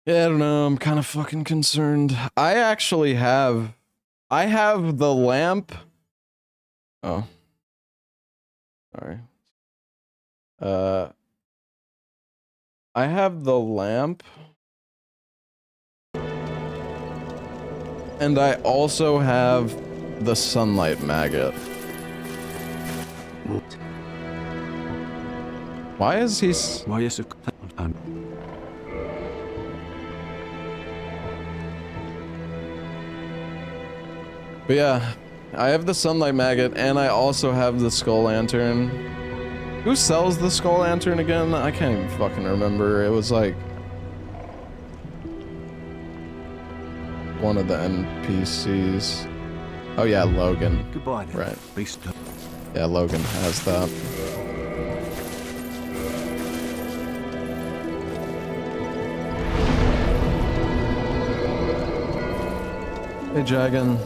Yeah, I don't know. I'm kind of fucking concerned. I have the lamp. Oh. Sorry. I have the lamp. And I also have the sunlight maggot. What? Why is he Why is it? But yeah, I have the sunlight maggot and I also have the skull lantern. Who sells the skull lantern again? I can't even fucking remember. It was like one of the NPCs. Oh yeah, Logan. Goodbye then. Right. Beast. Yeah, Logan has that. Hey, Jagan.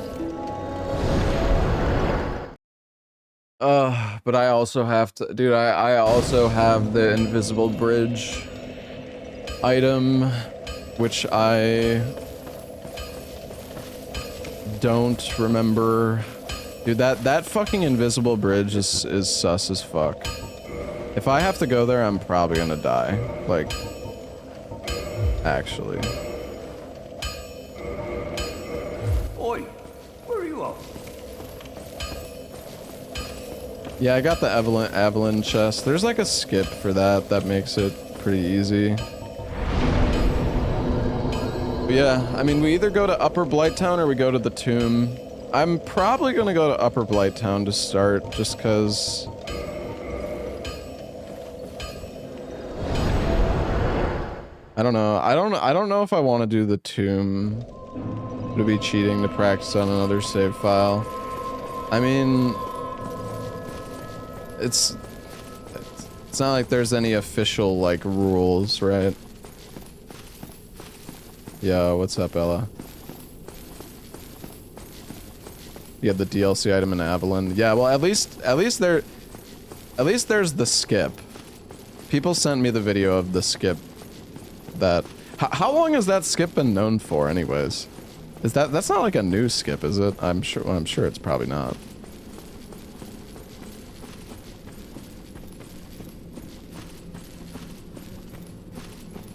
But I also have to, dude, I also have the invisible bridge item, which I don't remember. Dude, that fucking invisible bridge is sus as fuck. If I have to go there, I'm probably gonna die. Like, actually. Oi, where are you off? Yeah, I got the Evelyn chest. There's like a skip for that makes it pretty easy. But yeah, I mean, we either go to Upper Blighttown or we go to the tomb. I'm probably gonna go to Upper Blighttown to start, just cause... I don't know. I don't know if I want to do the tomb. It would be cheating to practice on another save file. I mean... It's not like there's any official, like, rules, right? Yo, what's up, Ella? You have the DLC item in Avalon. Yeah, well, at least there's the skip. People sent me the video of the skip. That how long has that skip been known for, anyways? That's not like a new skip, is it? I'm sure it's probably not.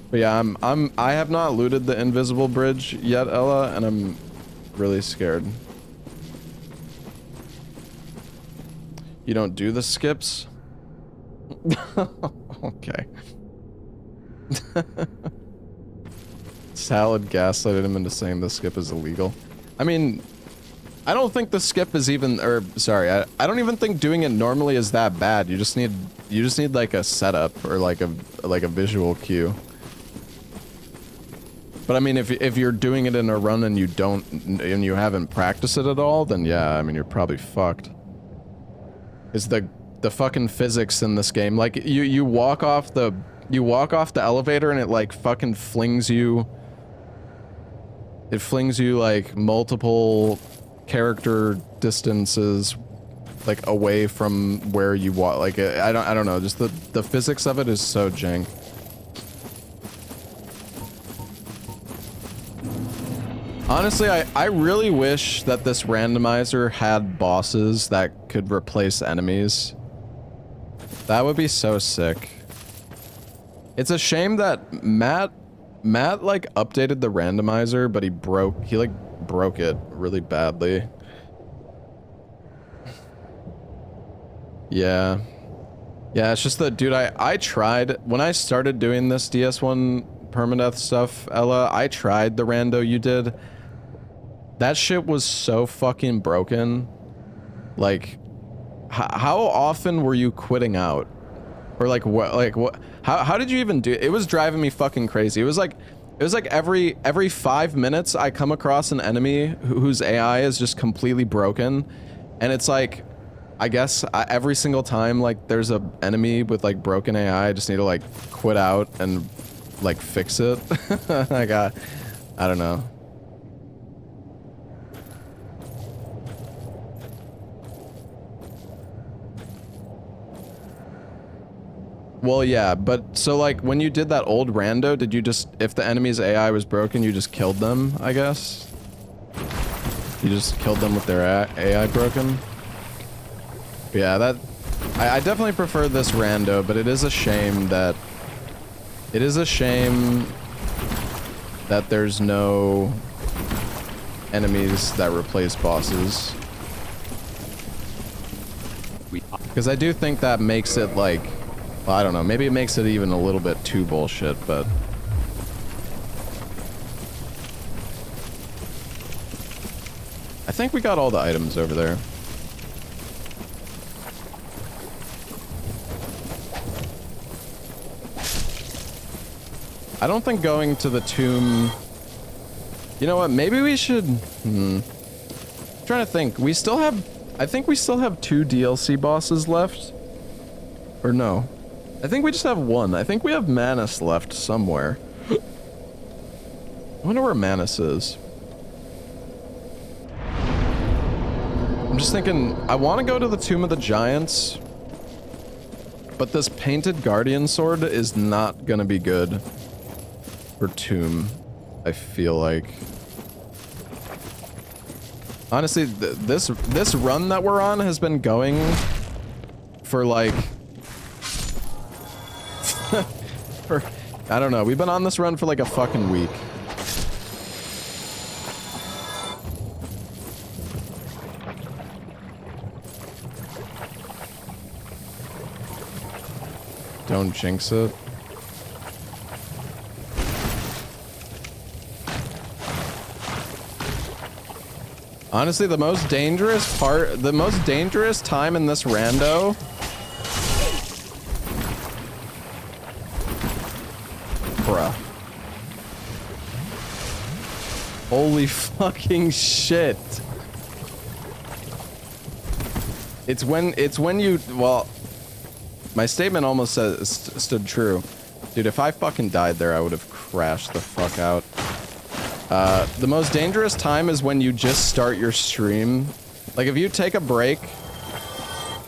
But yeah, I have not looted the invisible bridge yet, Ella, and I'm really scared. You don't do the skips? Okay. Salad gaslighted him into saying the skip is illegal. I mean, I don't think the skip is even, or sorry, I don't even think doing it normally is that bad. You just need like a setup or like a visual cue. But I mean, if you're doing it in a run and you haven't practiced it at all, then yeah, I mean, you're probably fucked. Is the fucking physics in this game, like you walk off the elevator and it like fucking flings you. It flings you like multiple character distances like away from where you walk. Like I don't know, just the physics of it is so jank. Honestly, I really wish that this randomizer had bosses that could replace enemies. That would be so sick. It's a shame that Matt like updated the randomizer, but he like broke it really badly. Yeah. Yeah, it's just that, dude, I tried, when I started doing this DS1 permadeath stuff, Ella, I tried the rando you did. That shit was so fucking broken. Like, how often were you quitting out? Or like what, how did you even do it? It was driving me fucking crazy. It was like every 5 minutes I come across an enemy whose AI is just completely broken. And it's like, I guess every single time like there's a enemy with like broken AI, I just need to like quit out and like fix it. Like I don't know. Well, yeah, but so like when you did that old rando, did you just, if the enemy's AI was broken, you just killed them, I guess? You just killed them with their AI broken? But yeah, that, I definitely prefer this rando, but it is a shame that, there's no enemies that replace bosses. Because I do think that makes it like, well, I don't know, maybe it makes it even a little bit too bullshit, but... I think we got all the items over there. I don't think going to the tomb... You know what, maybe we should... I'm trying to think, we still have... I think we still have 2 DLC bosses left. Or no. I think we just have 1. I think we have Manus left somewhere. I wonder where Manus is. I'm just thinking, I want to go to the Tomb of the Giants. But this painted Guardian Sword is not gonna be good for Tomb, I feel like. Honestly, this run that we're on has been going for like... for... I don't know, we've been on this run for like a fucking week. Don't jinx it. Honestly, the most dangerous time in this rando... Bruh. Holy fucking shit. It's when you, well, my statement almost stood true. Dude, if I fucking died there, I would have crashed the fuck out. The most dangerous time is when you just start your stream. Like, if you take a break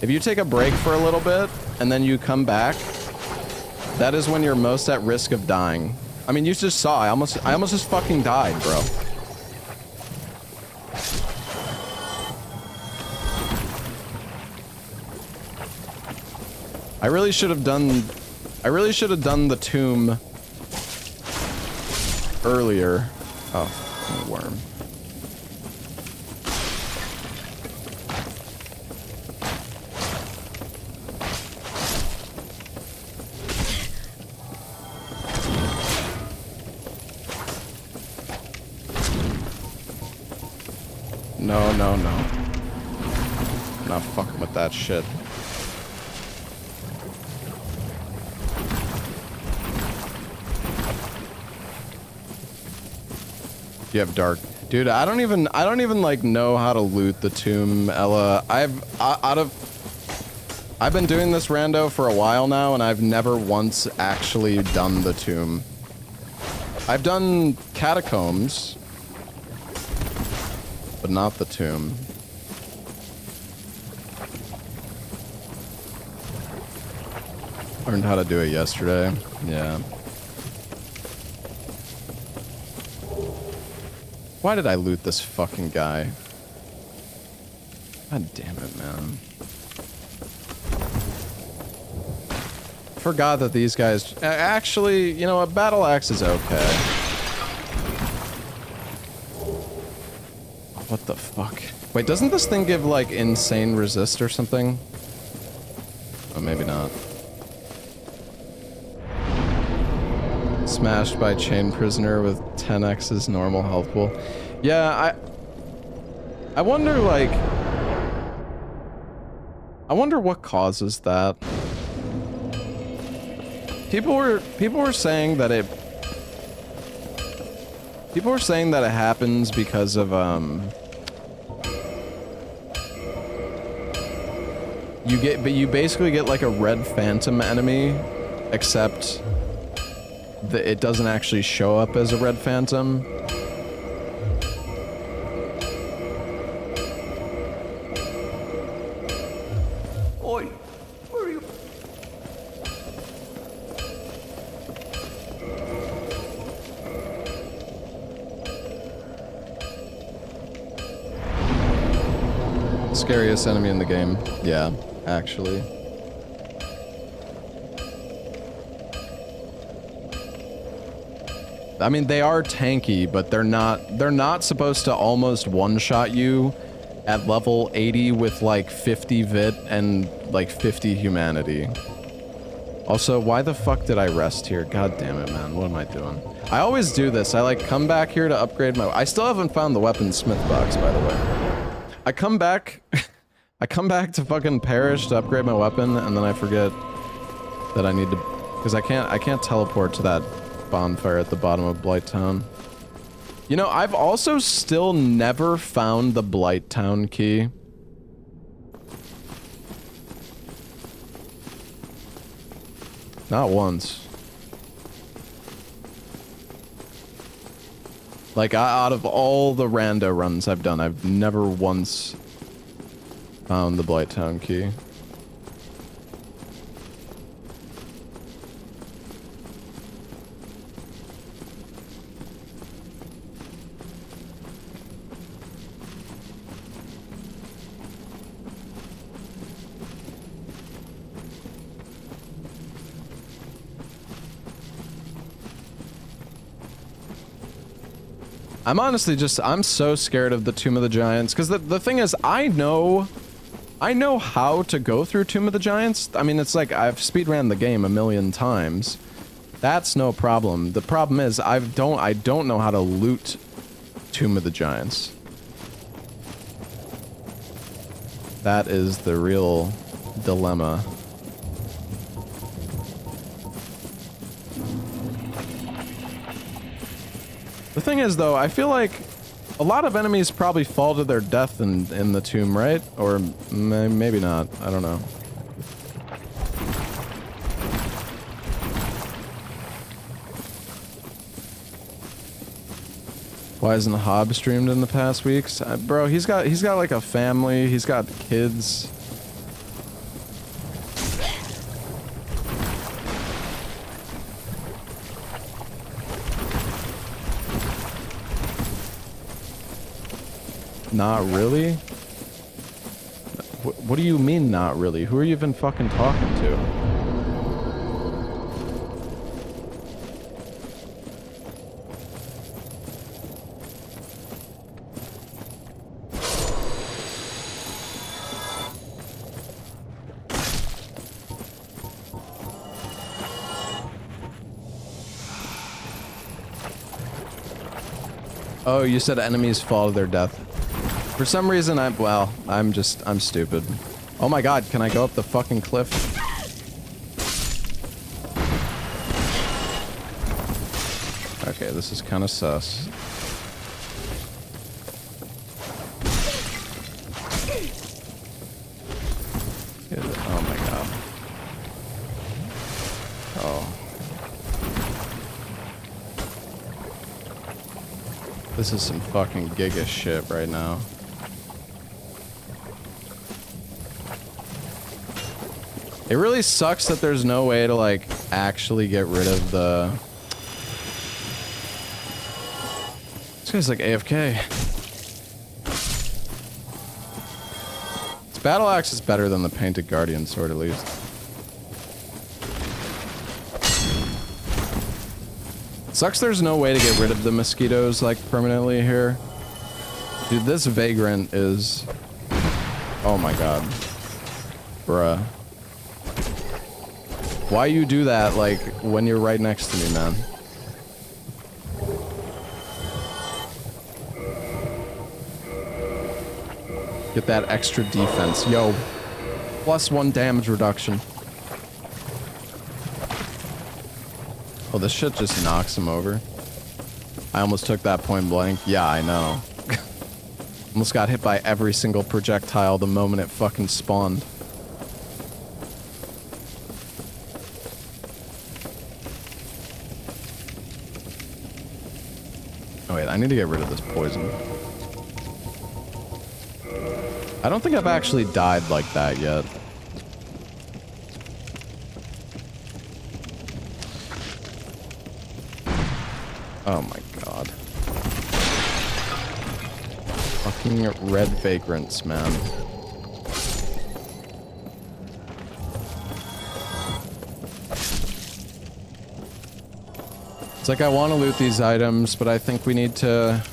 for a little bit, and then you come back, that is when you're most at risk of dying. I mean, you just saw, I almost just fucking died, bro. I really should have done the tomb earlier. Oh, worm. No, no, no. I'm not fucking with that shit. You have dark, dude. I don't even like know how to loot the tomb, Ella. I've been doing this rando for a while now, and I've never once actually done the tomb. I've done catacombs, but not the tomb. Learned how to do it yesterday. Yeah. Why did I loot this fucking guy? God damn it, man. Forgot that these guys... Actually, you know what? Battle Axe is okay. What the fuck? Wait, doesn't this thing give, like, insane resist or something? Oh, maybe not. Smashed by chain prisoner with 10x's normal health pool. Yeah, I wonder, like... I wonder what causes that. People were saying that it... People were saying that it happens because of, you basically get like a red phantom enemy, except that it doesn't actually show up as a red phantom. Oi, where are you? scariest enemy in the game. Yeah, actually. I mean, they are tanky, but they're not supposed to almost one-shot you at level 80 with like 50 vit and like 50 humanity. Also, why the fuck did I rest here? God damn it, man. What am I doing? I always do this. I like come back here to upgrade my... I still haven't found the weaponsmith box, by the way. I come back... I come back to fucking Parish to upgrade my weapon, and then I forget that I need to... Because I can't teleport to that bonfire at the bottom of Blighttown. You know, I've also still never found the Blighttown key. Not once. Like, out of all the rando runs I've done, I've never once found the Blighttown key. I'm honestly just, I'm so scared of the Tomb of the Giants, because the thing is, I know how to go through Tomb of the Giants. I mean, it's like, I've speedran the game a million times. That's no problem. The problem is, I don't know how to loot Tomb of the Giants. That is the real dilemma. The thing is, though, I feel like a lot of enemies probably fall to their death in the tomb, right? Or maybe not. I don't know. Why isn't Hob streamed in the past weeks? Bro, he's got like a family. He's got kids. Not really? What do you mean, not really? Who are you even fucking talking to? Oh, you said enemies fall to their death. For some reason, I'm stupid. Oh my god, can I go up the fucking cliff? Okay, this is kind of sus. Oh my god. Oh. This is some fucking giga shit right now. It really sucks that there's no way to, like, actually get rid of the... This guy's like AFK. This battle axe is better than the painted guardian sword, at least. Sucks there's no way to get rid of the mosquitoes, like, permanently here. Dude, this vagrant is... Oh my god. Bruh. Why you do that, like, when you're right next to me, man? Get that extra defense. Yo. +1 damage reduction. Oh, this shit just knocks him over. I almost took that point blank. Yeah, I know. Almost got hit by every single projectile the moment it fucking spawned. Oh wait, I need to get rid of this poison. I don't think I've actually died like that yet. Oh my god. Fucking red vagrants, man. It's like I want to loot these items, but I think we need to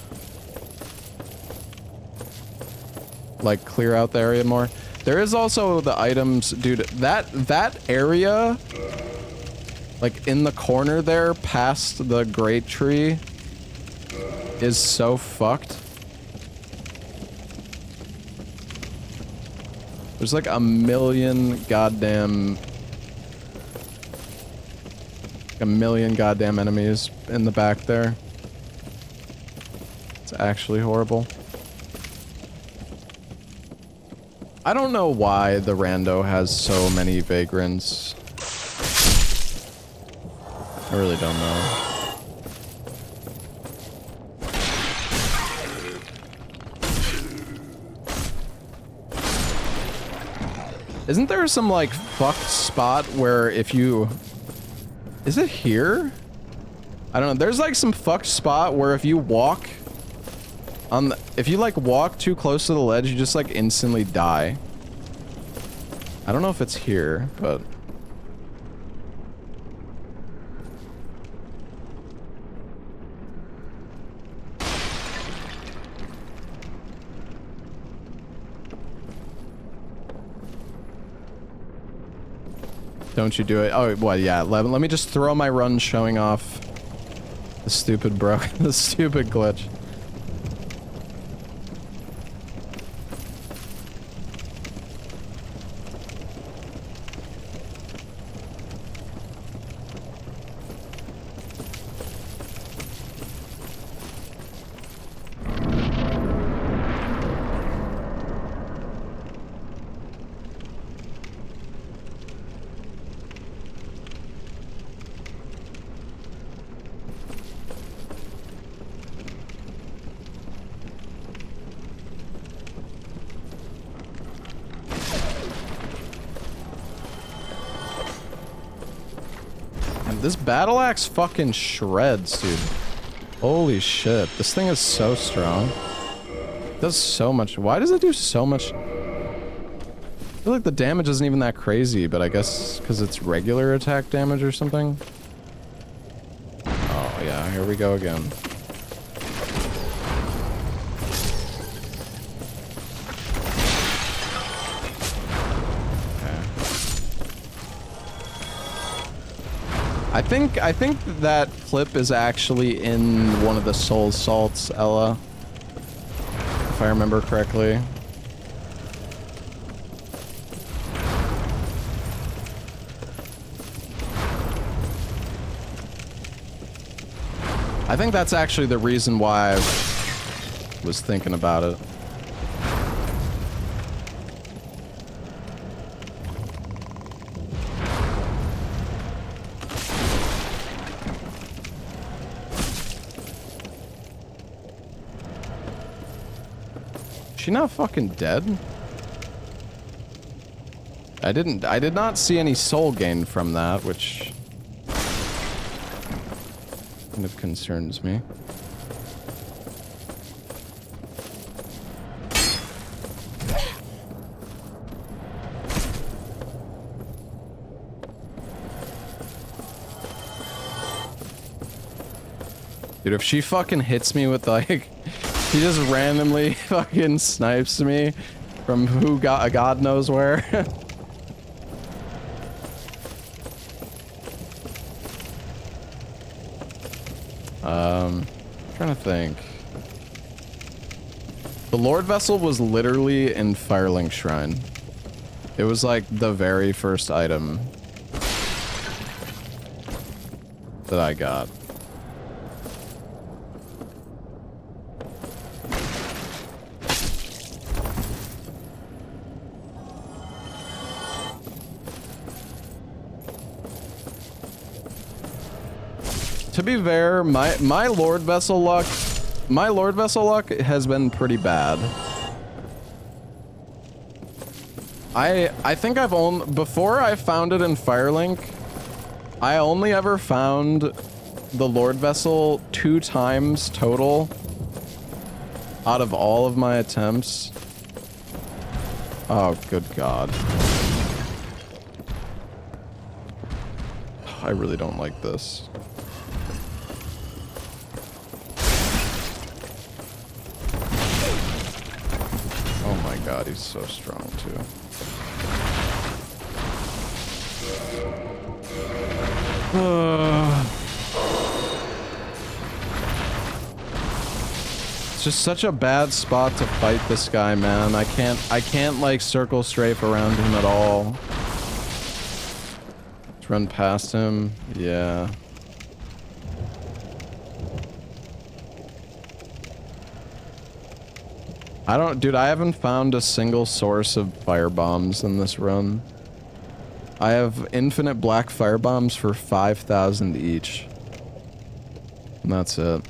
like clear out the area more. There is also the items, dude, that area like in the corner there past the great tree is so fucked. There's like a million goddamn enemies in the back there. It's actually horrible. I don't know why the rando has so many vagrants. I really don't know. Isn't there some like fucked spot where if you... Is it here? I don't know. There's like some fucked spot where if you walk on the... If you like walk too close to the ledge, you just like instantly die. I don't know if it's here, but... Don't you do it. Oh, well, yeah. Let me just throw my run showing off the stupid the stupid glitch. This battle axe fucking shreds, dude. Holy shit. This thing is so strong. It does so much. Why does it do so much? I feel like the damage isn't even that crazy, but I guess because it's regular attack damage or something. Oh, yeah. Here we go again. I think that clip is actually in one of the soul salts, Ella. If I remember correctly. I think that's actually the reason why I was thinking about it. She not fucking dead? I did not see any soul gain from that, which kind of concerns me. Dude, if she fucking hits me with like... He just randomly fucking snipes me from God knows where. Trying to think. The Lord Vessel was literally in Firelink Shrine. It was like the very first item that I got. To be fair, my Lord Vessel luck has been pretty bad. I think I've only, before I found it in Firelink, I only ever found the Lord Vessel 2 times total out of all of my attempts. Oh, good God. I really don't like this. god, he's so strong too. It's just such a bad spot to fight this guy, man. I can't like circle strafe around him at all. Let's run past him. Yeah. Dude, I haven't found a single source of fire bombs in this run. I have infinite black fire bombs for 5,000 each. And that's it.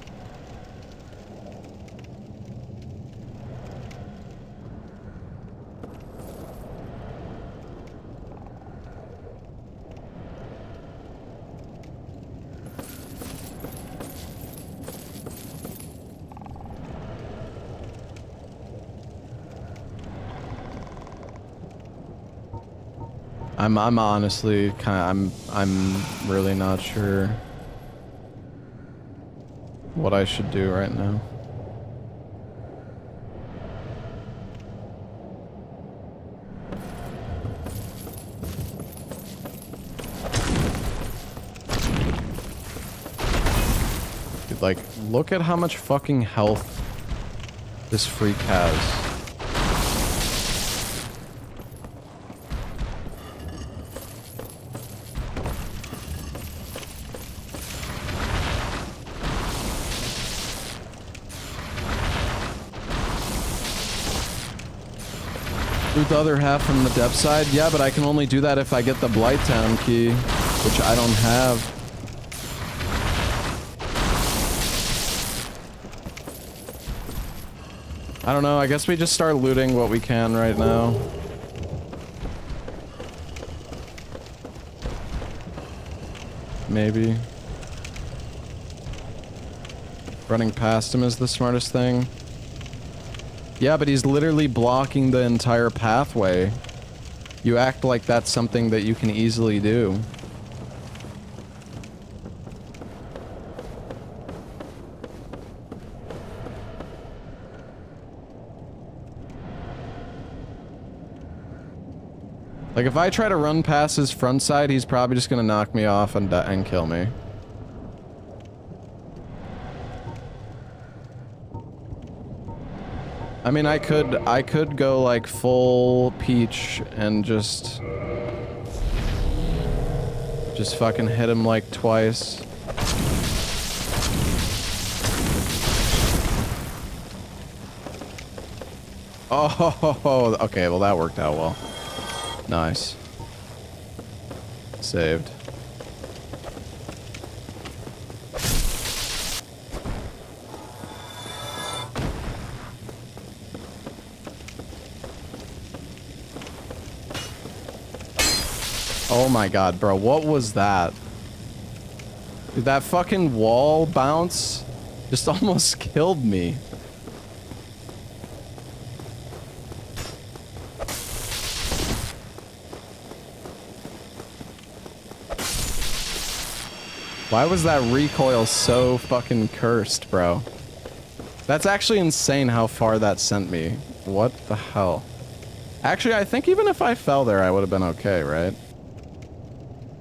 I'm honestly I'm really not sure what I should do right now. Dude, like, look at how much fucking health this freak has. Loot the other half from the depth side? Yeah, but I can only do that if I get the Blighttown key, which I don't have. I don't know, I guess we just start looting what we can right now. Maybe. Running past him is the smartest thing. Yeah, but he's literally blocking the entire pathway. You act like that's something that you can easily do. Like, if I try to run past his front side, he's probably just gonna knock me off and kill me. I mean, I could go like full Peach and just fucking hit him like twice. Oh, okay, well that worked out well. Nice. Saved. Oh my god, bro, what was that? Dude, that fucking wall bounce just almost killed me. Why was that recoil so fucking cursed, bro? That's actually insane how far that sent me. What the hell? Actually, I think even if I fell there, I would have been okay, right?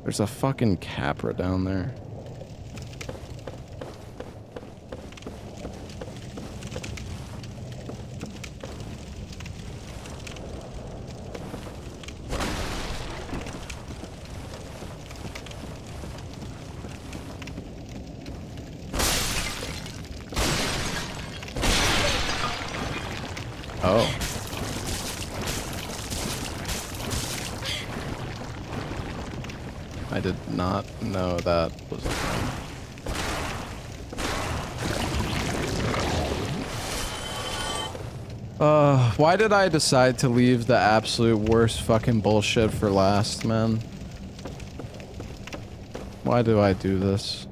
There's a fucking Capra down there. Oh. I did not know that was a thing. Why did I decide to leave the absolute worst fucking bullshit for last, man? Why do I do this?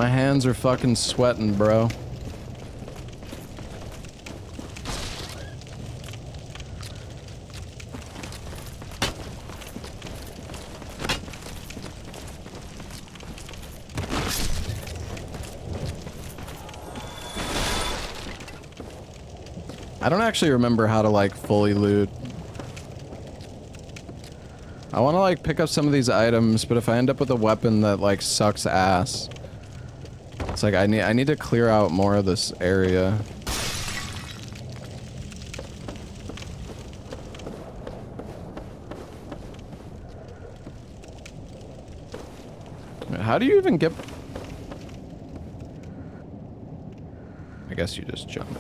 My hands are fucking sweating, bro. I don't actually remember how to, like, fully loot. I want to, like, pick up some of these items, but if I end up with a weapon that, like, sucks ass, it's like I need to clear out more of this area. How do you even get... I guess you just jump.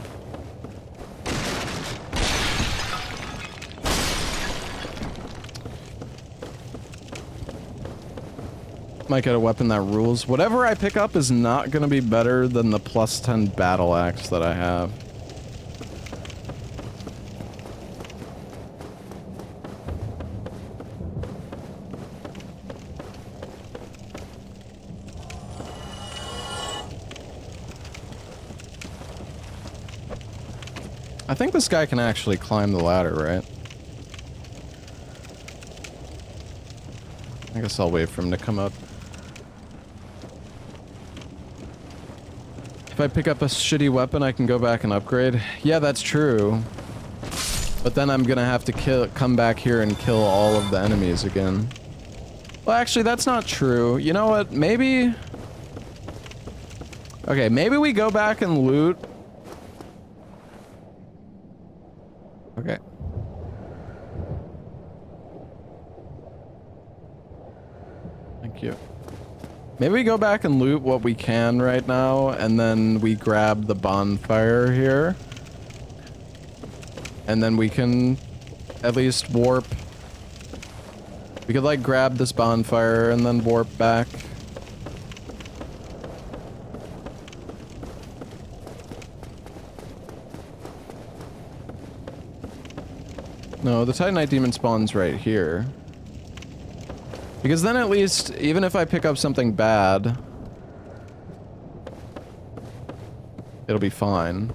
Might get a weapon that rules. Whatever I pick up is not gonna be better than the +10 battle axe that I have. I think this guy can actually climb the ladder, right? I guess I'll wait for him to come up. If I pick up a shitty weapon, I can go back and upgrade. Yeah, that's true. But then I'm gonna have to come back here and kill all of the enemies again. Well, actually, that's not true. You know what? Maybe... Okay, maybe we go back and loot. Okay. Thank you. Maybe we go back and loot what we can right now, and then we grab the bonfire here. And then we can at least warp. We could, like, grab this bonfire and then warp back. No, the Titanite demon spawns right here. Because then at least, even if I pick up something bad, it'll be fine.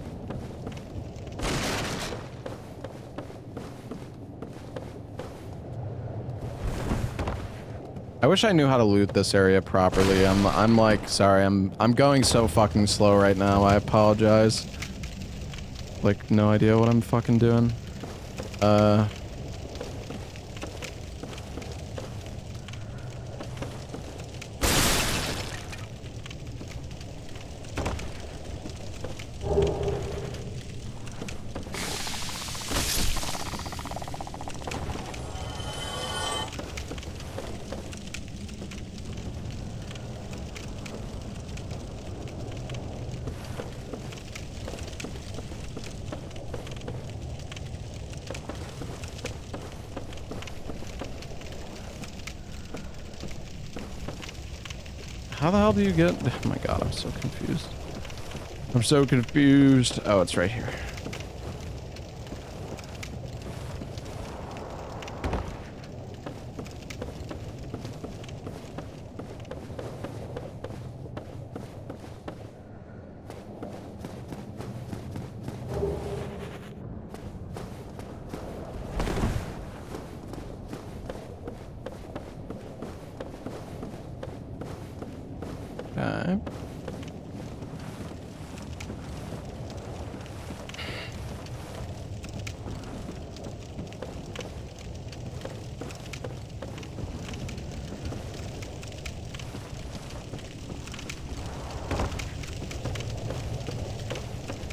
I wish I knew how to loot this area properly. I'm like, sorry, I'm going so fucking slow right now. I apologize. Like, no idea what I'm fucking doing. How the hell do you get... Oh my god, I'm so confused. I'm so confused. Oh, it's right here. Okay.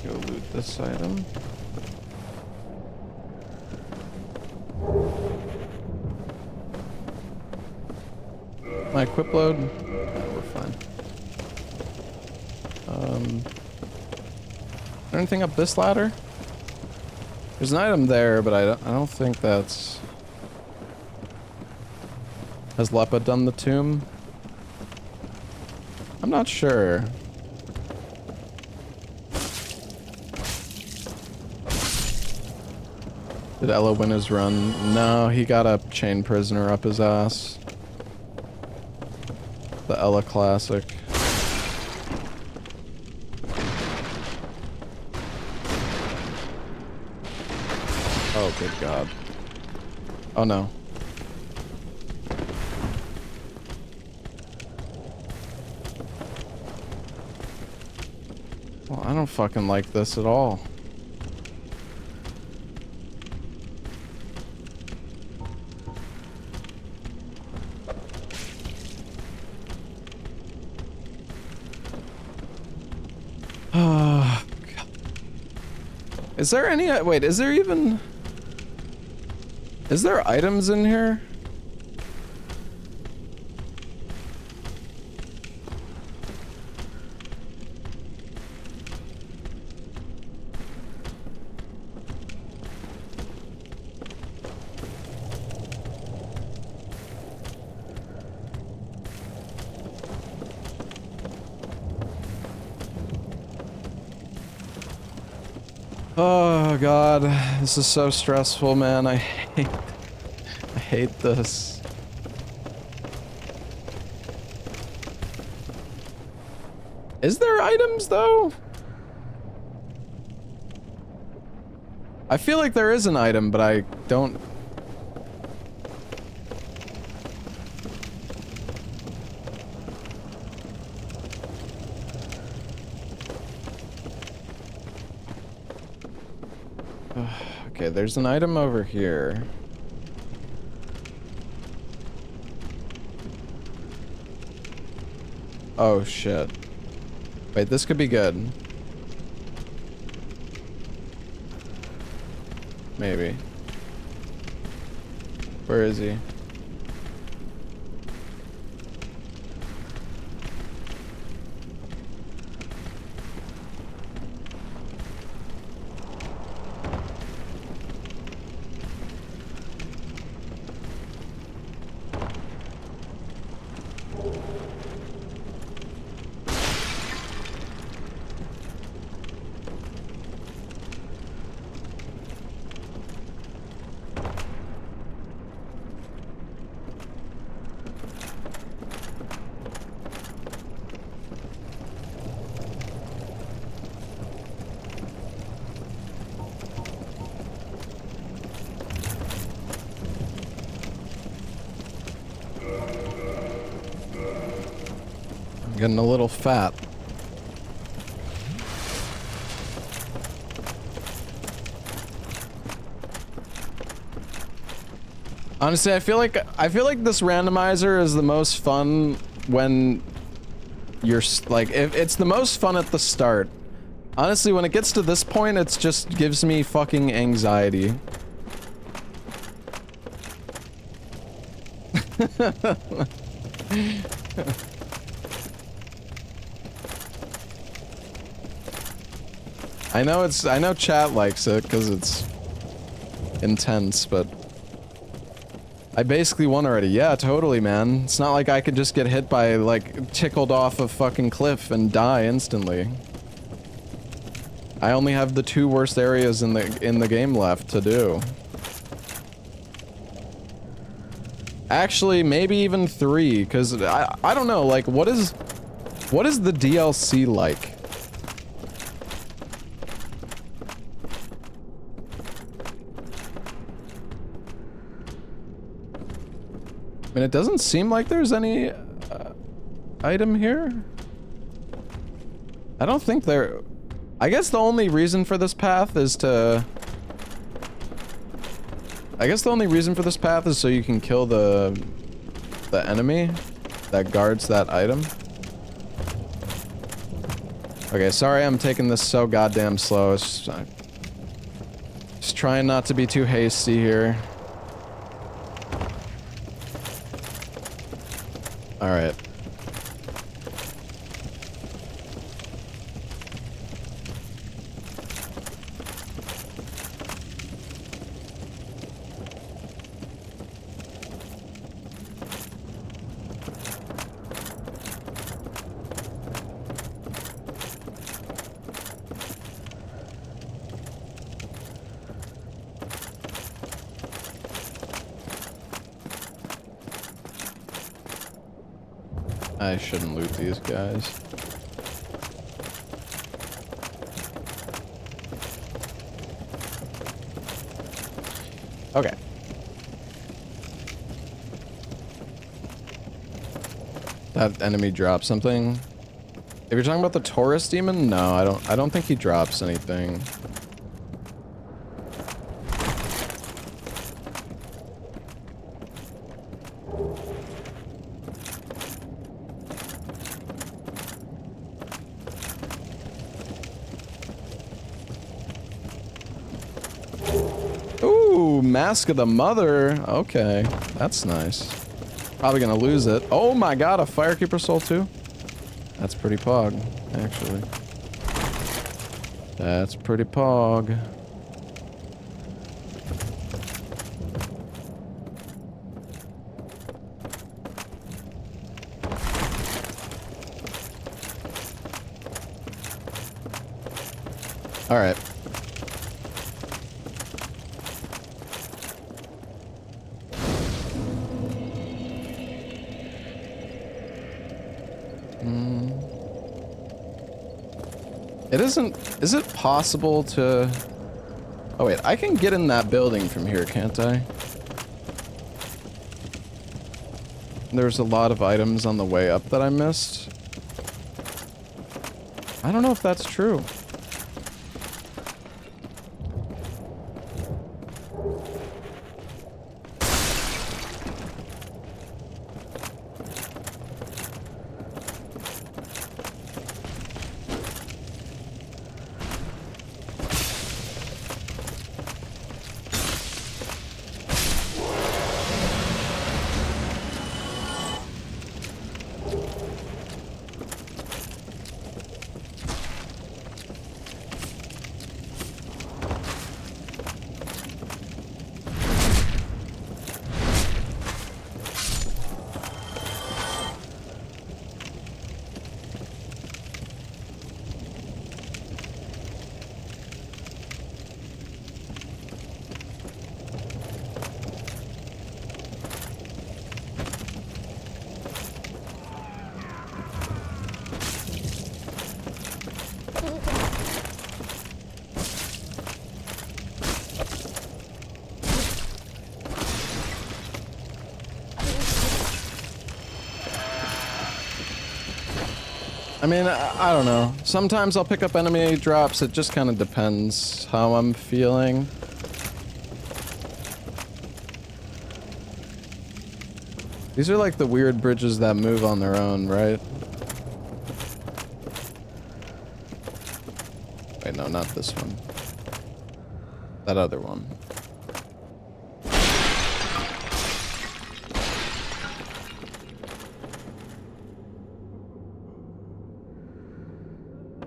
Go loot this item. My equip load? No, we're fine. Anything up this ladder? There's an item there, but I don't think that's... Has Lepa done the tomb? I'm not sure. Did Ella win his run? No, he got a chain prisoner up his ass. The Ella classic. Good God. Oh no. Well, I don't fucking like this at all. Oh, God. Is there any... Wait, is there even... Is there items in here? Oh God, this is so stressful, man. I hate this. Is there items though? I feel like there is an item, but I don't. Okay, there's an item over here. Oh shit. Wait, this could be good. Maybe. Where is he? Getting a little fat. Honestly, I feel like this randomizer is the most fun when you're like, if it's the most fun at the start. Honestly, when it gets to this point, it just gives me fucking anxiety. I know chat likes it because it's intense, but I basically won already. Yeah, totally, man. It's not like I could just get hit by, like, tickled off a fucking cliff and die instantly. I only have the 2 worst areas in the game left to do. Actually, maybe even 3, because I don't know, like, what is the DLC like? I mean, it doesn't seem like there's any item here. I don't think there... I guess the only reason for this path is to... I guess the only reason for this path is so you can kill the enemy that guards that item. Okay, sorry I'm taking this so goddamn slow. It's just trying not to be too hasty here. Alright. I shouldn't loot these guys. Okay. That enemy dropped something. If you're talking about the Taurus demon, no, I don't think he drops anything. Ooh, Mask of the Mother. Okay, that's nice. Probably gonna lose it. Oh my god, a Firekeeper Soul too? That's pretty pog, actually. That's pretty pog. All right. It isn't... Is it possible to... Oh wait, I can get in that building from here, can't I? There's a lot of items on the way up that I missed. I don't know if that's true. I mean, I don't know. Sometimes I'll pick up enemy drops. It just kind of depends how I'm feeling. These are like the weird bridges that move on their own, right? Wait, no, not this one. That other one.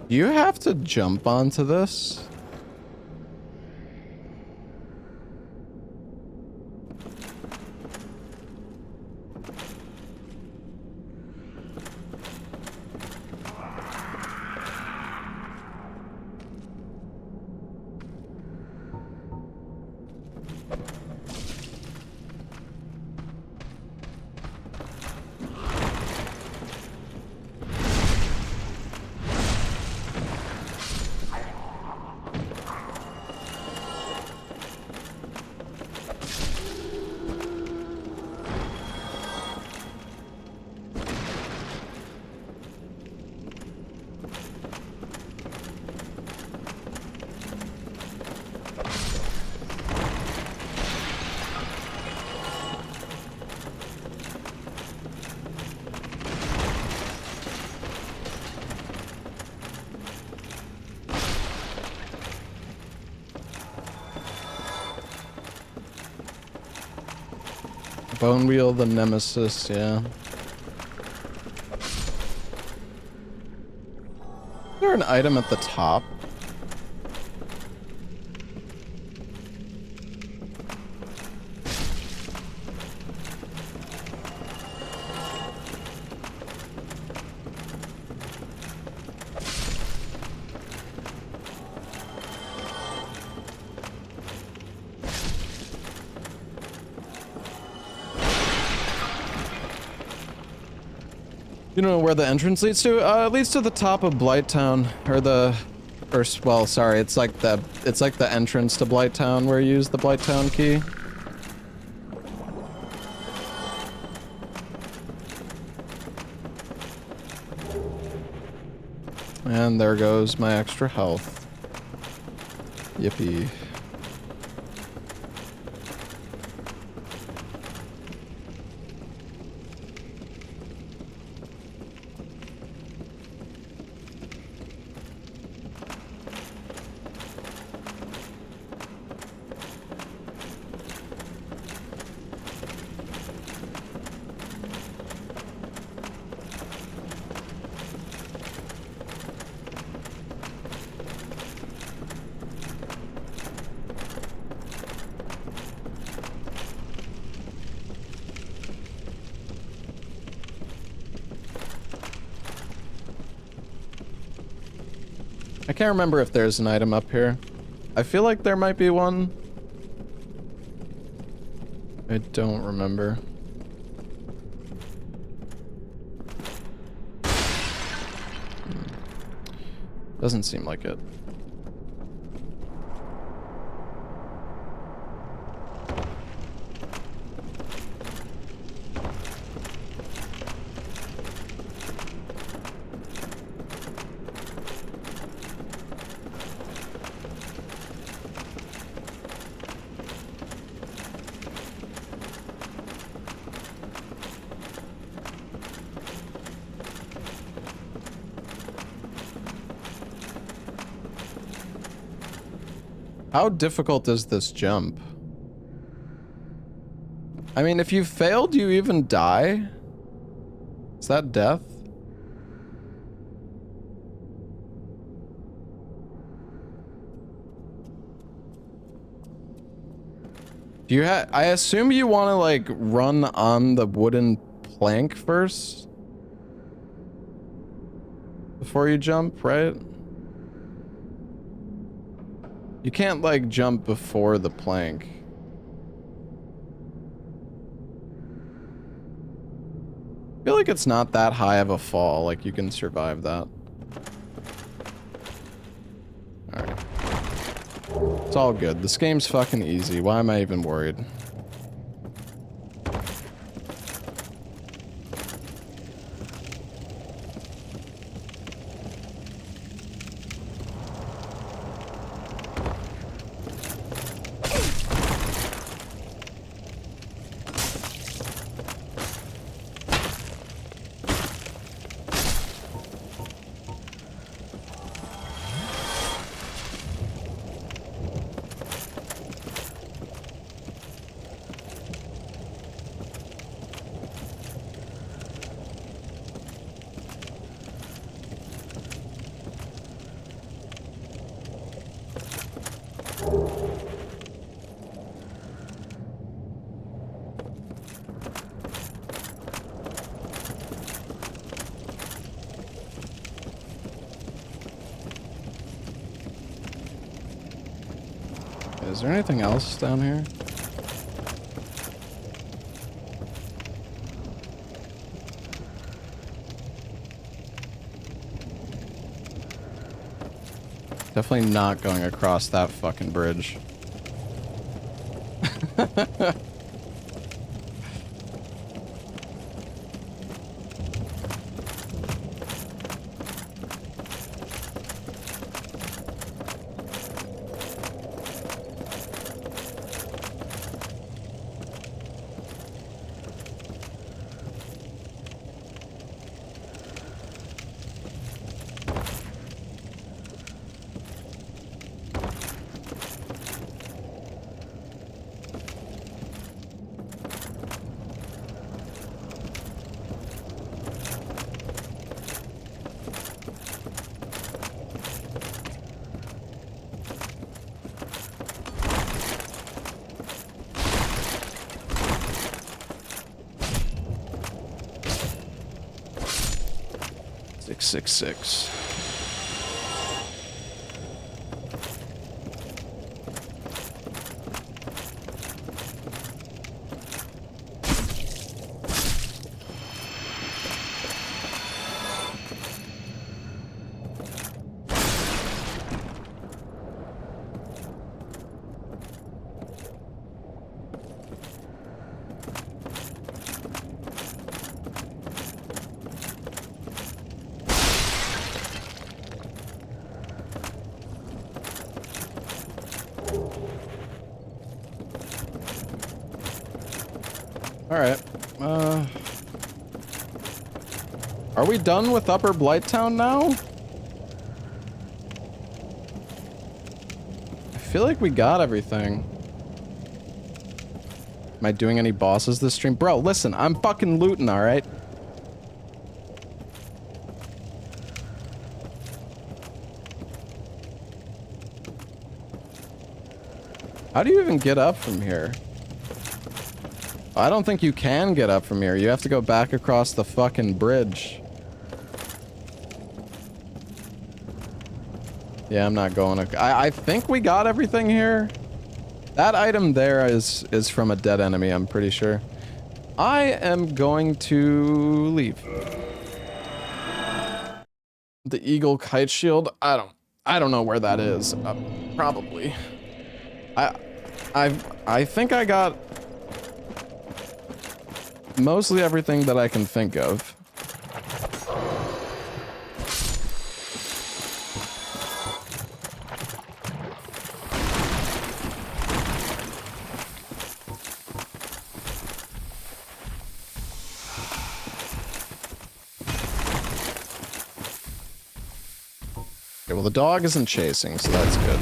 Do you have to jump onto this? Bone Wheel, the Nemesis, yeah. Is there an item at the top? You know where the entrance leads to? It leads to the top of Blighttown, or the first. Well, sorry, it's like the entrance to Blighttown where you use the Blighttown key. And there goes my extra health. Yippee. I can't remember if there's an item up here. I feel like there might be one. I don't remember. Doesn't seem like it. How difficult is this jump? I mean, if you fail, do you even die? Is that death? Do you I assume you want to, like, run on the wooden plank first? Before you jump, right? You can't, like, jump before the plank. I feel like it's not that high of a fall, like you can survive that. Alright. It's all good. This game's fucking easy. Why am I even worried? Is there anything else down here? Definitely not going across that fucking bridge. Six. Alright. Are we done with Upper Blighttown now? I feel like we got everything. Am I doing any bosses this stream? Bro, listen, I'm fucking looting, alright? How do you even get up from here? I don't think you can get up from here. You have to go back across the fucking bridge. Yeah, I'm not going. I think we got everything here. That item there is from a dead enemy, I'm pretty sure. I am going to leave. The Eagle Kite Shield? I don't know where that is. Probably. I think I got mostly everything that I can think of. Okay, well, the dog isn't chasing, so that's good.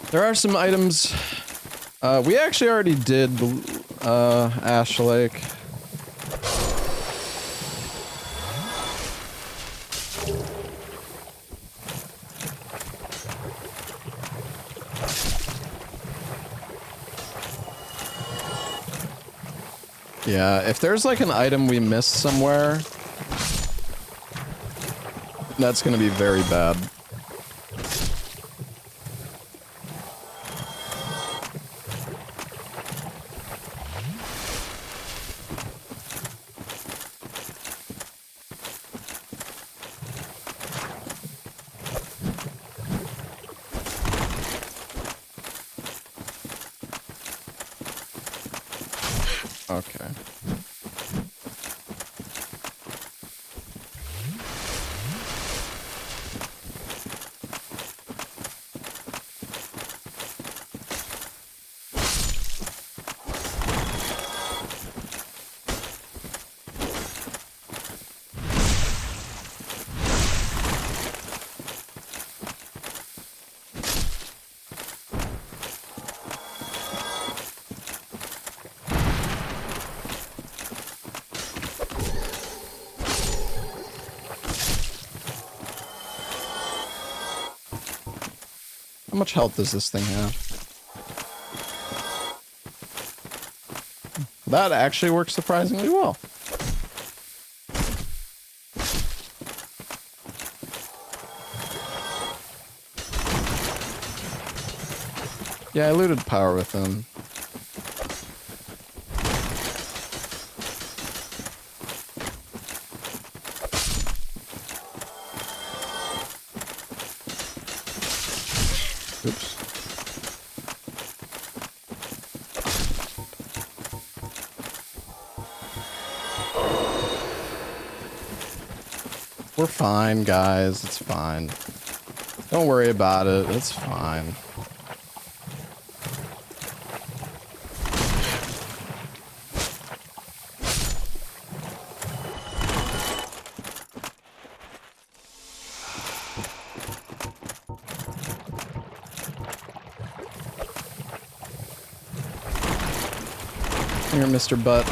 There are some items. We actually already did Ash Lake. Yeah, if there's like an item we missed somewhere, that's gonna be very bad. Okay. How much health does this thing have? That actually works surprisingly well. Yeah, I looted power with them. Oops. We're fine, guys. It's fine. Don't worry about it. It's fine. Here, Mr. Butt.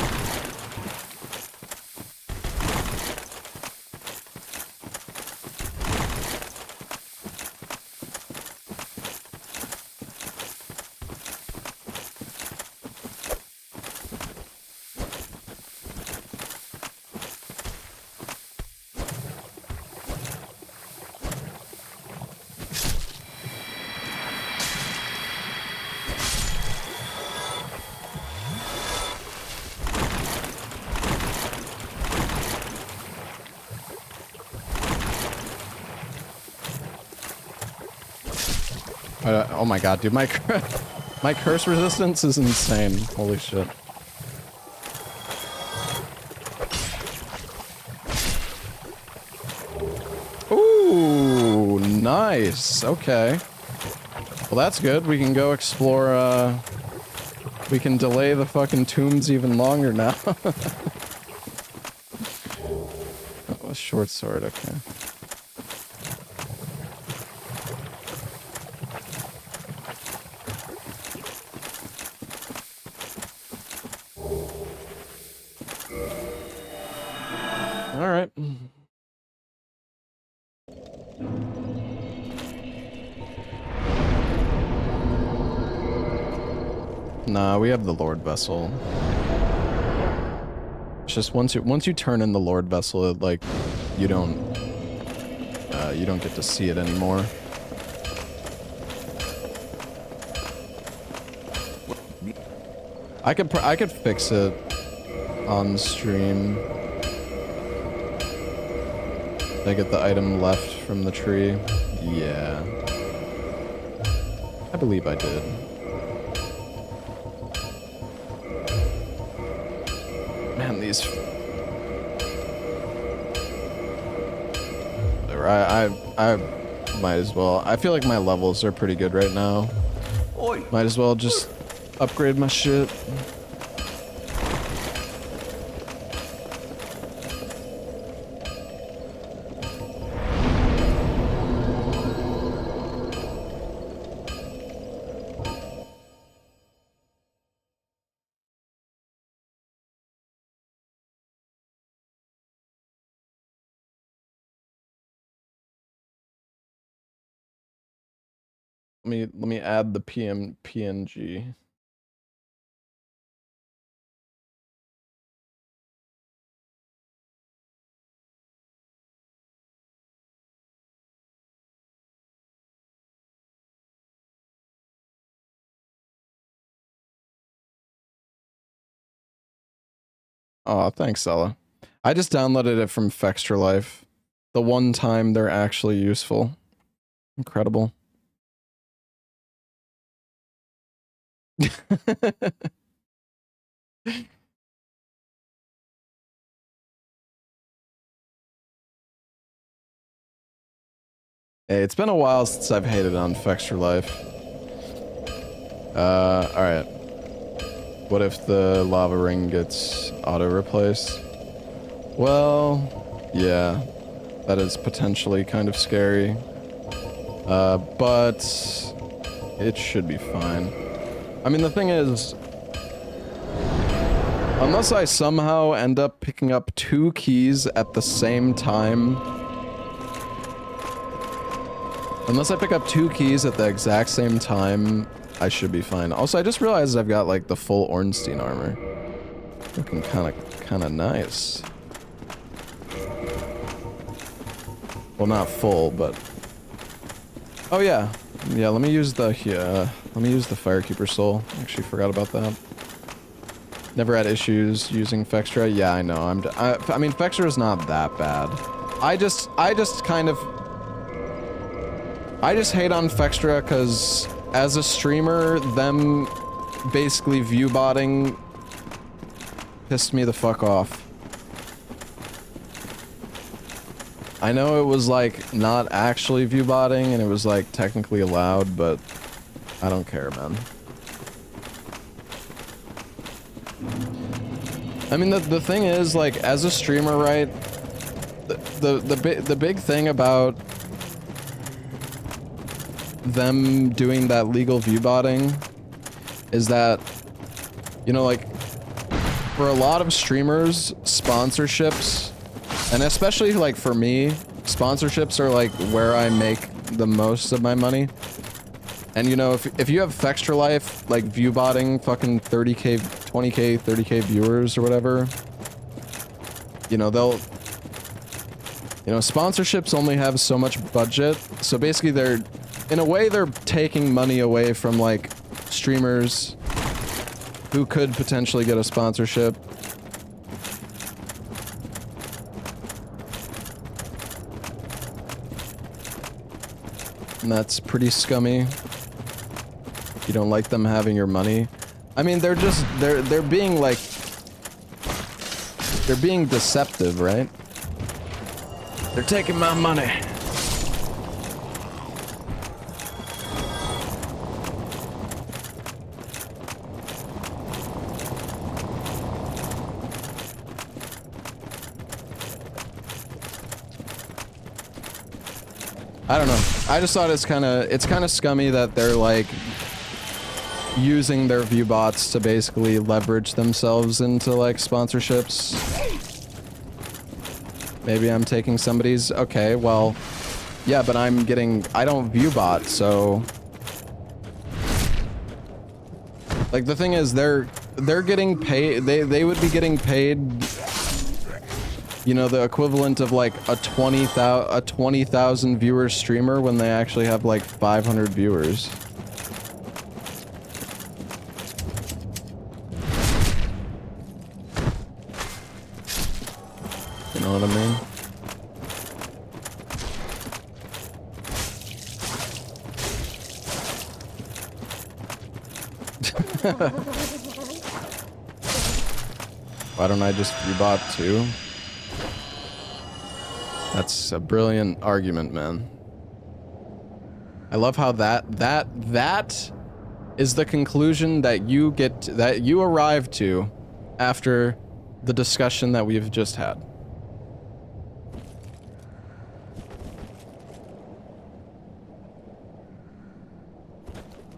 Oh my god, dude, my my curse resistance is insane. Holy shit. Ooh, nice. Okay. Well, that's good. We can go explore, we can delay the fucking tombs even longer now. Oh, a short sword, okay. Alright. Nah, we have the Lord Vessel. It's just once you turn in the Lord Vessel, it, like, you don't get to see it anymore. I could fix it on stream. Did I get the item left from the tree? Yeah. I believe I did. Man, these... I might as well. I feel like my levels are pretty good right now. Oi. Might as well just upgrade my shit. Let me add the PNG. Oh, thanks, Ella. I just downloaded it from Fextra Life. The one time they're actually useful. Incredible. Hey, it's been a while since I've hated on Fextra Life. Alright. What if the lava ring gets auto-replaced? Well, yeah. That is potentially kind of scary. But it should be fine. I mean, the thing is, unless I somehow end up picking up 2 keys at the same time, unless I pick up 2 keys at the exact same time, I should be fine. Also, I just realized I've got, like, the full Ornstein armor. Looking kinda nice. Well, not full, but... Oh, yeah. Yeah, let me use the Firekeeper Soul. Actually, forgot about that. Never had issues using Fextra. Yeah, I know. I mean, Fextra is not that bad. I just hate on Fextra because as a streamer, them basically viewbotting pissed me the fuck off. I know it was like not actually viewbotting and it was like technically allowed, but I don't care, man. I mean, the thing is, like, as a streamer, right, the big thing about them doing that legal viewbotting is that, you know, like, for a lot of streamers, sponsorships, and especially, like, for me, sponsorships are, like, where I make the most of my money. And, you know, if you have Fextra Life, like, viewbotting fucking 30k, 20k, 30k viewers or whatever, you know, sponsorships only have so much budget. So basically in a way, they're taking money away from, like, streamers who could potentially get a sponsorship. And that's pretty scummy. You don't like them having your money? I mean, they're just, they're being like, they're being deceptive, right? They're taking my money. I don't know. I just thought it's kind of scummy that they're like using their view bots to basically leverage themselves into like sponsorships. Maybe I'm taking somebody's. Okay, well, yeah, but I don't view bot, so like the thing is they're getting paid. They would be getting paid, you know, the equivalent of like a 20,000 viewer streamer when they actually have like 500 viewers. You know what I mean? Why don't I just rebot too? That's a brilliant argument, man. I love how that is the conclusion that you arrive to after the discussion that we've just had.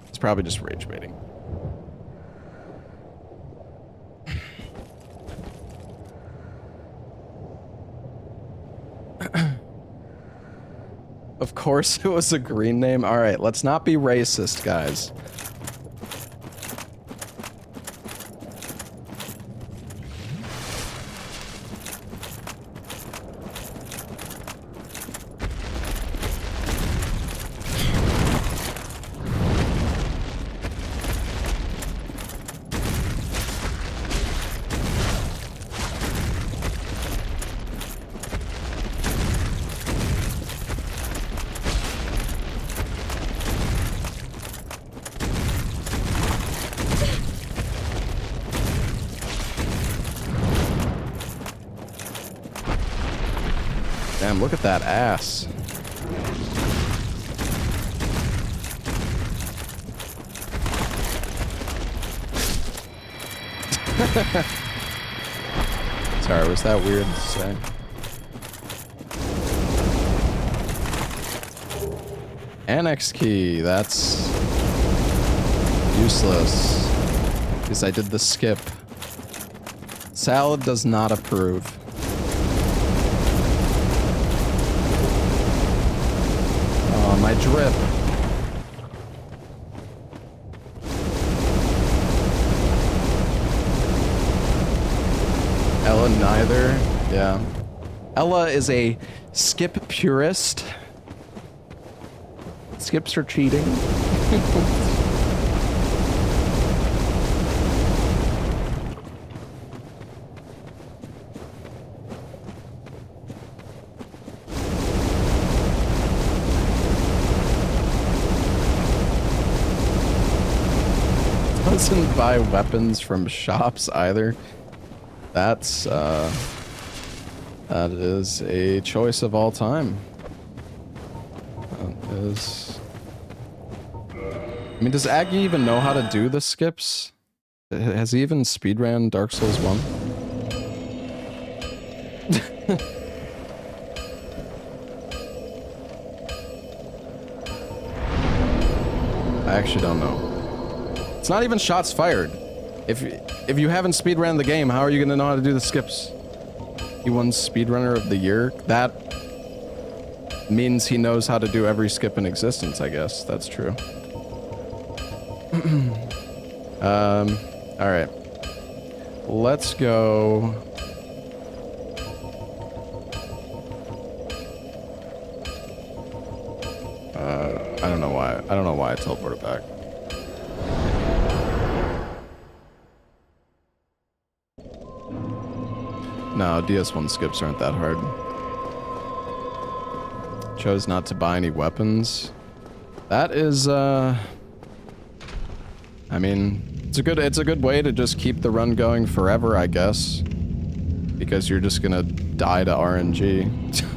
It's probably just rage baiting. Of course it was a green name. All right, let's not be racist, guys. Damn, look at that ass. Sorry, was that weird to say? Annex key, that's useless. Because I did the skip. Salad does not approve. Oh, my drip. Ella neither. Yeah. Ella is a skip purist. Skips are cheating. Doesn't buy weapons from shops either. That's that is a choice of all time. That is. I mean, does Aggie even know how to do the skips? Has he even speedran Dark Souls 1? I actually don't know. It's not even shots fired. If you haven't speedran the game, how are you gonna know how to do the skips? He won speedrunner of the year. That means he knows how to do every skip in existence, I guess. That's true. Alright. Let's go. I don't know why. I don't know why I teleported back. No, DS1 skips aren't that hard. Chose not to buy any weapons. That is, I mean, it's a good way to just keep the run going forever, I guess. Because you're just gonna die to RNG.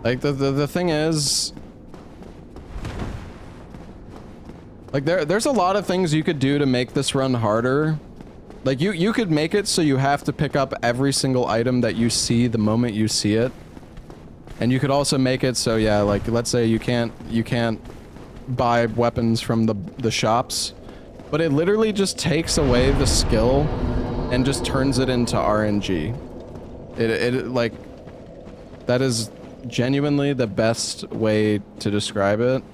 Like, the thing is... Like, there's a lot of things you could do to make this run harder. Like, you could make it so you have to pick up every single item that you see the moment you see it. And you could also make it so, yeah, like, let's say you can't buy weapons from the shops. But it literally just takes away the skill and just turns it into RNG. Like, that is... genuinely the best way to describe it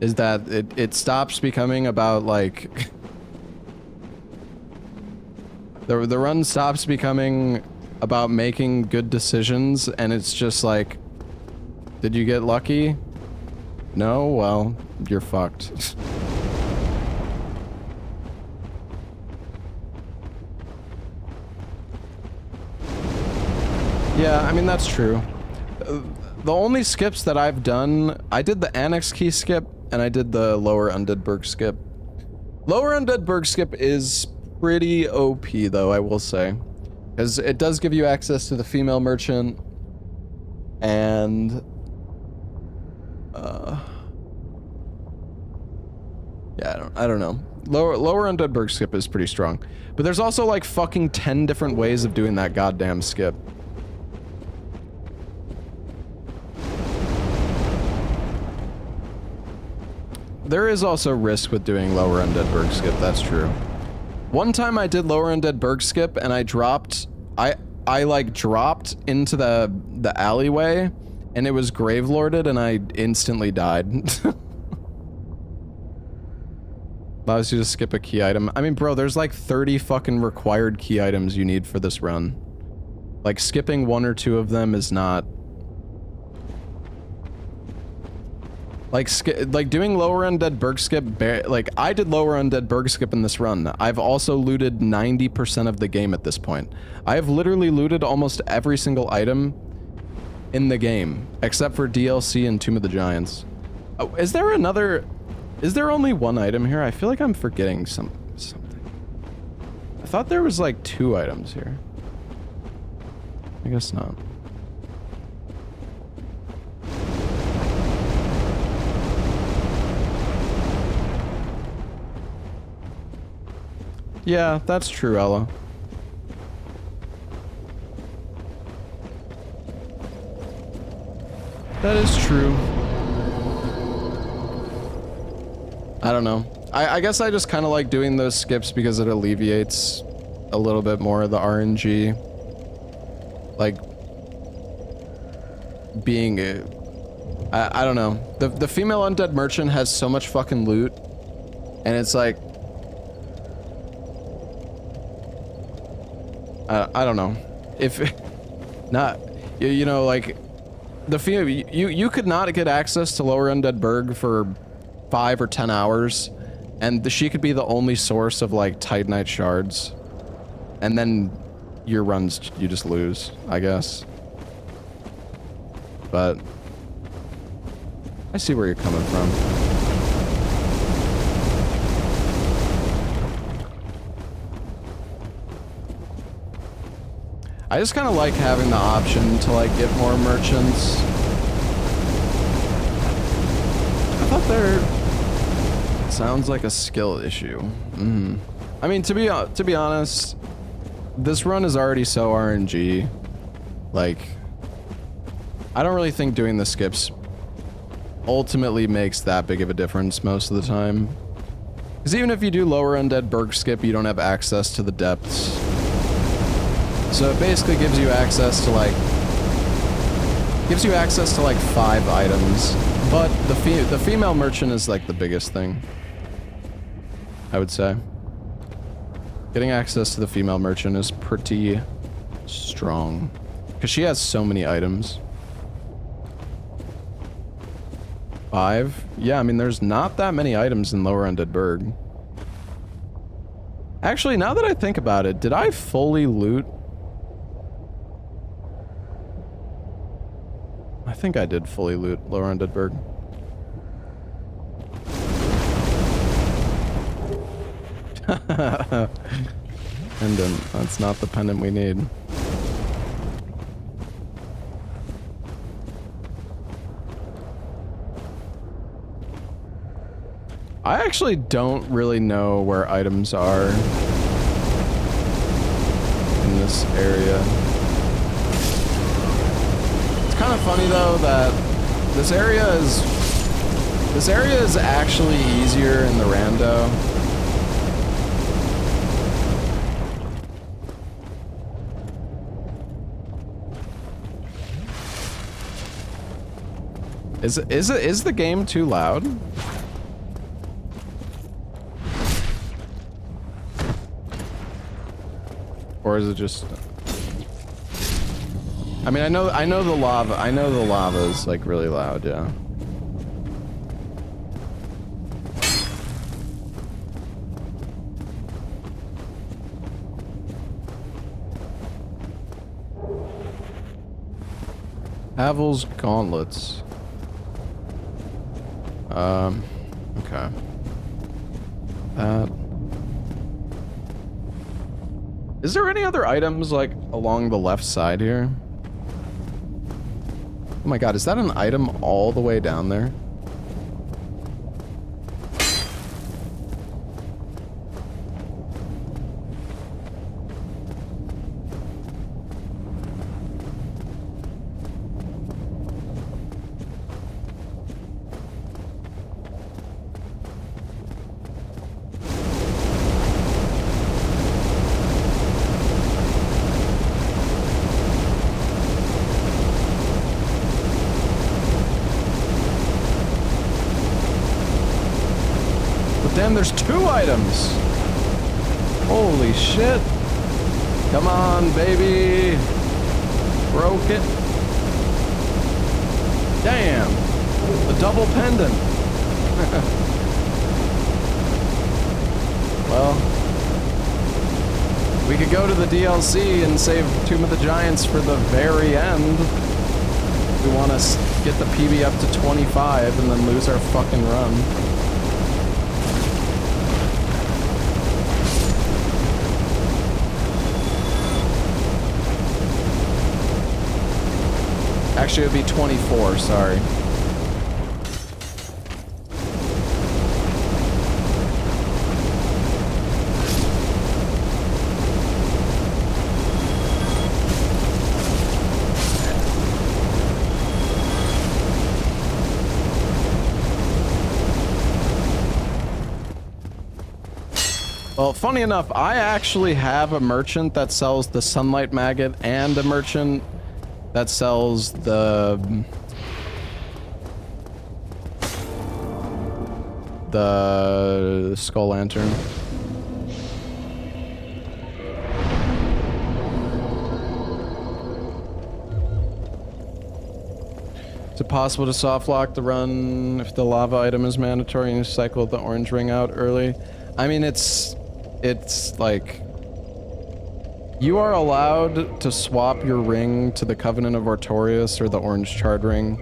is that it stops becoming about like the run stops becoming about making good decisions, and it's just like, did you get lucky? No? Well, you're fucked. Yeah, I mean, that's true. The only skips that I've done, I did the Annex Key skip, and I did the Lower Undead Burg skip. Lower Undead Burg skip is pretty OP, though, I will say. Because it does give you access to the female merchant, and... yeah, I don't know. Lower Undead Burg skip is pretty strong. But there's also, like, fucking 10 different ways of doing that goddamn skip. There is also risk with doing Lower Undead Burg skip, that's true. One time I did Lower Undead Burg skip and I dropped... I like dropped into the alleyway and it was Gravelorded and I instantly died. Allows you to skip a key item. I mean, bro, there's like 30 fucking required key items you need for this run. Like, skipping one or two of them is not... Like doing Lower Undead Burg skip, like, I did Lower Undead Burg skip in this run. I've also looted 90% of the game at this point. I have literally looted almost every single item in the game, except for DLC and Tomb of the Giants. Oh, is there only one item here? I feel like I'm forgetting something. I thought there was like 2 items here. I guess not. Yeah, that's true, Ella. That is true. I don't know. I guess I just kind of like doing those skips because it alleviates a little bit more of the RNG. Like, being I don't know. The female undead merchant has so much fucking loot, and it's like, I don't know. If not, you know, like, the female, you could not get access to Lower Undead Burg for 5 or 10 hours, and she could be the only source of like Titanite shards, and then your runs, you just lose, I guess. But I see where you're coming from. I just kind of like having the option to like get more merchants. I thought there sounds like a skill issue. I mean, to be honest, this run is already so RNG. Like, I don't really think doing the skips ultimately makes that big of a difference most of the time. Because even if you do Lower Undead Burg skip, you don't have access to the depths. So it basically gives you access to like 5 items, but the female merchant is like the biggest thing, I would say. Getting access to the female merchant is pretty strong because she has so many items. 5? Yeah, I mean, there's not that many items in Lower Ended Berg. Actually, now that I think about it, did I fully loot? I think I did fully loot Lower Ended Berg. Pendant. That's not the pendant we need. I actually don't really know where items are in this area. It's kind of funny though that this area is actually easier in the rando. Is the game too loud? Or is it just... I mean, I know the lava is like really loud, yeah. Havel's gauntlets. Okay. Is there any other items, like, along the left side here? Oh my god, is that an item all the way down there? Damn, there's 2 items! Holy shit! Come on, baby! Broke it. Damn! The double pendant! Well, we could go to the DLC and save Tomb of the Giants for the very end. We want to get the PB up to 25 and then lose our fucking run. Actually, it would be 24, sorry. Well, funny enough, I actually have a merchant that sells the Sunlight Maggot and a merchant that sells the Skull Lantern. Is it possible to soft lock the run if the lava item is mandatory and you cycle the orange ring out early? I mean, it's like, you are allowed to swap your ring to the Covenant of Artorias or the orange charred ring,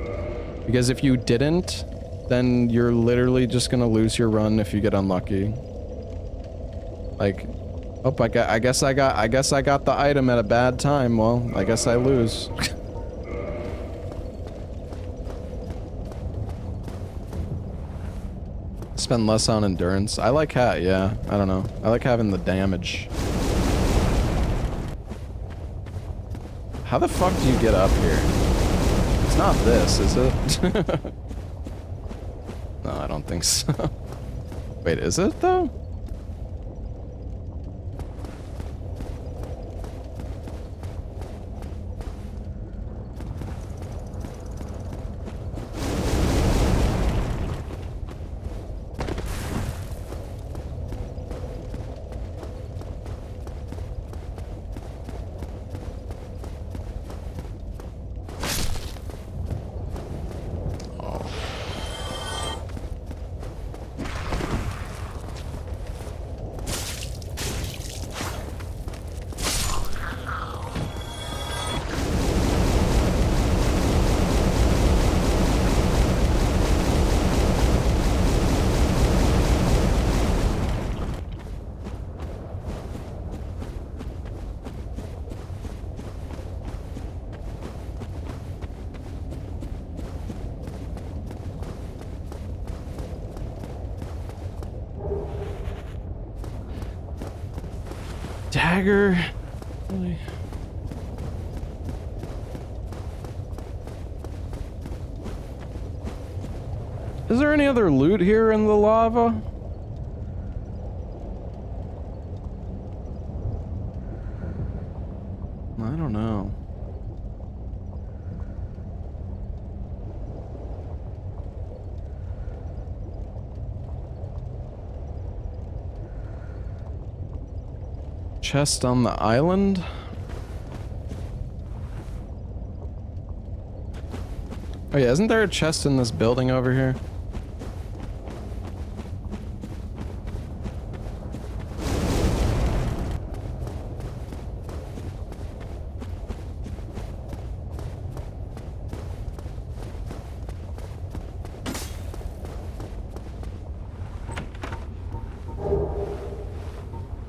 because if you didn't, then you're literally just gonna lose your run if you get unlucky. Like, oh, I guess I got the item at a bad time. Well, I guess I lose. Spend less on endurance. I like yeah, I don't know. I like having the damage. How the fuck do you get up here? It's not this, is it? No, I don't think so. Wait, is it though? dagger. Really? Is there any other loot here in the lava? I don't know. Chest on the island? Oh yeah, isn't there a chest in this building over here?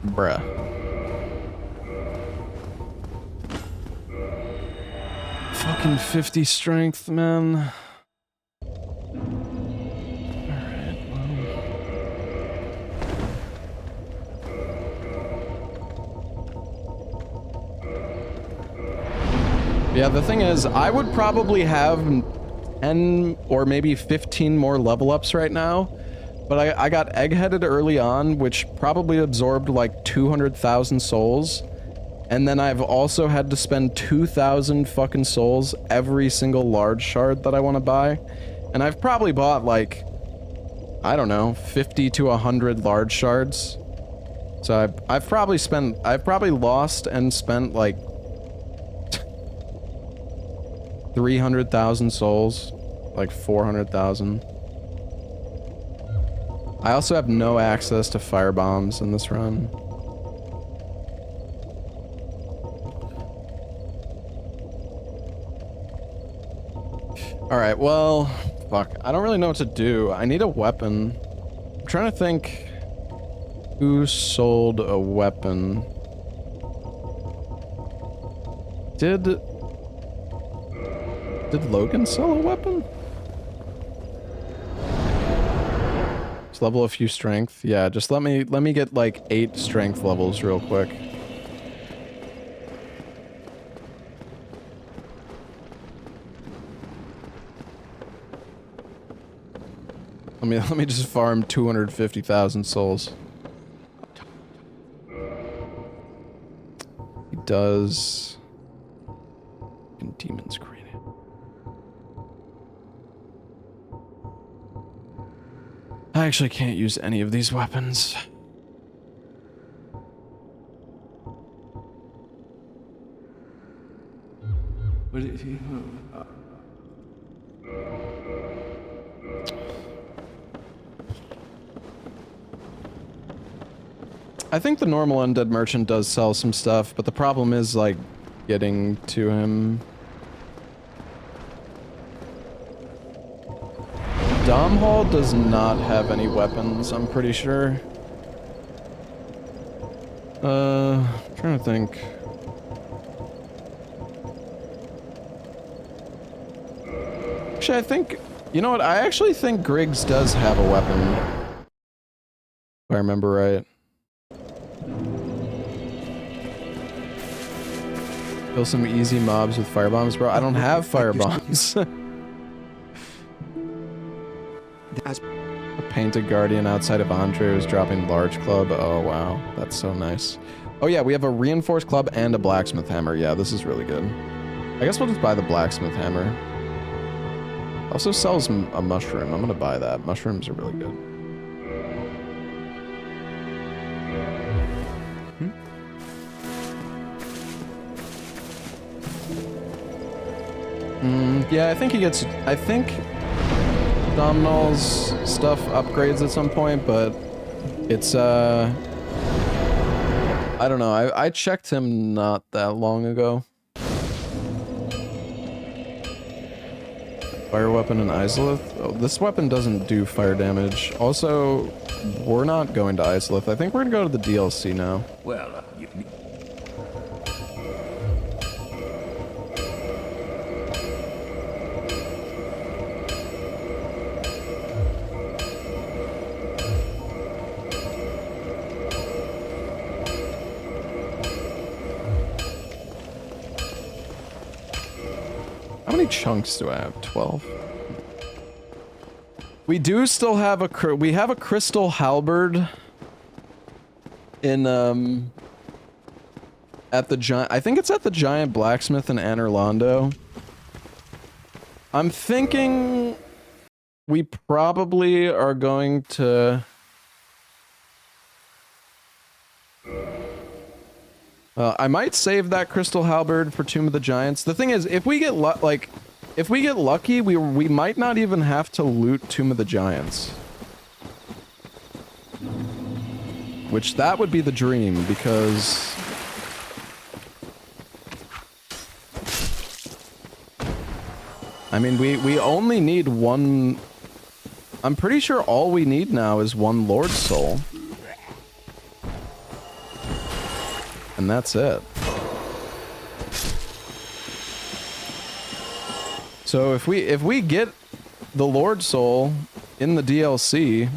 Bruh. Fucking 50 strength, man. Alright, well. Yeah, the thing is, I would probably have 10 or maybe 15 more level ups right now. But I got egg-headed early on, which probably absorbed like 200,000 souls. And then I've also had to spend 2,000 fucking souls every single large shard that I want to buy. And I've probably bought like, I don't know, 50 to 100 large shards. So I've probably lost and spent like 300,000 souls, like 400,000. I also have no access to fire bombs in this run. Alright, well, fuck. I don't really know what to do. I need a weapon. I'm trying to think who sold a weapon. Did Logan sell a weapon? Just level a few strength. Yeah, just let me get like 8 strength levels real quick. Let me just farm 250,000 souls. He does. Demon's Cranium. I actually can't use any of these weapons. What did he? I think the normal undead merchant does sell some stuff, but the problem is like getting to him. Dom Hall does not have any weapons, I'm pretty sure. I'm trying to think. Actually, I think, you know what? I actually think Griggs does have a weapon. If I remember right. Kill some easy mobs with firebombs, bro. I don't have firebombs. A painted guardian outside of Andre who's dropping large club. Oh wow, that's so nice. Oh yeah, we have a reinforced club and a blacksmith hammer. Yeah, this is really good. I guess we'll just buy the blacksmith hammer. Also sells a mushroom. I'm gonna buy that. Mushrooms are really good. Yeah, I think he gets... I think Domhnall's stuff upgrades at some point, but it's, I don't know. I checked him not that long ago. Fire weapon and Izalith? Oh, this weapon doesn't do fire damage. Also, we're not going to Izalith. I think we're gonna go to the DLC now. Well, you... many chunks do I have? 12. We do still have a crystal halberd in at the giant. I think it's at the giant blacksmith in Anne Orlando. I'm thinking we probably are going to. I might save that crystal halberd for Tomb of the Giants. The thing is, if we get lucky, we might not even have to loot Tomb of the Giants. Which that would be the dream, because I mean, we only need one. I'm pretty sure all we need now is one Lord Soul. And that's it. So if we get the Lord Soul in the DLC,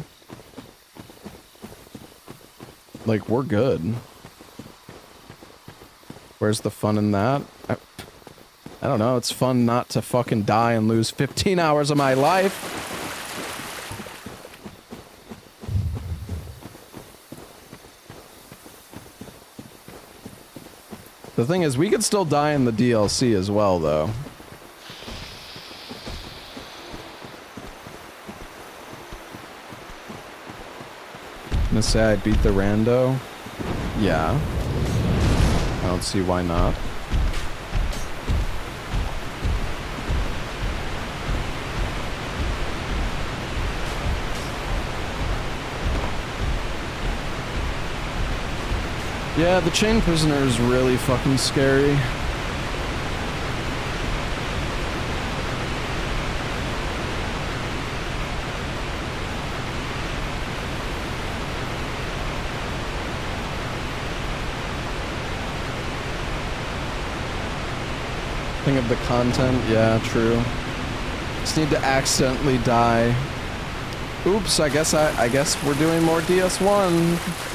like, we're good. Where's the fun in that? I don't know, it's fun not to fucking die and lose 15 hours of my life. The thing is, we could still die in the DLC as well, though. I'm gonna say I beat the rando. Yeah. I don't see why not. Yeah, the chain prisoner is really fucking scary. Think of the content, yeah, true. Just need to accidentally die. Oops, I guess we're doing more DS1.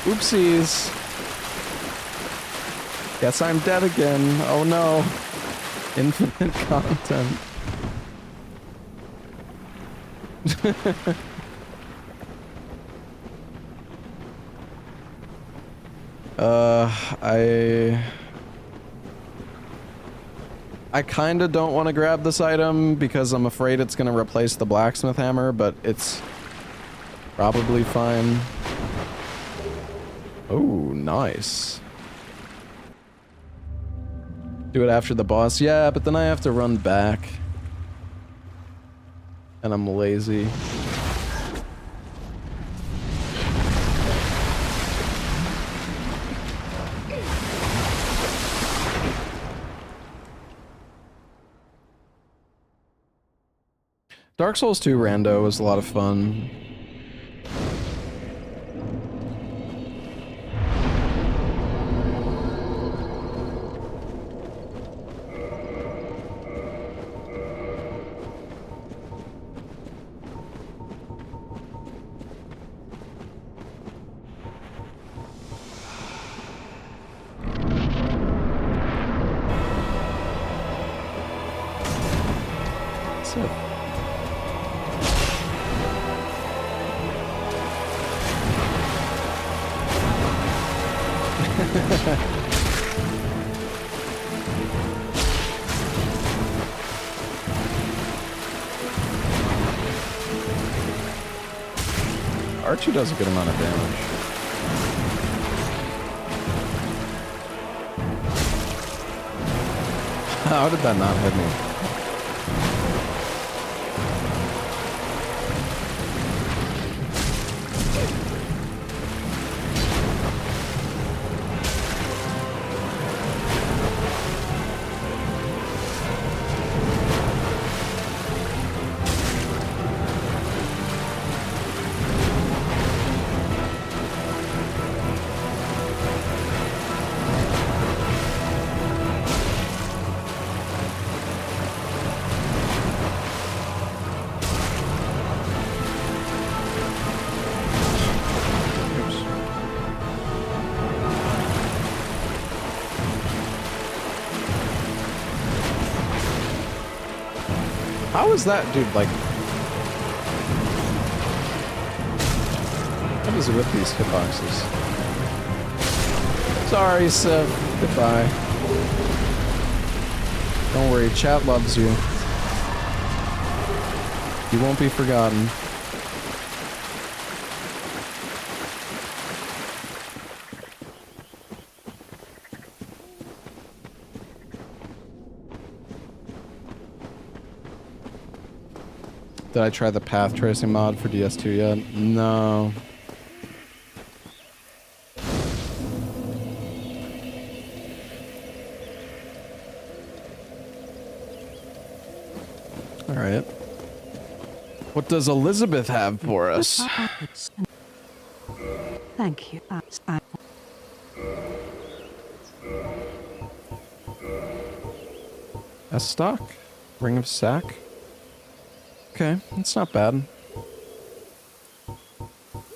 Oopsies. Guess I'm dead again. Oh no. Infinite content. I kinda don't want to grab this item because I'm afraid it's gonna replace the blacksmith hammer, but it's probably fine. Oh, nice. Do it after the boss. Yeah, but then I have to run back. And I'm lazy. Dark Souls 2 Rando was a lot of fun. Archer does a good amount of damage. How did that not hit me? How is that, dude? Like, what is it with these hitboxes? Sorry, Sif. Goodbye. Don't worry, chat loves you. You won't be forgotten. Did I try the path tracing mod for DS2 yet? No. All right. What does Elizabeth have for us? Thank you. S stock? Ring of Sack? Okay, that's not bad.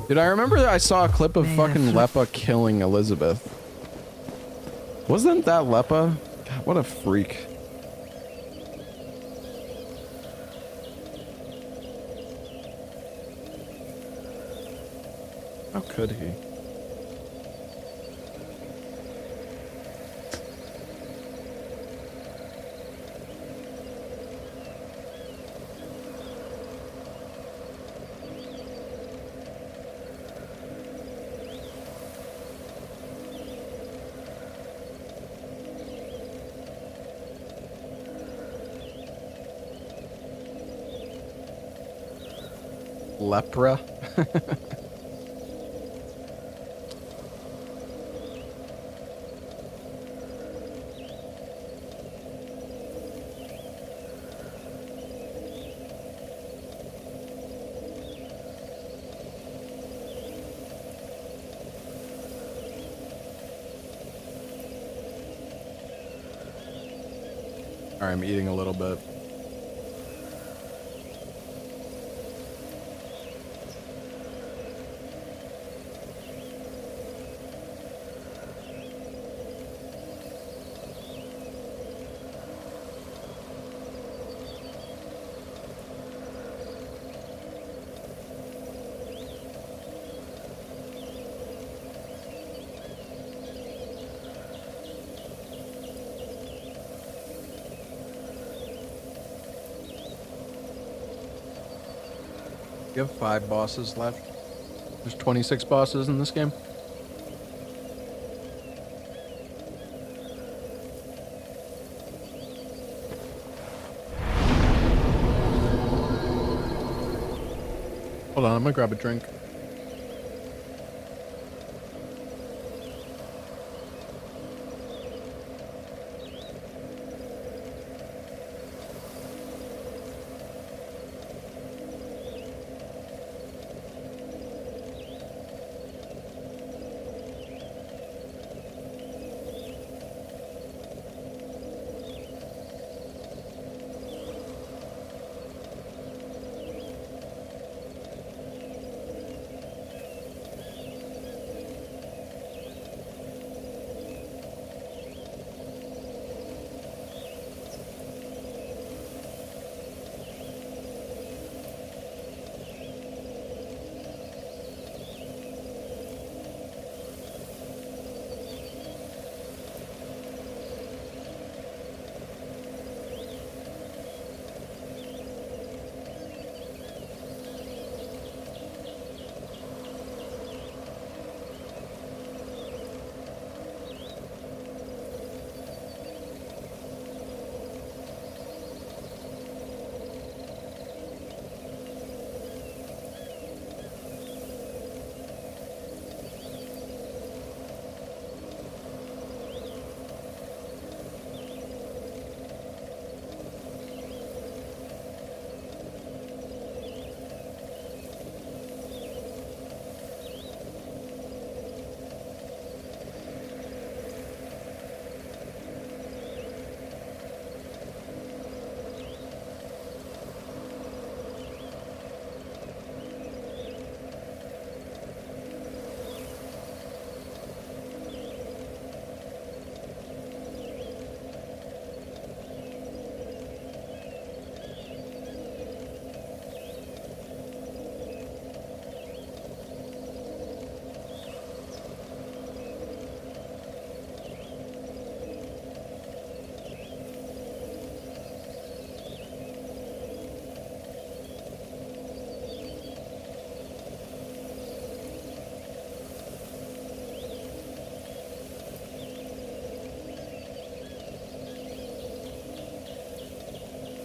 Dude, I remember I saw a clip of fucking Leppa killing Elizabeth. Wasn't that Leppa? God, what a freak. How could he? Lepra? Alright, I'm eating a little bit. You have 5 bosses left. There's 26 bosses in this game. Hold on, I'm gonna grab a drink.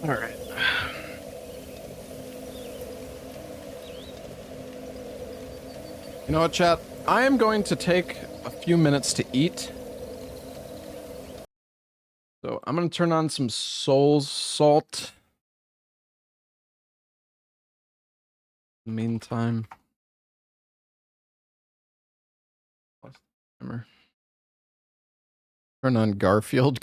All right. You know what, chat? I am going to take a few minutes to eat. So I'm going to turn on some soul salt. In the meantime. Turn on Garfield.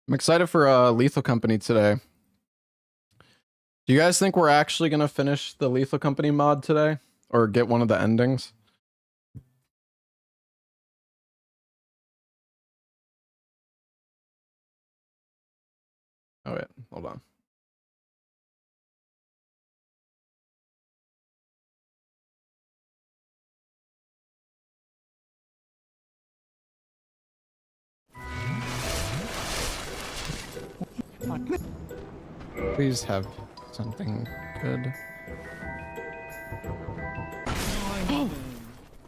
I'm excited for Lethal Company today. Do you guys think we're actually going to finish the Lethal Company mod today? Or get one of the endings? Oh, wait. Hold on. Please have something good.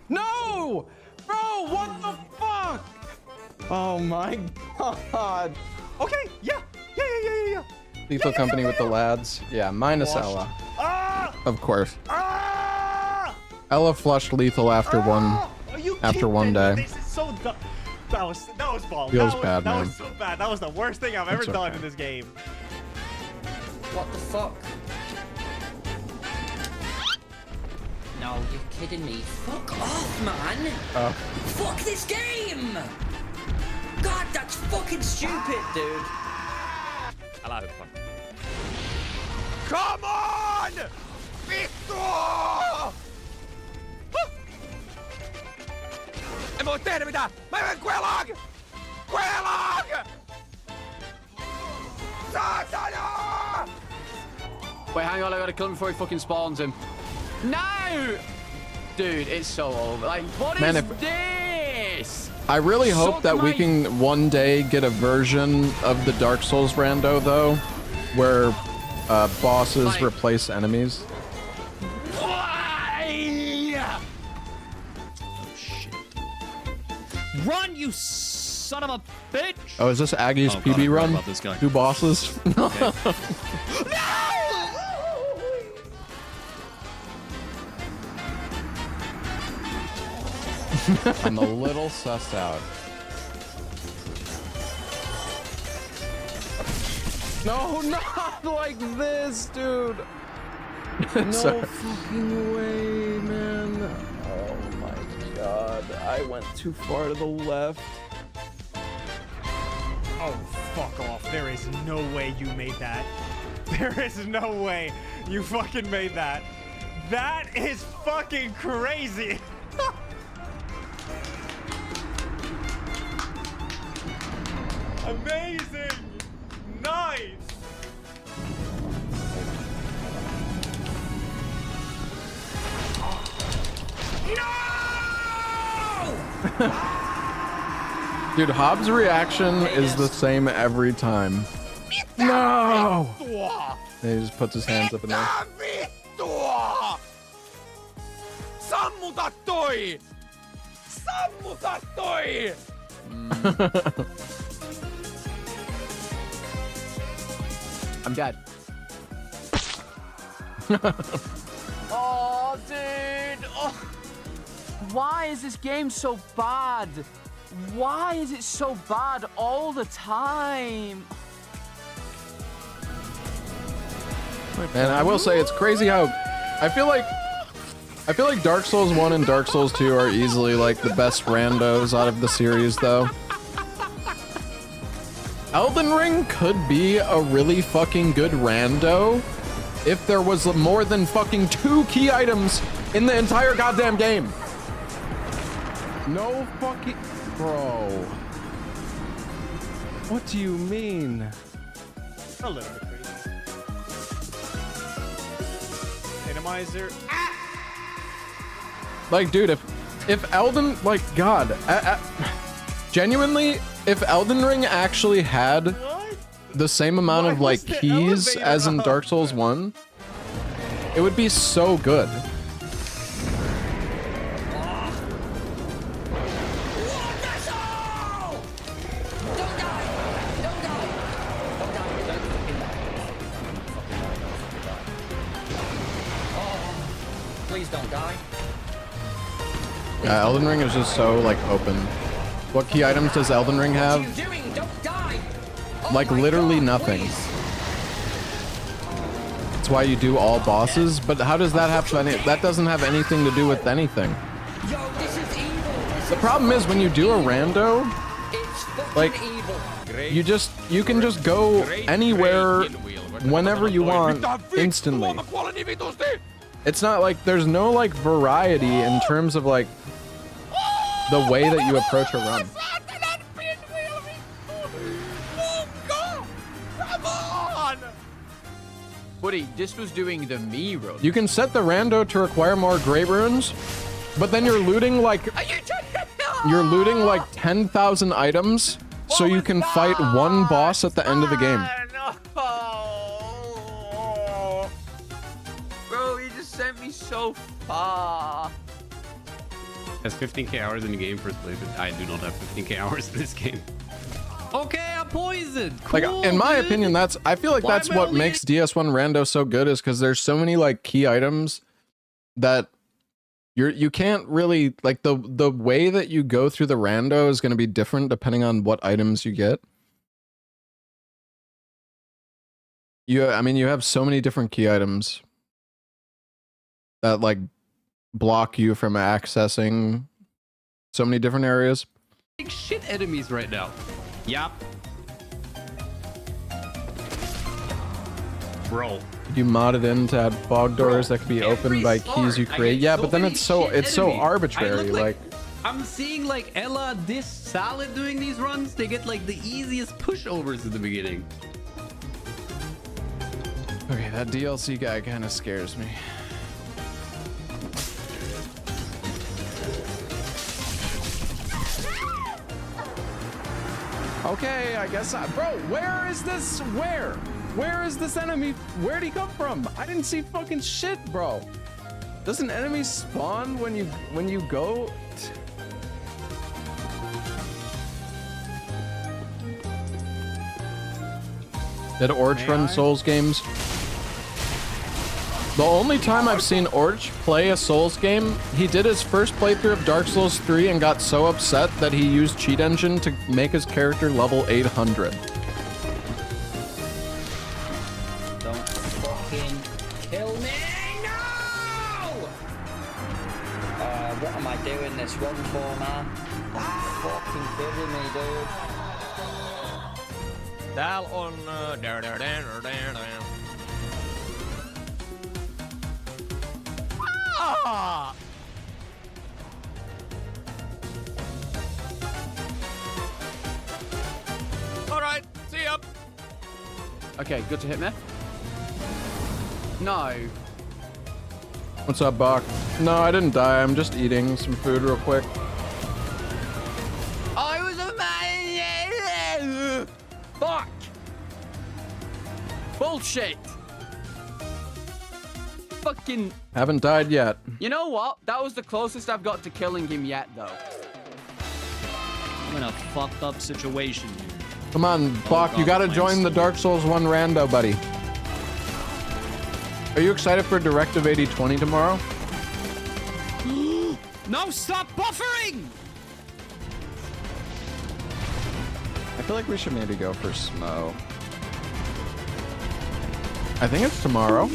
No! Bro, what the fuck? Oh my god. Okay, yeah. Lethal Company with the lads. Yeah, minus Washed. Ella. Ah! Of course. Ah! Ella flushed Lethal after one day. This is so dumb. That was bomb. Feels that bad, that man. was so bad. That was the worst thing I've ever It's done okay. in this game. What the fuck? No, you're kidding me. Fuck off, man! Fuck this game! God, that's fucking stupid, dude. Älä hyppää. Come on! Vittu! En voi tehdä mitään! Mä menen Quelag! Quelag! Saatana! Wait, hang on, I gotta kill him before he fucking spawns him. No! Dude, it's so over. Like, what is Man, this? I really hope Suck that we my- can one day get a version of the Dark Souls rando, though, where bosses Like- replace enemies. Why? Oh, shit. Run, you son of a bitch! Oh, is this Aggie's Oh, God, PB I run? love this guy. 2 bosses? I'm a little sussed out. No, not like this, dude. No fucking way, man. Oh my god. I went too far to the left. Oh, fuck off. There is no way you made that. There is no way you fucking made that. That is fucking crazy. Amazing. Nice. Dude, Hobbs' reaction is the same every time. No! And he just puts his hands up in there. Mitä vittua? Sammuta toi! Sammuta toi! I'm dead. Oh, dude! Oh. Why is this game so bad? Why is it so bad all the time? And I will say it's crazy how I feel like Dark Souls 1 and Dark Souls 2 are easily like the best randos out of the series though. Elden Ring could be a really fucking good rando if there was more than fucking 2 key items in the entire goddamn game. No fucking bro. What do you mean? A little bit crazy. Randomizer. Like, dude, if Elden, like, God, genuinely, if Elden Ring actually had What? the same amount Why of, was like, the keys elevator as in up? Dark Souls 1, it would be so good. Yeah, Elden Ring is just so like open. What key items does Elden Ring have? What are you doing? Don't die! Oh Like my literally God, nothing. please. That's why you do all bosses, but how does that have any? That doesn't have anything to do with anything. Yo, this is evil. The problem is when you do a rando, It's fucking like, evil. you can just go anywhere whenever you want instantly. It's not like there's no like variety in terms of like the way that you approach a run. Come on! Buddy, this was doing the me run. You can set the rando to require more great runes, but then you're looting like 10,000 items so you can fight one boss at the end of the game. Bro, he just sent me so far. Has 15k hours in the game first place, but I do not have 15k hours in this game. Okay, I'm poisoned. Like Cool, in my dude. opinion, I feel like Why that's am I what only- makes DS1 rando so good, is because there's so many like key items that you can't really like the way that you go through the rando is going to be different depending on what items you get. I mean, you have so many different key items that like block you from accessing so many different areas. Big shit enemies right now. Yup. Bro. You mod it in to add fog doors that could be opened by keys you create. Yeah, but then it's so arbitrary. Like I'm seeing like Ella this Salad doing these runs. They get like the easiest pushovers at the beginning. okay, that DLC guy kind of scares me. Okay, I guess bro, where is this? Where is this enemy? Where'd he come from? I didn't see fucking shit, bro. Does an enemy spawn when you go? Did Orch run Souls games? The only time I've seen Orch play a Souls game, he did his first playthrough of Dark Souls 3 and got so upset that he used Cheat Engine to make his character level 800. Don't fucking kill me! No! What am I doing this run for, man? Fucking killing me, dude. Täällä on... Ah! Alright, see ya! Okay, good to hit me. No. What's up, Bach? No, I didn't die. I'm just eating some food real quick. I was amazing. Fuck. Bullshit. Fucking. Haven't died yet. You know what? That was the closest I've got to killing him yet, though. I'm in a fucked up situation here. Come on, Bach, you God, gotta my join the soul. Dark Souls 1 rando, buddy. Are you excited for Directive 8020 tomorrow? No, stop buffering! I feel like we should maybe go for Smo. I think it's tomorrow.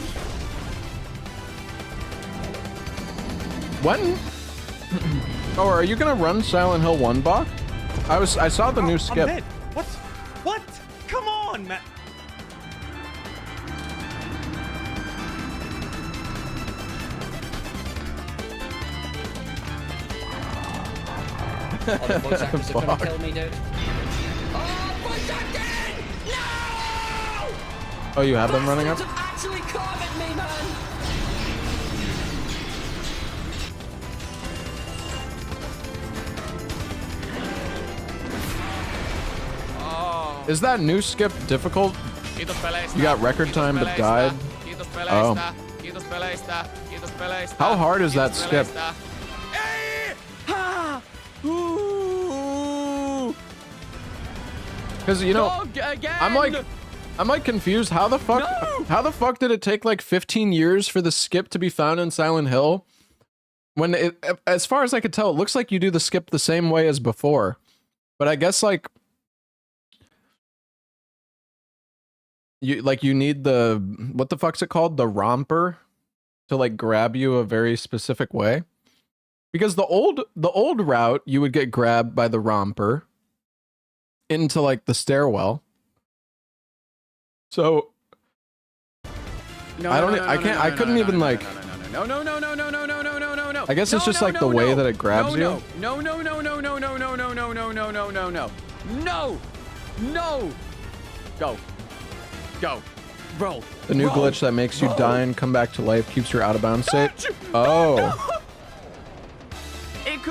When? Oh, are you gonna run Silent Hill 1, Bach? I saw the new skip. I'm dead. What? What? Come on, man. Oh, the voice actors are gonna Fuck. kill me, dude. Oh, voice acting! No! Oh, you have them running up? Bastards have actually cornered me, man! Is that new skip difficult? Kiitos peleistä. You got record time but Kiitos died? peleistä. Kiitos peleistä. Oh. Kiitos peleistä. Kiitos peleistä. How hard is that Kiitos skip? peleistä. Ei! Ha! Ooh! Because you know, Dog again! I'm like confused. How the fuck? No! How the fuck did it take like 15 years for the skip to be found in Silent Hill? as far as I could tell, it looks like you do the skip the same way as before. But I guess like you need the, what the fuck's it called? The romper to like grab you a very specific way. Because the old route, you would get grabbed by the romper into like the stairwell. So I couldn't even like. No. I guess it's just like the way that it grabs you. No. Go. Roll. The new glitch that makes you die and come back to life keeps your out of bounds state. Oh.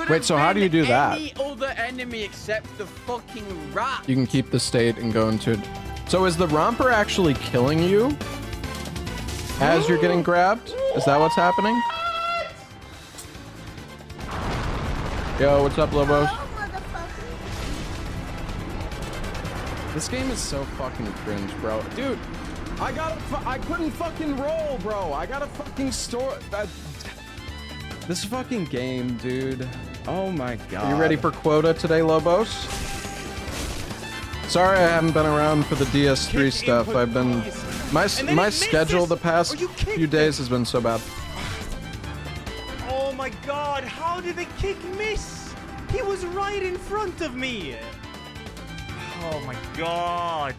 Wait, so how do you do that? Any other enemy except the fucking rat. You can keep the state and go into it. So is the romper actually killing you as you're getting grabbed? Is that what's happening? Yo, what's up, Lobos? This game is so fucking cringe, bro. Dude, I couldn't fucking roll, bro. I got a fucking store. This fucking game, dude. Oh my god. Are you ready for quota today, Lobos? Sorry I haven't been around for the DS3 stuff. I've been... My schedule the past few days has been so bad. Oh my god, how did the kick miss? He was right in front of me. Oh my god.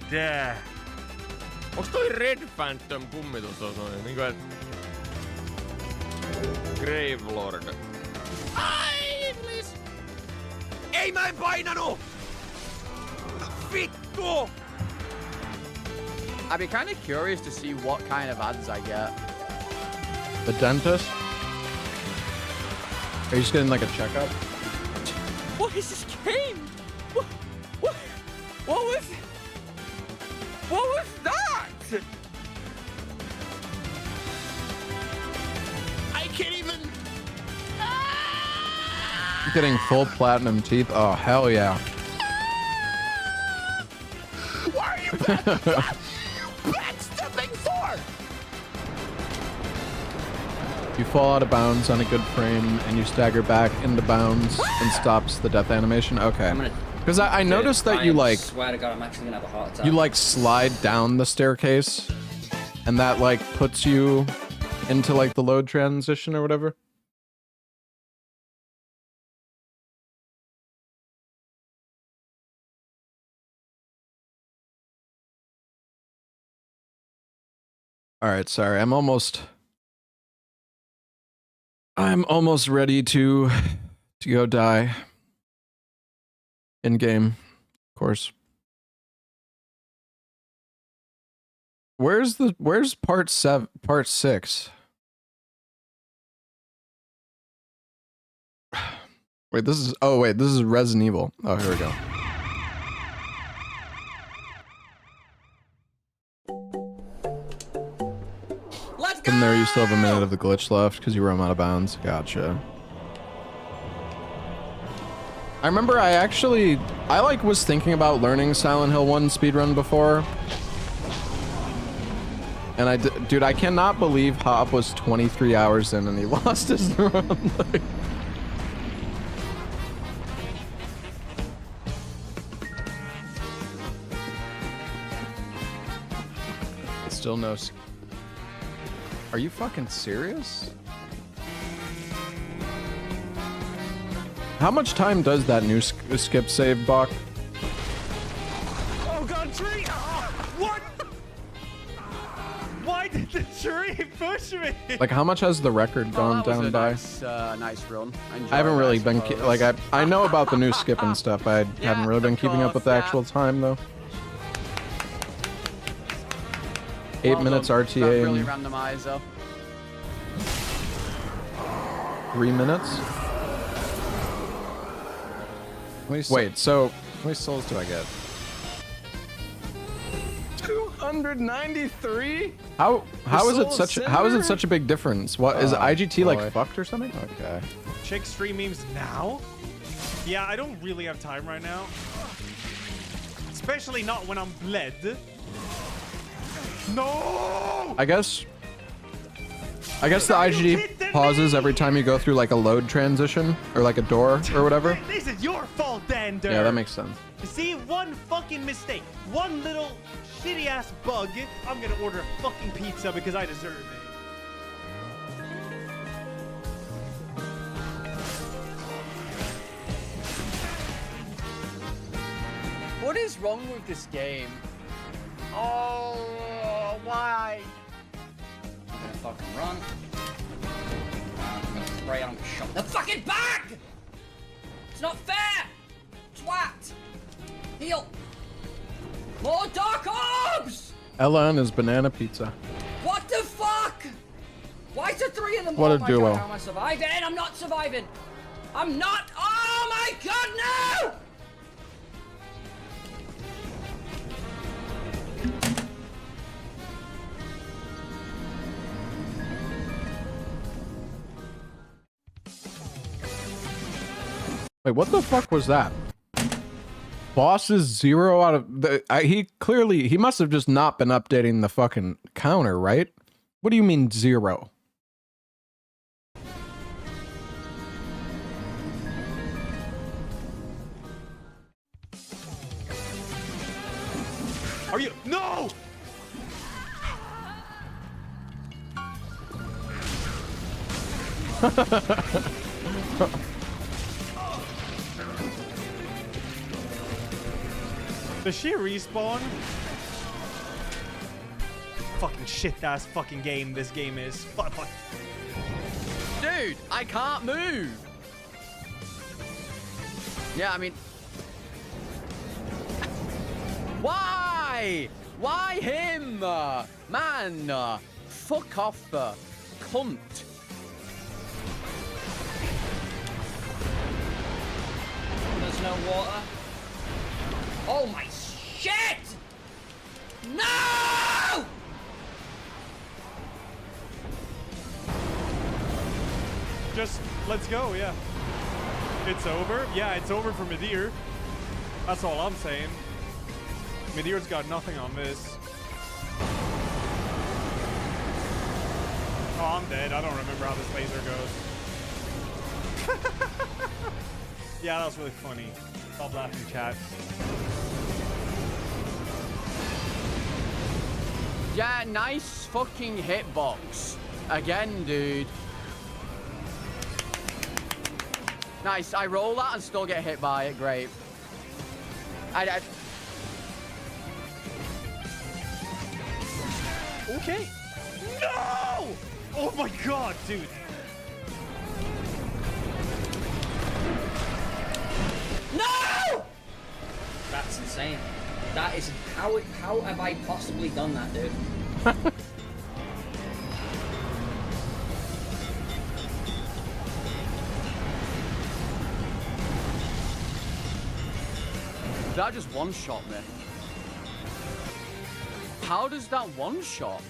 Onks toi Red Phantom kummitus on noin? Niinku et... Grave Lord. Ai, please! Ei mä en painanut! Vittu! I'd be kind of curious to see what kind of ads I get. The dentist? Are you just getting like a checkup? What is this game? What was that? I can't even... You're getting full platinum teeth? Oh, hell yeah. Why are you backstepping for? You fall out of bounds on a good frame and you stagger back into bounds and stops the death animation? Okay. Because I noticed that you like... swear to God, I'm actually gonna have a heart attack. You like slide down the staircase and that like puts you into like the load transition or whatever. All right, sorry. I'm almost ready to go die in game, of course. Where's part 6? Wait, this is Resident Evil. Oh, here we go. From there, you still have a minute of the glitch left because you roam out of bounds. Gotcha. I remember I like was thinking about learning Silent Hill 1 speedrun before. And dude, I cannot believe Hop was 23 hours in and he lost his run. Still no... Are you fucking serious? How much time does that new skip save, Bach? Oh god, tree! Oh, what? Why did the tree push me? Like, how much has the record gone down by? Nice run. I haven't really been like I know about the new skip and stuff. I haven't really been keeping up with the actual time though. 8 minutes RTA. Really randomizer. 3 minutes. Wait, so how many souls do I get? 293? How is it such a big difference? What is IGT like fucked or something? Okay. Check stream memes now? Yeah, I don't really have time right now. Especially not when I'm bled. No! I guess I guess the IGD pauses every time you go through like a load transition or like a door or whatever. This is your fault, then, Yeah, that makes sense. See, one fucking mistake, one little shitty ass bug. I'm gonna order a fucking pizza because I deserve it. What is wrong with this game? Oh, why? I'm gonna fucking run. I'm gonna spray on shot the fucking bag! It's not fair! Twat! Heal! More dark orbs! Ella and his banana pizza. What the fuck? Why is there 3 in the What a oh my duo. God, how am I surviving? I'm not surviving! I'm not! Oh my god, no! Wait, what the fuck was that? Boss is 0 out of the. He must have just not been updating the fucking counter, right? What do you mean 0? Are you? No! Does she respawn? Fucking shit-ass fucking game this game is. Fuck. Dude, I can't move. Yeah, I mean... Why? Why him? Man, fuck off, cunt. There's no water. Oh my shit! No! Just, let's go, yeah. It's over? Yeah, it's over for Midir. That's all I'm saying. Midir's got nothing on this. Oh, I'm dead. I don't remember how this laser goes. Yeah, that was really funny. Stop laughing, chat. Yeah, nice fucking hitbox. Again, dude. Nice, I roll that and still get hit by it, great. Okay. No! Oh my god, dude. No! That's insane. That is how have I possibly done that, dude? That just one-shot me. How does that one-shot?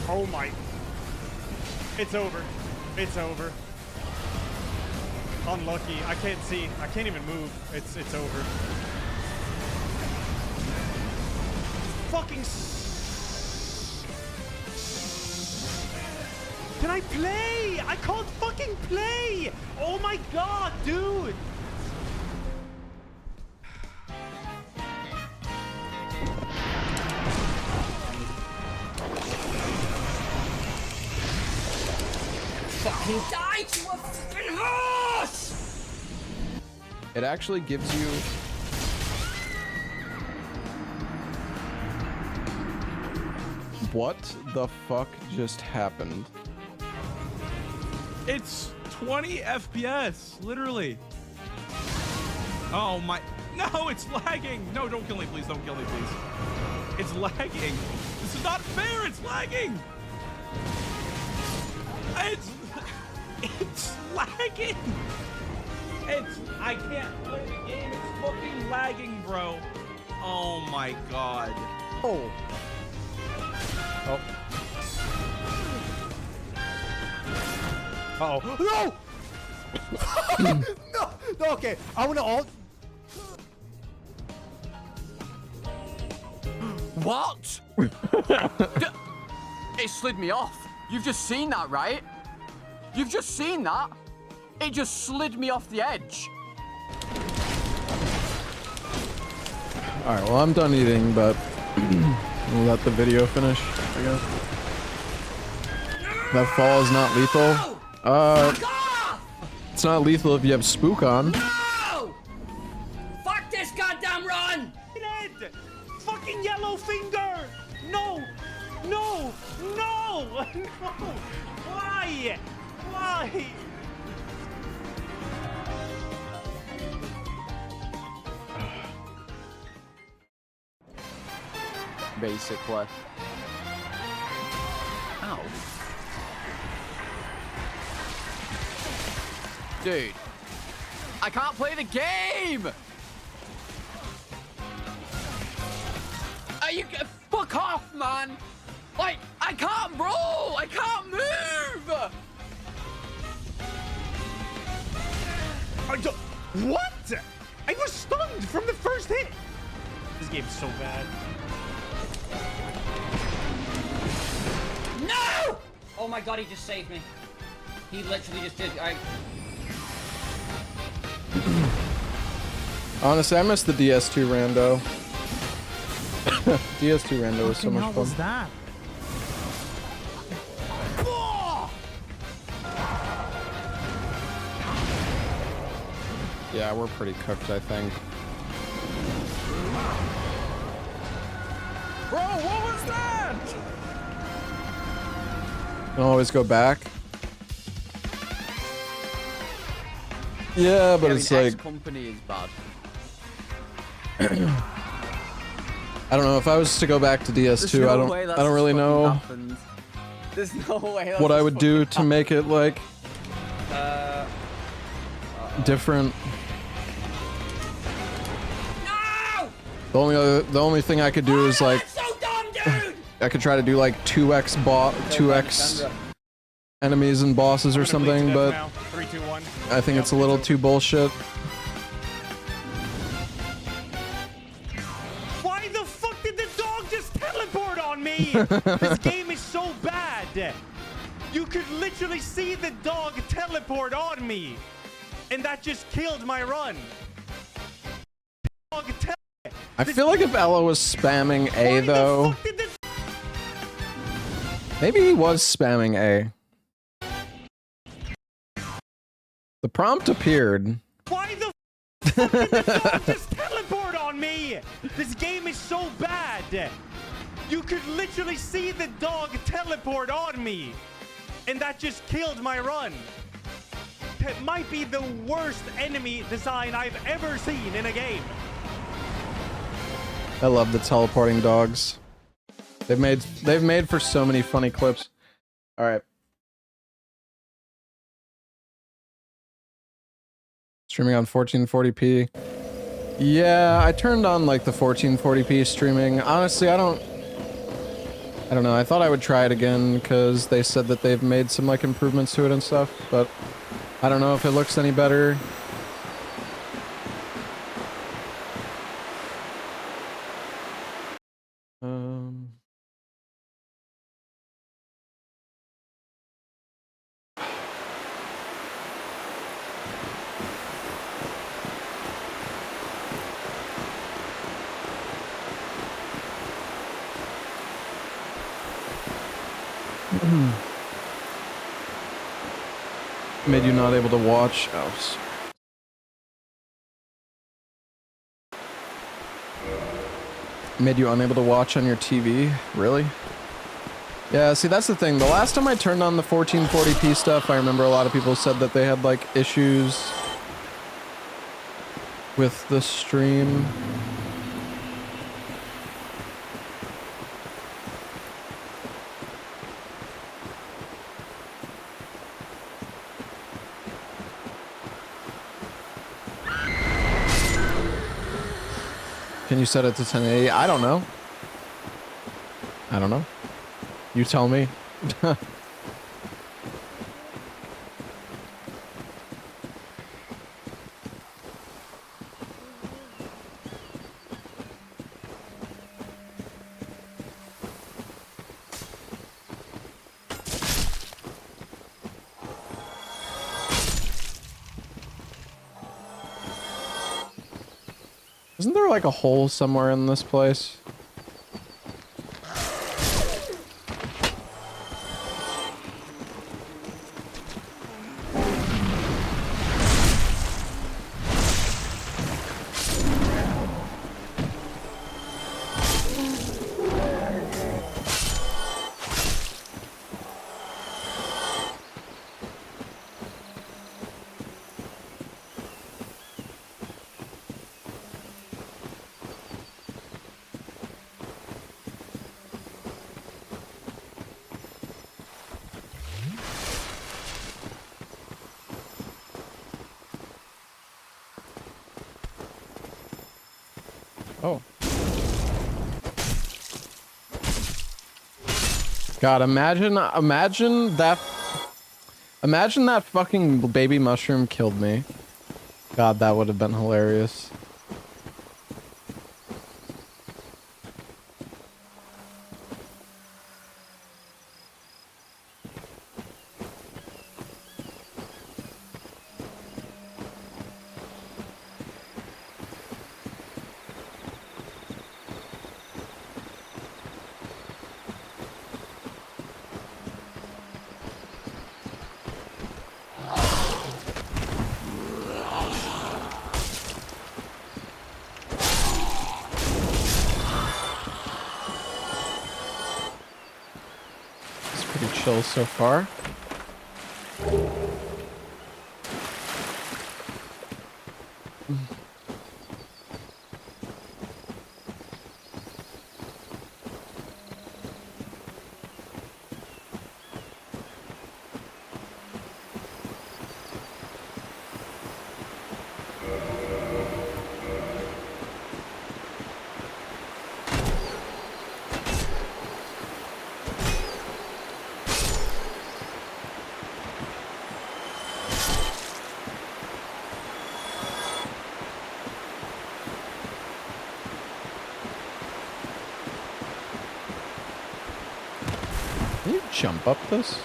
Oh my. It's over. It's over. Unlucky. I can't see. I can't even move. It's over. Fucking. Can I play? I can't fucking play. Oh my god, dude. Fucking die to a fucking horse! It actually gives you. What the fuck just happened? It's 20 FPS, literally. Oh my, no, it's lagging. No, don't kill me, please. Don't kill me, please. It's lagging. This is not fair, it's lagging. It's lagging. I can't play the game, it's fucking lagging, bro. Oh my god. Oh. Oh. Uh-oh. No! No! No, okay. I want to alt. What? It slid me off. You've just seen that, right? You've just seen that. It just slid me off the edge. All right, well, I'm done eating, but we'll let the video finish, I guess. That fall is not lethal. It's not lethal if you have spook on. No! Fuck this goddamn run! Red! Fucking yellow finger! No! No! No! No! Why? Why? Basically. Ow. Dude. I can't play the game! Are you... Fuck off, man! Like, I can't roll! I can't move! What? I was stunned from the first hit! This game's so bad. No! Oh my god, he just saved me. He literally just did. Honestly, I miss the DS2 rando. DS2 rando was so much fun. What was that? Yeah, we're pretty cooked, I think. Bro, what was that? Can always go back. Yeah, but it's like company is bad. I don't know if I was to go back to DS2. I don't really know There's no way what I would do to make it like different. No! The only thing I could do is like So dumb, dude! I could try to do like 2x enemies and bosses or something, but 3, 2, 1. I think it's a little too bullshit. Why the fuck did the dog just teleport on me? This game is so bad. You could literally see the dog teleport on me. And that just killed my run. I feel like if Ella was spamming A though, maybe he was spamming A. The prompt appeared. Why the fuck did the dog just teleport on me? This game is so bad. You could literally see the dog teleport on me. And that just killed my run. That might be the worst enemy design I've ever seen in a game. I love the teleporting dogs. They've made for so many funny clips. All right. Streaming on 1440p. Yeah, I turned on like the 1440p streaming. Honestly, I don't know. I thought I would try it again because they said that they've made some like improvements to it and stuff, but I don't know if it looks any better. Made you not able to watch. Oh. Made you unable to watch on your TV? Really? Yeah, see, that's the thing. The last time I turned on the 1440p stuff, I remember a lot of people said that they had, like, issues with the stream. Can you set it to 1080? I don't know. I don't know. You tell me. Isn't there like a hole somewhere in this place? Oh. God, imagine that fucking baby mushroom killed me. God, that would have been hilarious. Chill so far. Can you jump up this?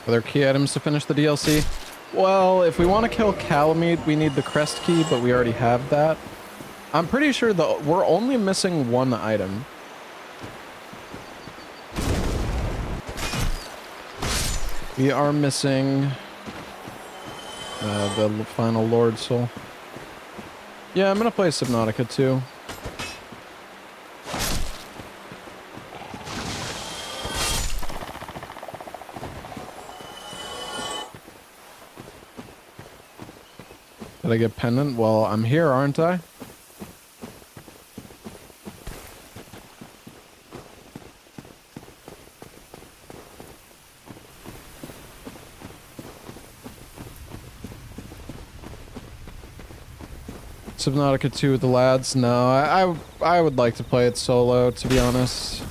Other key items to finish the DLC? Well, if we want to kill Calamite, we need the crest key, but we already have that. I'm pretty sure we're only missing one item. We are missing the final Lord Soul. Yeah, I'm gonna play Subnautica too. Did I get pendant? Well, I'm here, aren't I? Subnautica 2 with the lads? No, I would like to play it solo, to be honest.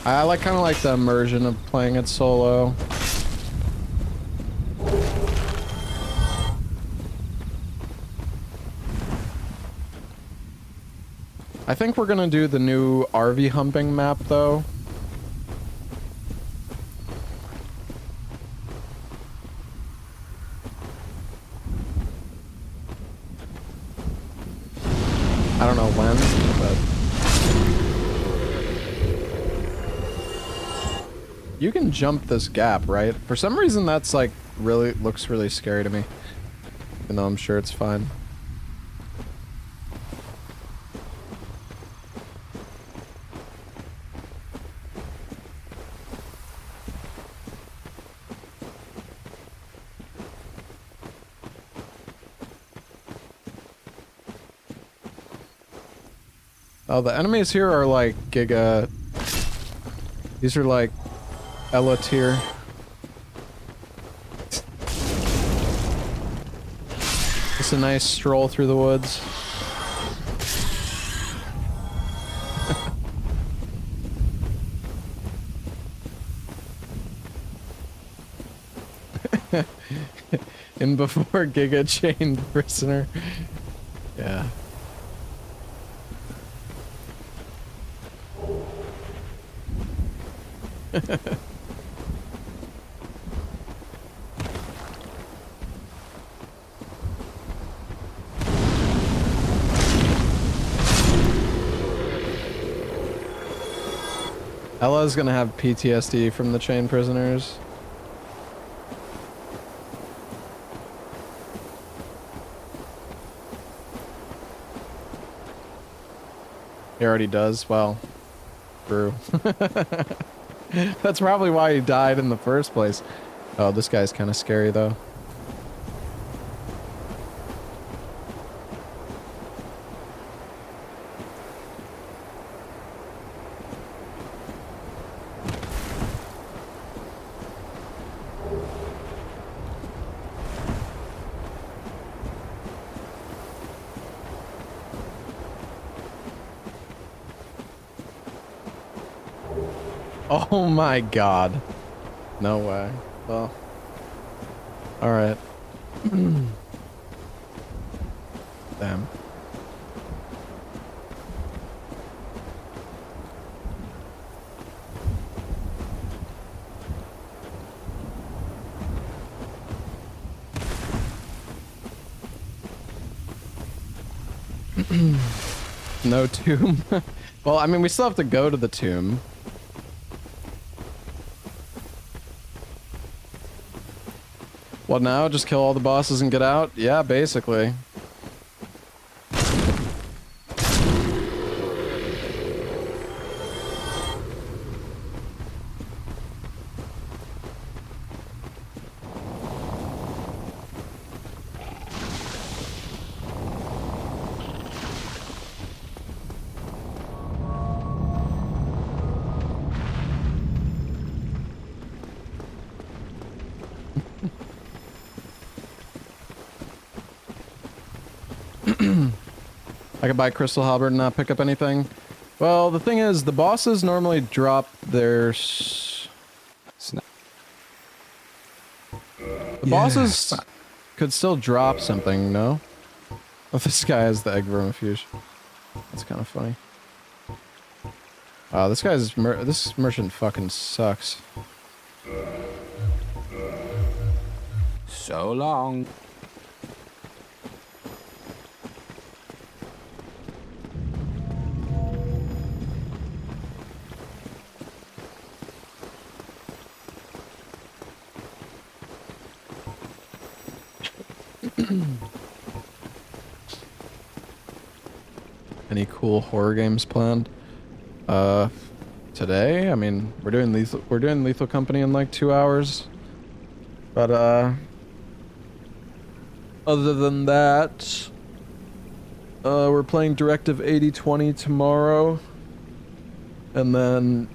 I kind of like the immersion of playing it solo. I think we're gonna do the new RV humping map, though. I don't know when, but... You can jump this gap, right? For some reason, that's like, looks really scary to me. Even though I'm sure it's fine. Oh, the enemies here are like Giga. These are like Ella tier. Just a nice stroll through the woods. And before Giga chained prisoner. Yeah. Ella's gonna have PTSD from the chain prisoners. He already does? Well, true. That's probably why he died in the first place. Oh, this guy's kind of scary though. Oh my god. No way. Well. Alright. Damn. No tomb. Well, I mean, we still have to go to the tomb. What now? Just kill all the bosses and get out? Yeah, basically. I could buy Crystal Halberd and not pick up anything. Well, the thing is, the bosses normally drop their... The bosses could still drop something, no? Oh, this guy has the egg vermifuge. That's kind of funny. Wow, this guy's... this merchant fucking sucks. So long. Any cool horror games planned? Today? I mean, we're doing Lethal Company in like 2 hours. But other than that, we're playing Directive 8020 tomorrow. And then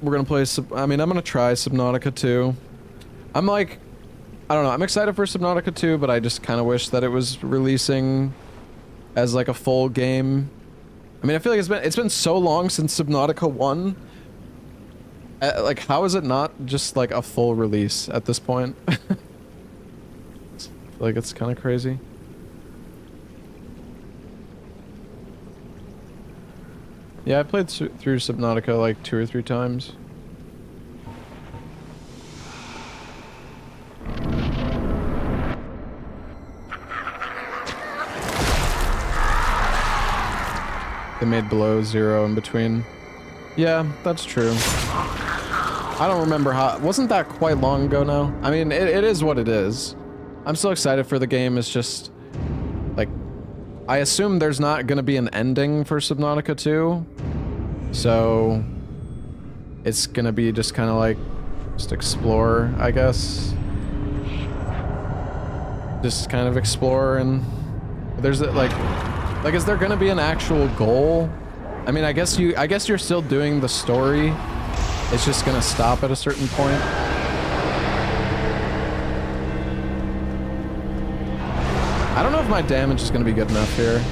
we're gonna play I'm gonna try Subnautica 2. I'm like, I don't know, I'm excited for Subnautica 2, but I just kind of wish that it was releasing as like a full game. I mean, I feel like it's been so long since Subnautica 1. Like, how is it not just like a full release at this point? I feel like it's kind of crazy. Yeah, I played through Subnautica like 2 or 3 times. They made Below Zero in between. Yeah, that's true. I don't remember how... Wasn't that quite long ago now? I mean, it is what it is. I'm still excited for the game. It's just... Like... I assume there's not gonna be an ending for Subnautica 2. So... It's gonna be just kind of like... Just explore, I guess. Just kind of explore and... There's like... Like, is there gonna be an actual goal? I mean, I guess you're still doing the story. It's just gonna stop at a certain point. I don't know if if my damage is going to be good enough here.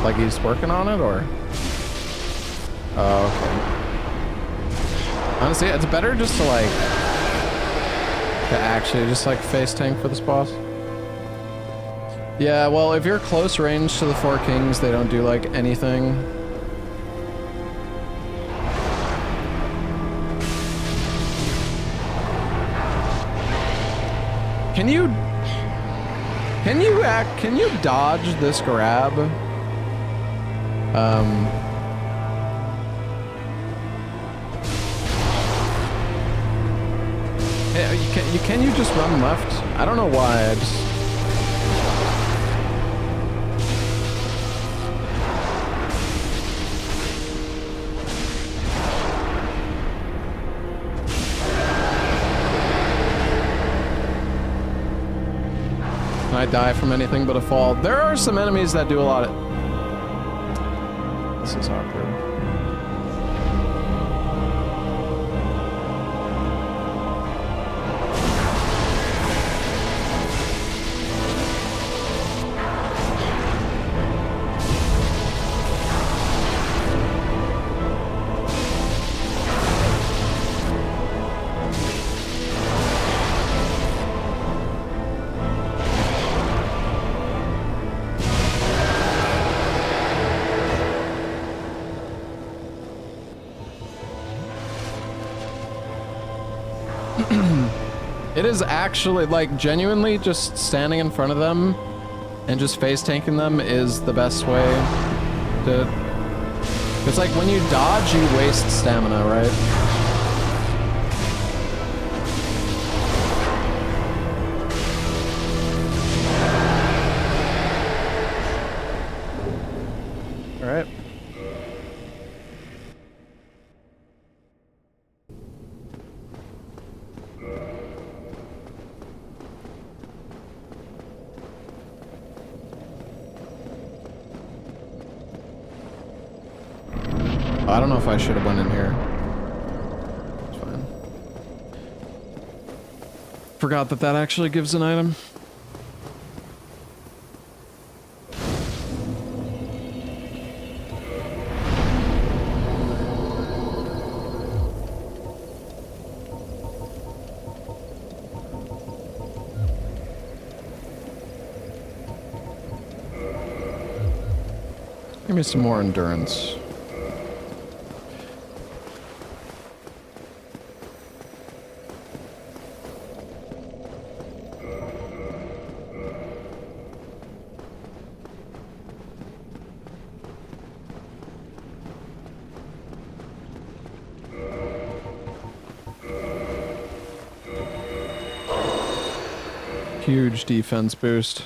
Like he's working on it, or? Oh, okay. Honestly, it's better just to like, to actually just like face tank for this boss. Yeah, well, if you're close range to the four kings, they don't do like anything. Can you dodge this grab? Can you just run left? I don't know why, I just... Can I die from anything but a fall? There are some enemies that do a lot of... This is awkward. It is actually, like, genuinely just standing in front of them and just face tanking them is the best way to... It's like when you dodge, you waste stamina, right? All right. I don't know if I should have went in here. It's fine. Forgot that that actually gives an item. Give me some more endurance. Huge defense boost.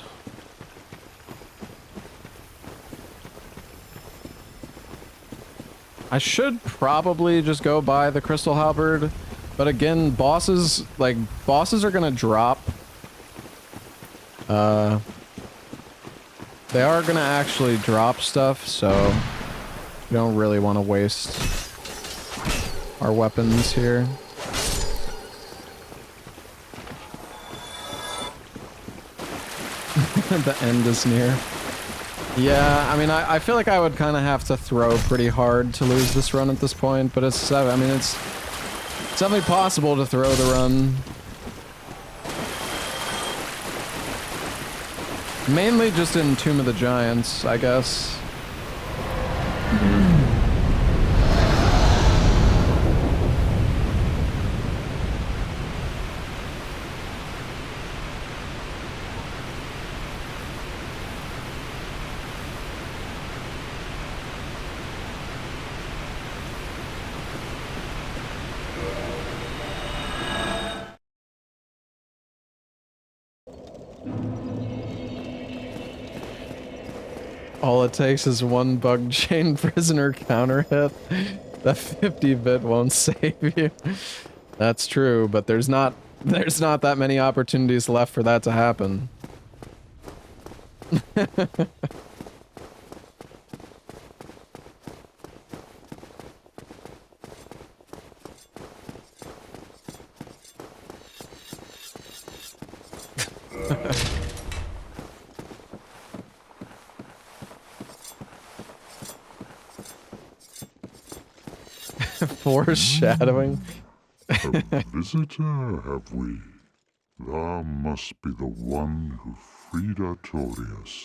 I should probably just go buy the crystal halberd, but again, bosses are gonna drop. They are gonna actually drop stuff, so we don't really want to waste our weapons here. The end is near. Yeah, I mean, I feel like I would kind of have to throw pretty hard to lose this run at this point, but it's, I mean, it's definitely possible to throw the run. Mainly just in Tomb of the Giants, I guess. All it takes is one bug chain prisoner counter hit. That 50 bit won't save you. That's true, but there's not There's not that many opportunities left for that to happen. Foreshadowing. A visitor, have we? Thou must be the one who freed Artorias.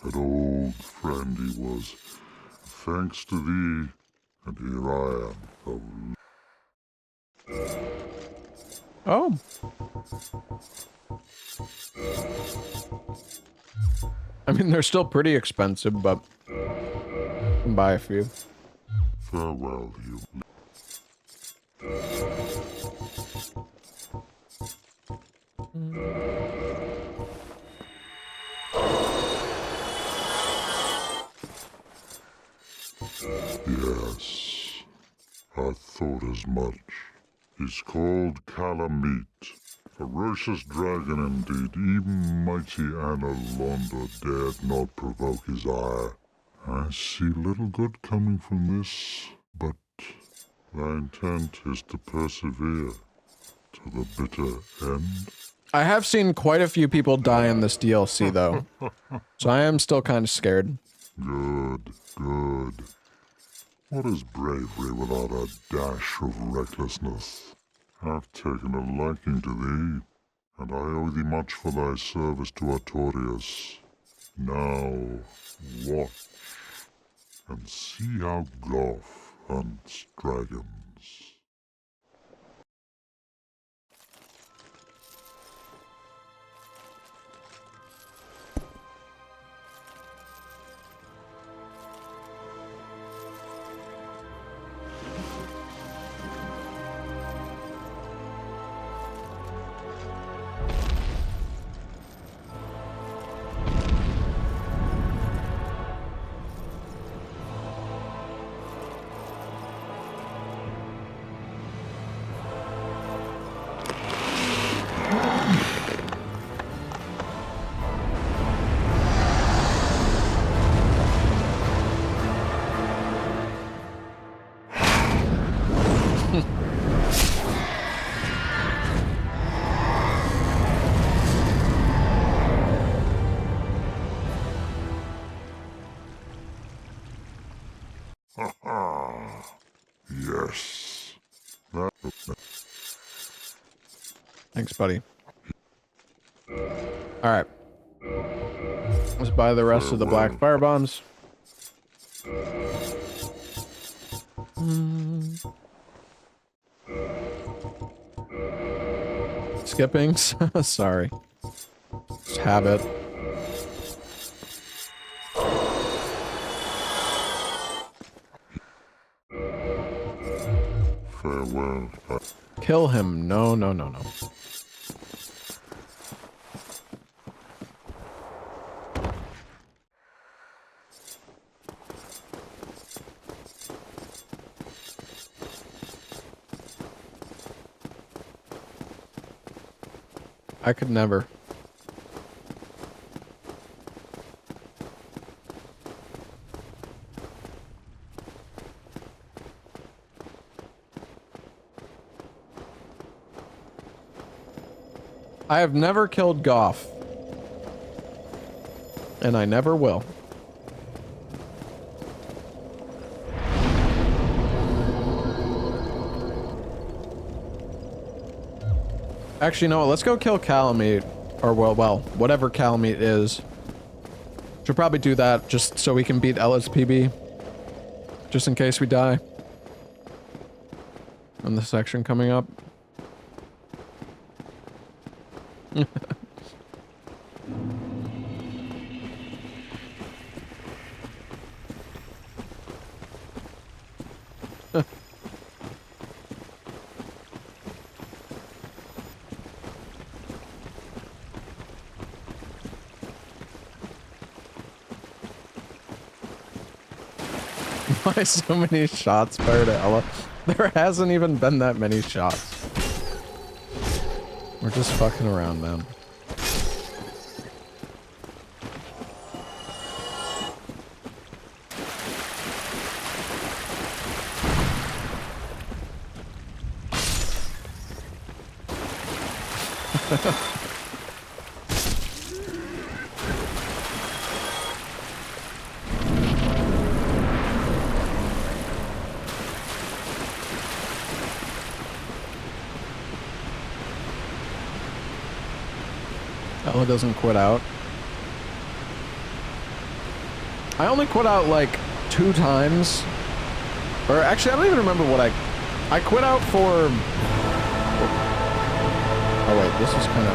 An old friend he was. Thanks to thee, and here I am. Oh. I mean, they're still pretty expensive, but you can buy a few. Farewell, you. Yes, I thought as much. He's called Calamite. Ferocious dragon indeed. Even mighty Anna Londa dared not provoke his ire. I see little good coming from this, but thy intent is to persevere to the bitter end. I have seen quite a few people die in this DLC, though. So I am still kind of scared. Good, good. What is bravery without a dash of recklessness? I've taken a liking to thee, and I owe thee much for thy service to Artorias. Now, watch, and see how Goth hunts dragons. Yes. Thanks, buddy. Alright. Let's buy the rest of the black fire bombs. Skipping? Sorry. Just habit. Farewell. Kill him. No, no, no, no. I could never. I have never killed Goff. And I never will. Actually, no, let's go kill Calamite. Or, well, whatever Calamite is. Should probably do that just so we can beat Ella's PB. Just in case we die. In the section coming up. Why so many shots fired at Ella? There hasn't even been that many shots. We're just fucking around, man. Ella doesn't quit out. I only quit out like 2 times. Or actually, I don't even remember what I quit out for... Oh wait, this is kind of...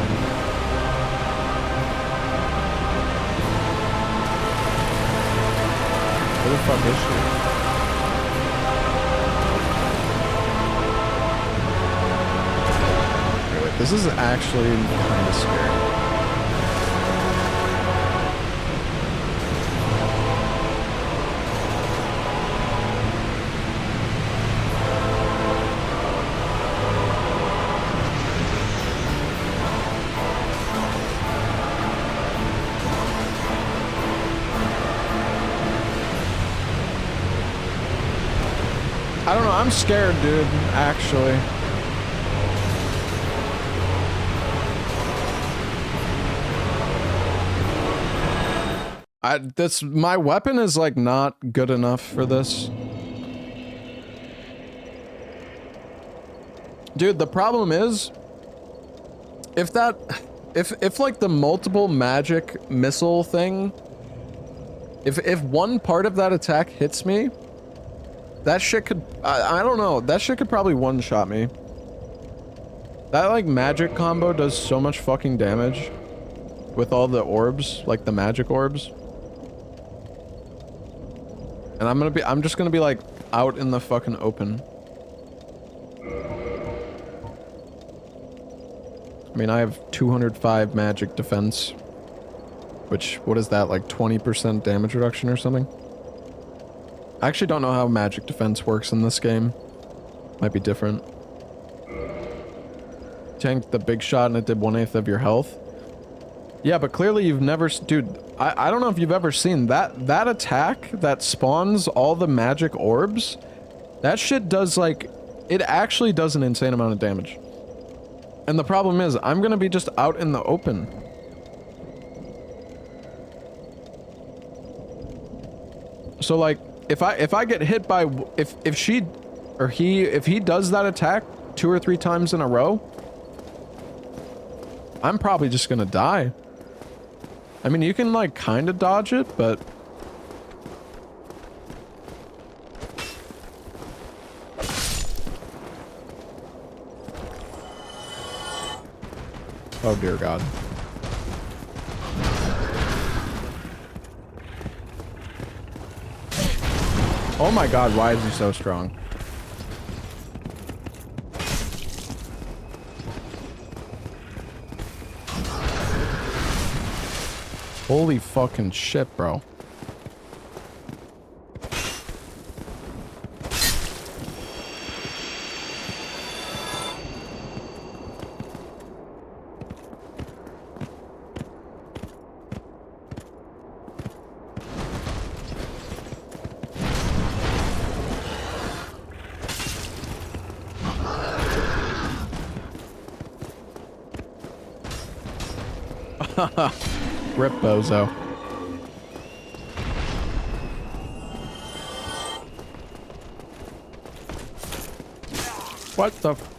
Where the fuck is she? Okay, wait, this is actually kind of scary. I don't know, I'm scared, dude, actually. My weapon is like not good enough for this. Dude, the problem is if like the multiple magic missile thing, if one part of that attack hits me, that shit could, I don't know, that shit could probably one-shot me. That, like, magic combo does so much fucking damage with all the orbs, like the magic orbs. And I'm just gonna be, like, out in the fucking open. I mean, I have 205 magic defense, which, what is that, like 20% damage reduction or something? I actually don't know how magic defense works in this game. Might be different. Tanked the big shot and it did 1/8 of your health. Yeah, but clearly you've never... Dude, I don't know if you've ever seen that attack that spawns all the magic orbs. That shit does, like... It actually does an insane amount of damage. And the problem is, I'm gonna be just out in the open. So, like... If I get hit by if she or if he does that attack 2 or 3 times in a row, I'm probably just gonna die. I mean, you can like kind of dodge it, but oh dear God. Oh my God, why is he so strong? Holy fucking shit, bro. Rip bozo. What the f-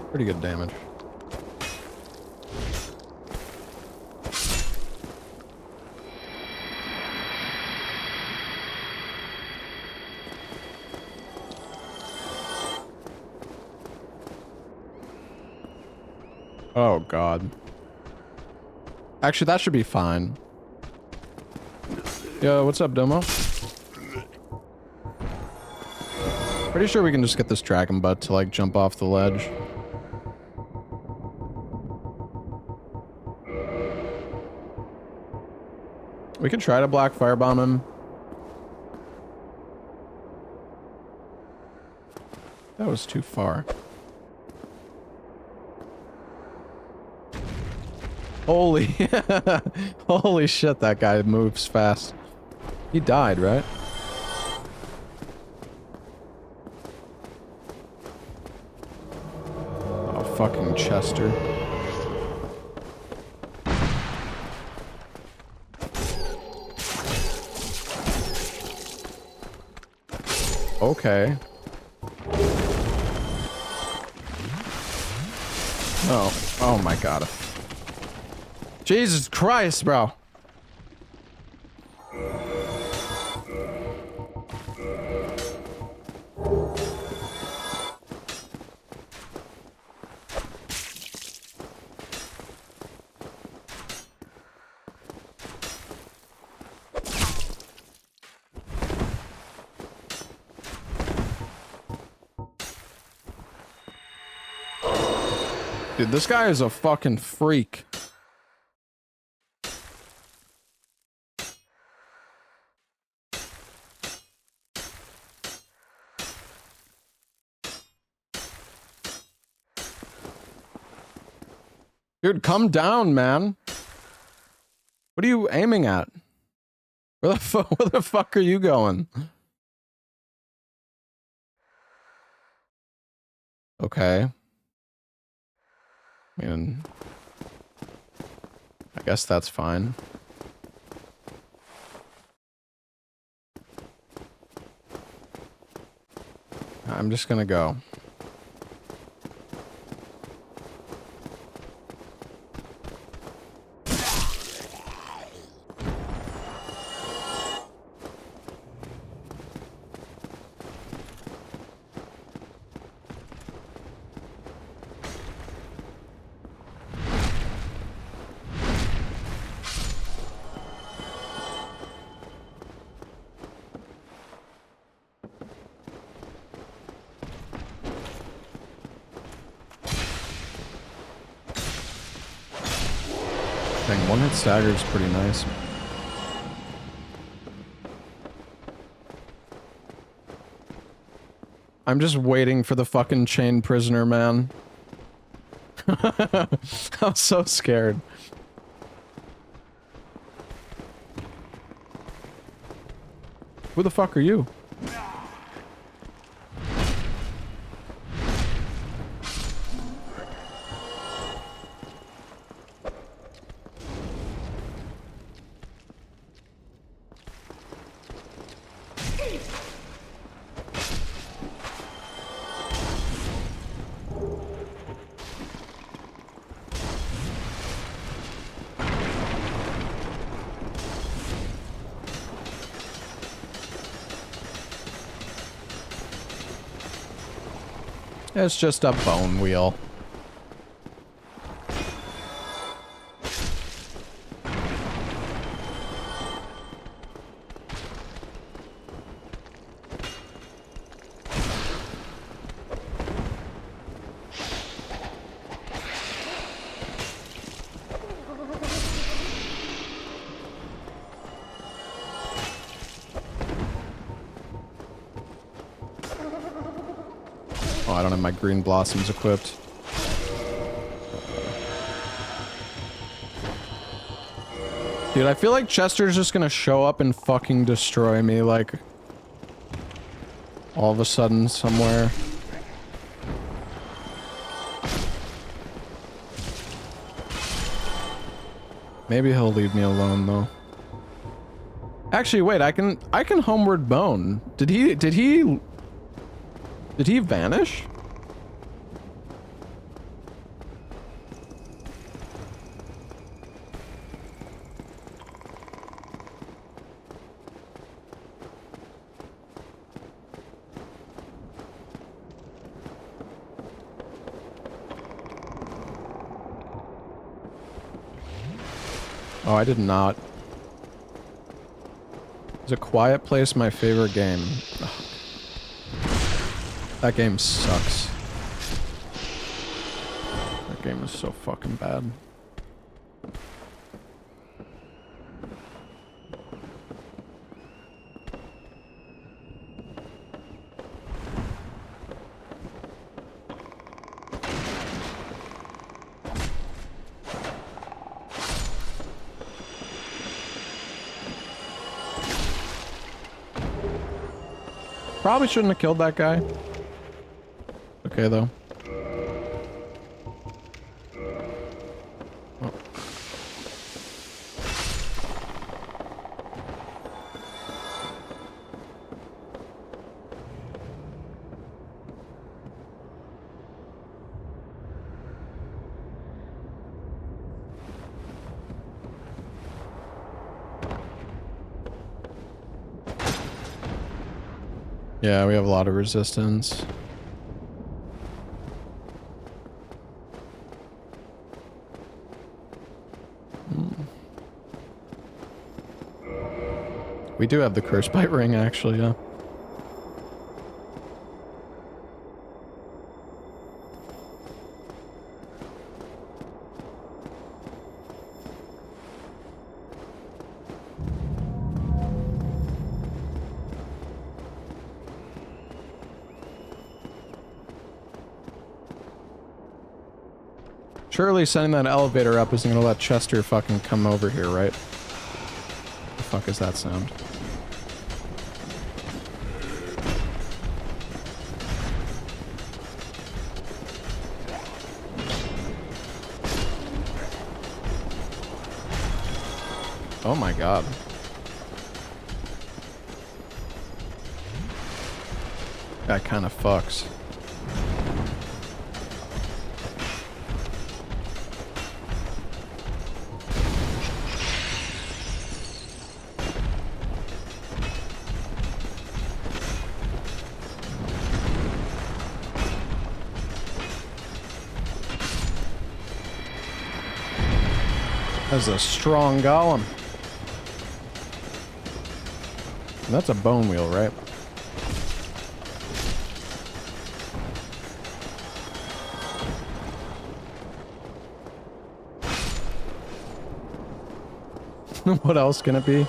Pretty good damage. Oh god. Actually, that should be fine. Yo, what's up, Domo? Pretty sure we can just get this dragon butt to like jump off the ledge. We could try to black firebomb him. That was too far. Holy, holy shit, that guy moves fast. He died, right? Oh, fucking Chester. Okay. Oh my god. Jesus Christ, bro. Dude, this guy is a fucking freak. Dude, come down, man. What are you aiming at? Where the fuck are you going? Okay. I mean, I guess that's fine. I'm just gonna go. Dang, one hit stagger's pretty nice. I'm just waiting for the fucking chain prisoner, man. I'm so scared. Who the fuck are you? It's just a bone wheel. Oh, I don't have my green blossoms equipped. Dude, I feel like Chester's just gonna show up and fucking destroy me, like, all of a sudden somewhere. Maybe he'll leave me alone, though. Actually, wait, I can homeward bone. Did he vanish? Oh, I did not. Is A Quiet Place my favorite game? Ugh. That game sucks. That game is so fucking bad. Probably shouldn't have killed that guy. Okay, though. Oh. Yeah, we have a lot of resistance. We do have the curse bite ring, actually, yeah. Surely sending that elevator up isn't gonna let Chester fucking come over here, right? The fuck is that sound? Oh my god. That kind of fucks. That's a strong golem. That's a bone wheel, right? What else can it be?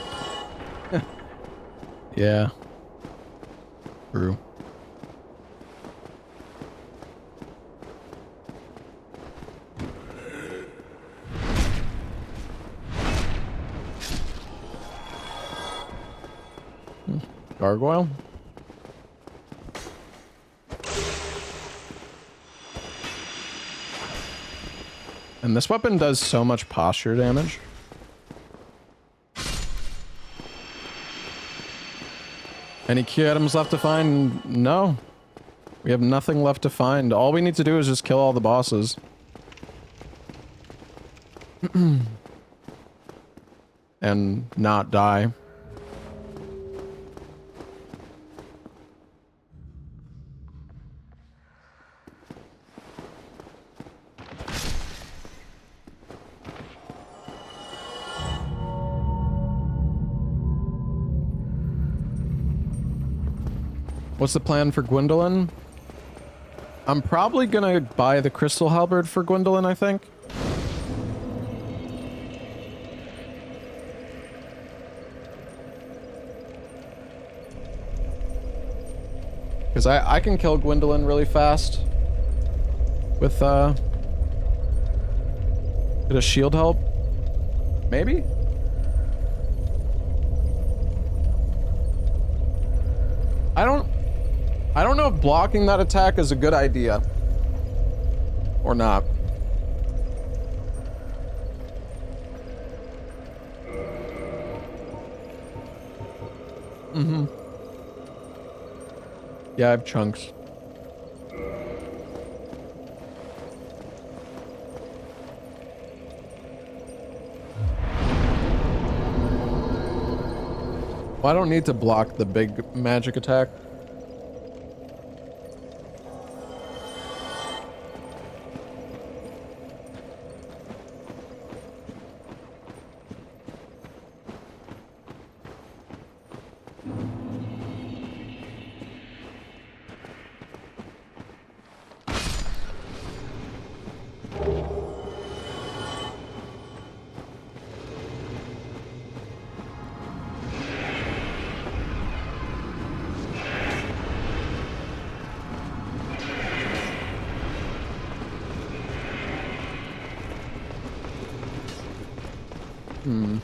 Yeah. True. Gargoyle? And this weapon does so much posture damage. Any key items left to find? No. We have nothing left to find. All we need to do is just kill all the bosses. And not die. What's the plan for Gwendolyn? I'm probably gonna buy the crystal halberd for Gwendolyn, I think. Because I can kill Gwendolyn really fast. With, Did a shield help? Maybe? I don't know if blocking that attack is a good idea. Or not. Mm-hmm. Yeah, I have chunks. Well, I don't need to block the big magic attack. Hold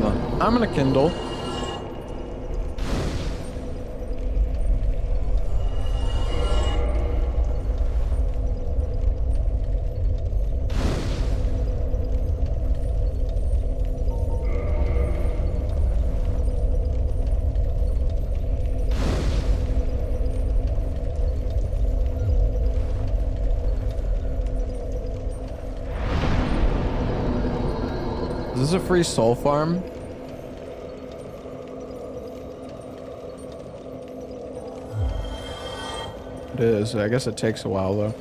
on. I'm gonna Kindle. Is this a free soul farm? It is. I guess it takes a while though.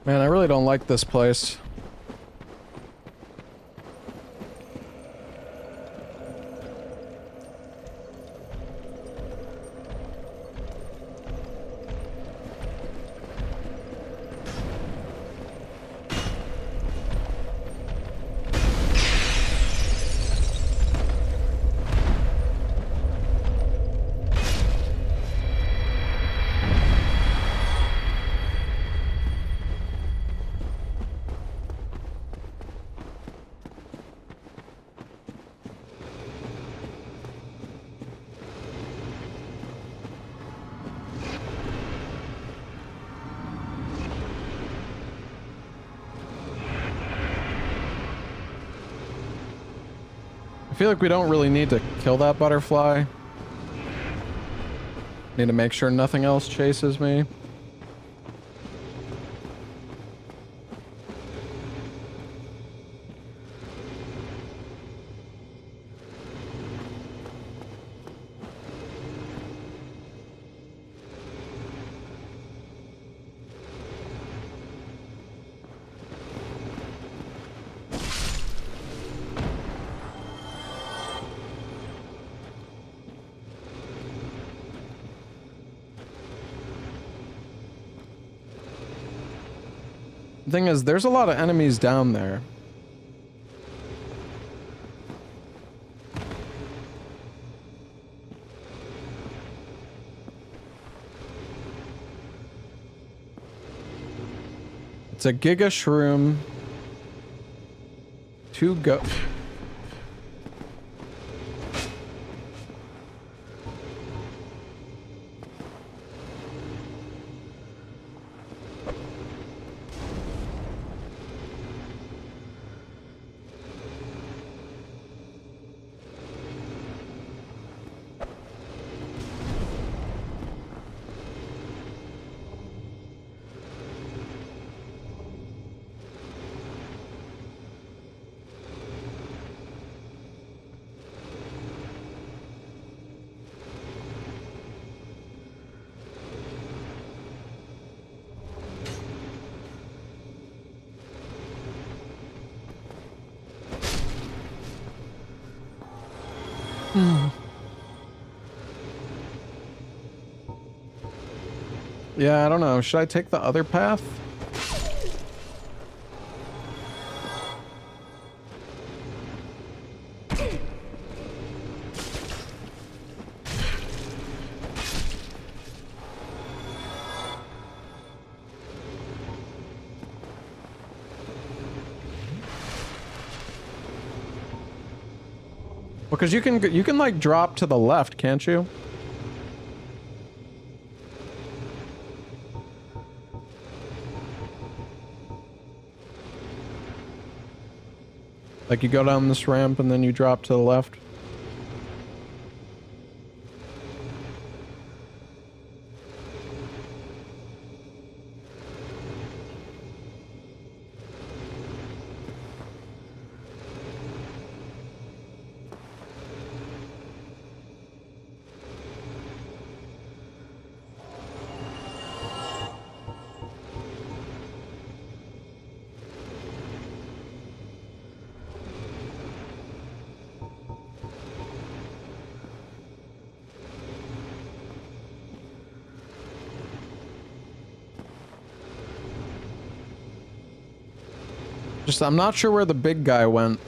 Man, I really don't like this place. I feel like we don't really need to kill that butterfly. Need to make sure nothing else chases me. The thing is, there's a lot of enemies down there. It's a Giga Shroom. 2 go. Yeah, I don't know. Should I take the other path? Because you can like drop to the left, can't you? Like you go down this ramp and then you drop to the left. Just, I'm not sure where the big guy went.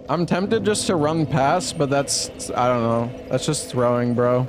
I'm tempted just to run past, but that's, I don't know. That's just throwing, bro.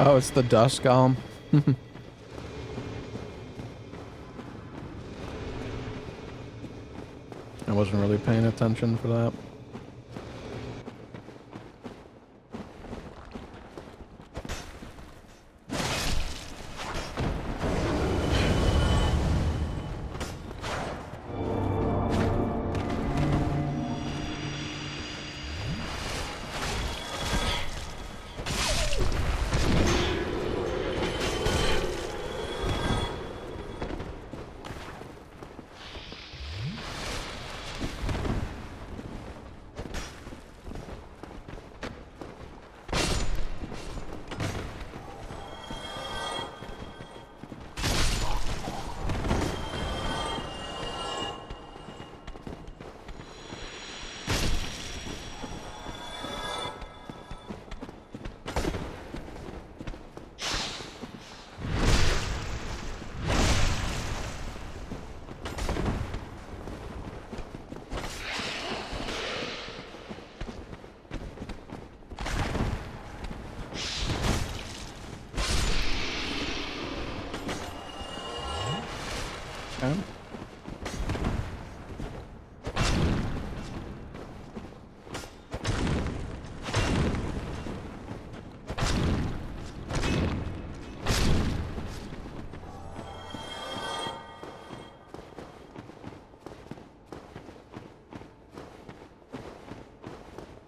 Oh, it's the dust golem. I wasn't really paying attention for that. Okay.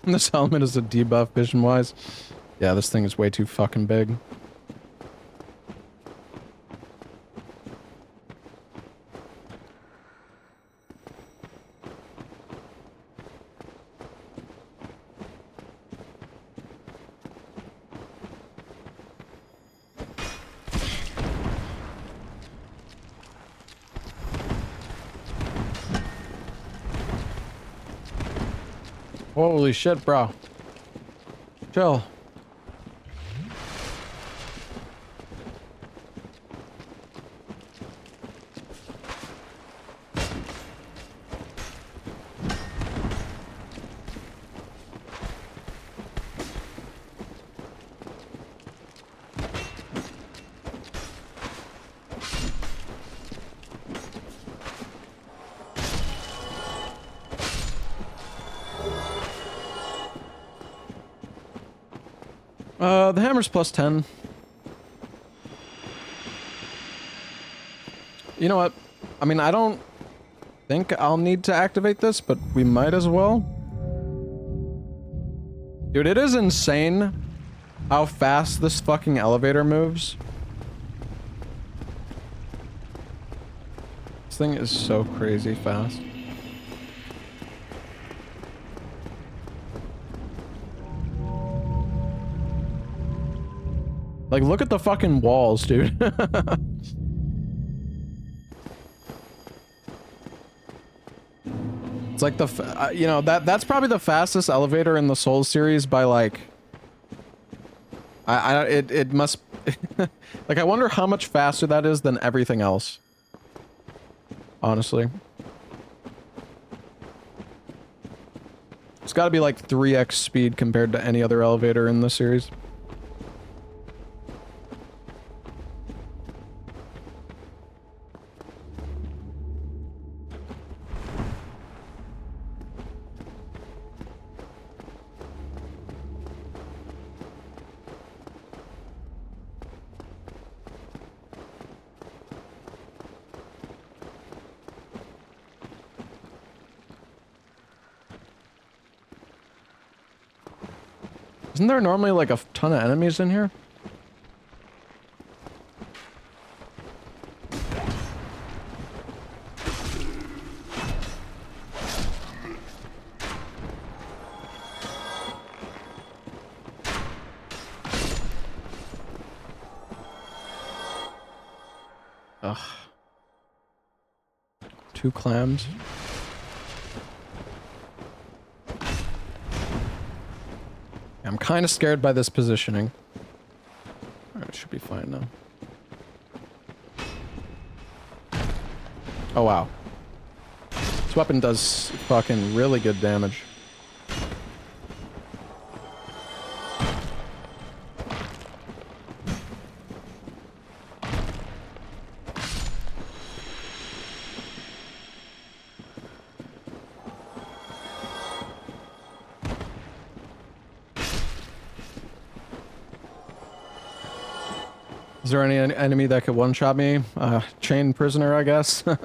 This helmet is a debuff vision-wise. Yeah, this thing is way too fucking big. Holy shit, bro. Chill. The hammer's plus 10. You know what? I mean, I don't think I'll need to activate this, but we might as well. Dude, it is insane how fast this fucking elevator moves. This thing is so crazy fast. Like, look at the fucking walls, dude. It's like the, you know, that's probably the fastest elevator in the Souls series by like, it must, like, I wonder how much faster that is than everything else. Honestly. It's gotta be like 3x speed compared to any other elevator in the series. Isn't there normally like a ton of enemies in here? Ugh. 2 clams. I'm kind of scared by this positioning. Alright, it should be fine now. Oh wow. This weapon does fucking really good damage. Is there any enemy that could one-shot me? Chain prisoner, I guess. The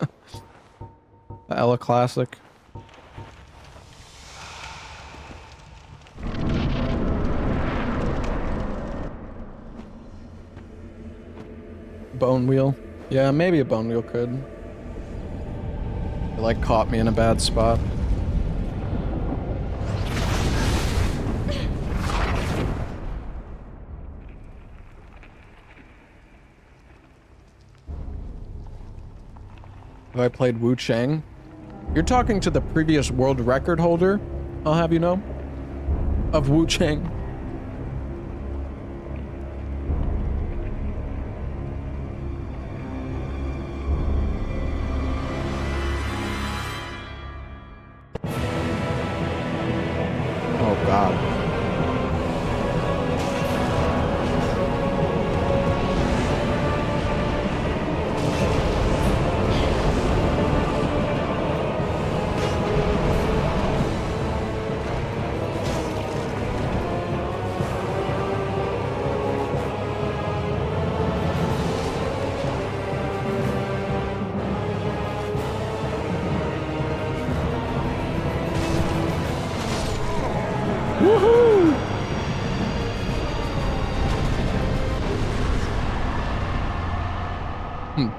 Ella classic. Bone wheel. Yeah, maybe a bone wheel could. It like caught me in a bad spot. Have I played Wu Chang? You're talking to the previous world record holder, I'll have you know, of Wu Chang. Oh God.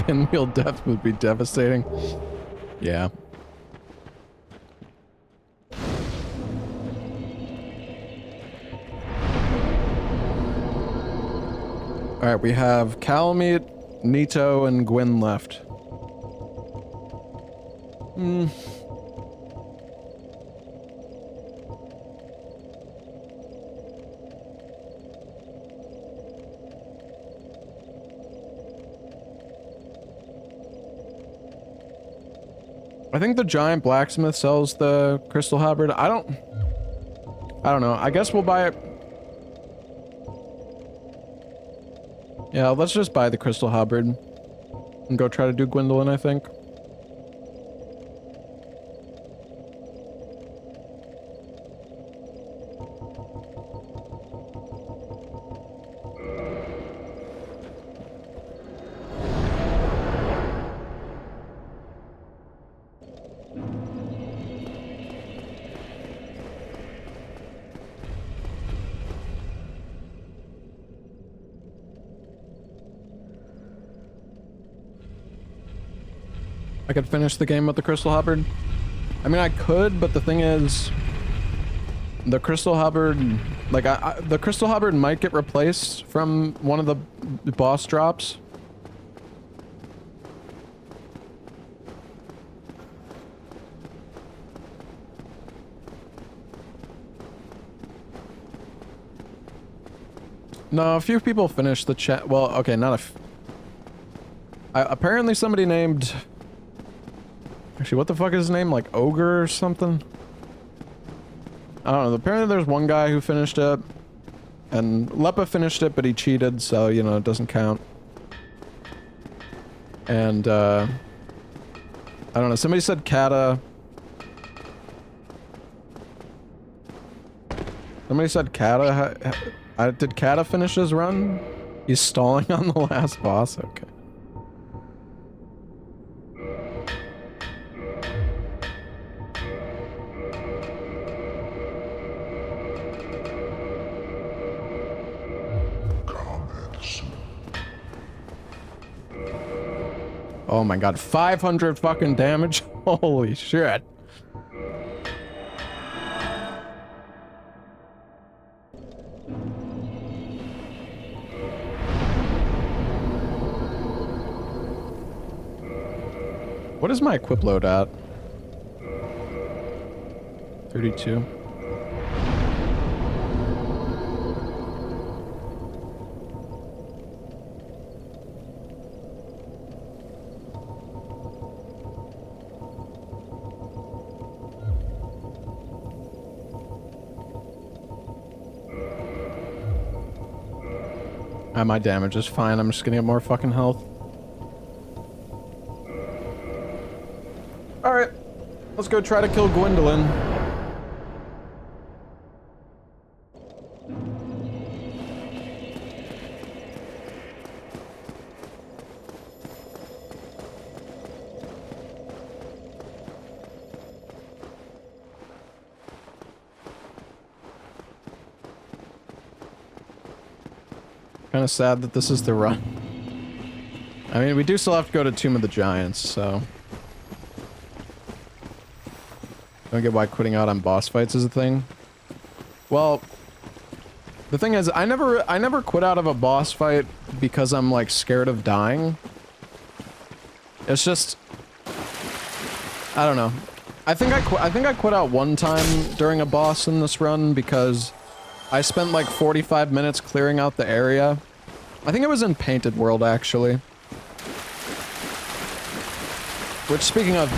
Pinwheel death would be devastating. Yeah. Alright, we have Calamite, Nito, and Gwyn left. I think the giant blacksmith sells the crystal halberd. I don't know. I guess we'll buy it. Yeah, let's just buy the crystal halberd and go try to do Gwendolyn, I think. I could finish the game with the Crystal Halberd. I mean, I could, but the thing is, the Crystal Halberd, like, the Crystal Halberd might get replaced from one of the boss drops. No, a few people finished the chat. Well, okay, not a apparently somebody named... Actually, what the fuck is his name? Like, Ogre or something? I don't know. Apparently there's one guy who finished it. And Lepa finished it, but he cheated, so, you know, it doesn't count. And, I don't know. Somebody said Kata. Somebody said Kata. Did Kata finish his run? He's stalling on the last boss? Okay. Oh my god, 500 fucking damage? Holy shit. What is my equip load at? 32. My damage is fine. I'm just gonna get more fucking health. Alright. Let's go try to kill Gwendolyn. Kind of sad that this is the run. I mean, we do still have to go to Tomb of the Giants, so... Don't get why quitting out on boss fights is a thing. Well, the thing is, I never quit out of a boss fight because I'm, like, scared of dying. It's just... I don't know. I think I quit out one time during a boss in this run because I spent like 45 minutes clearing out the area. I think it was in Painted World, actually. Which, speaking of,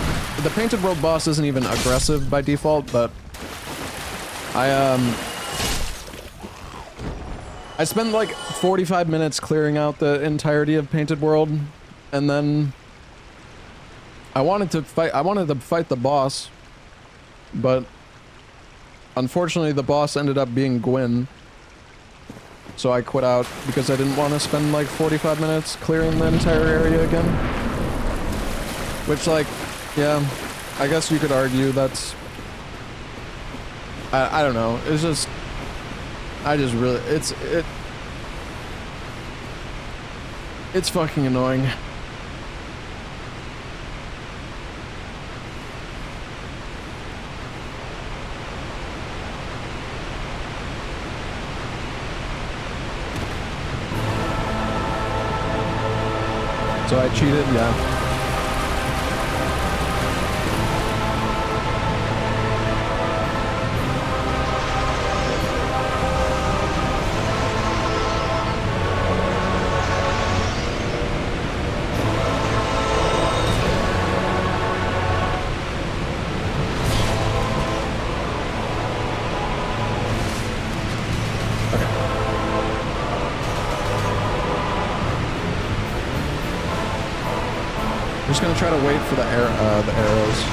the Painted World boss isn't even aggressive by default, but I spent like 45 minutes clearing out the entirety of Painted World, and then I wanted to fight the boss, but unfortunately the boss ended up being Gwen. So I quit out because I didn't want to spend like 45 minutes clearing the entire area again. Which, like, yeah, I guess you could argue that's... I don't know, it's just... I just really... It's fucking annoying. So I cheated, yeah. I'm just gonna try to wait for the arrows.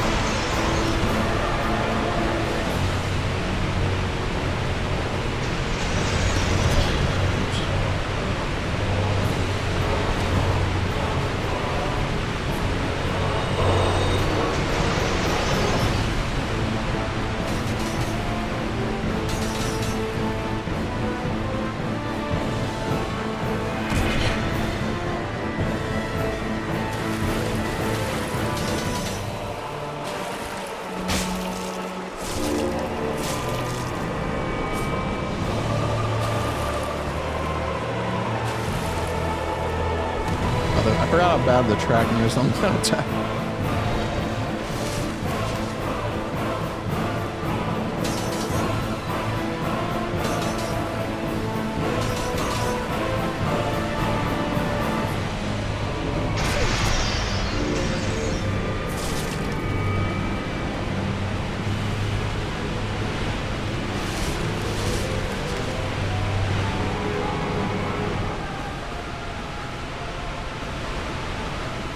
forgot how bad the tracking is on that attack.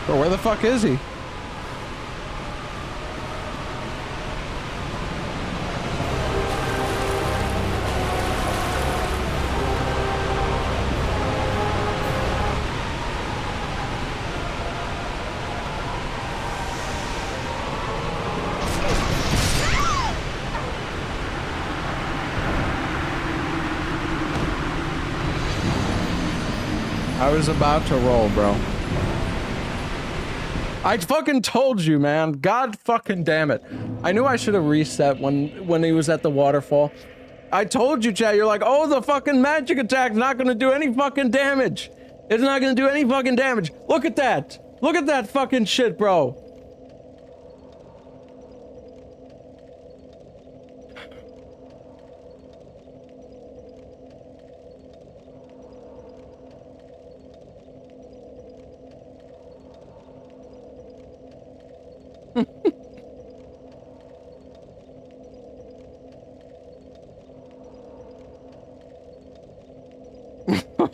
Bro, where the fuck is he? I was about to roll, bro. I fucking told you, man. God fucking damn it. I knew I should have reset when he was at the waterfall. I told you, chat. You're like, oh, the fucking magic attack's not gonna do any fucking damage. It's not gonna do any fucking damage. Look at that. Look at that fucking shit, bro.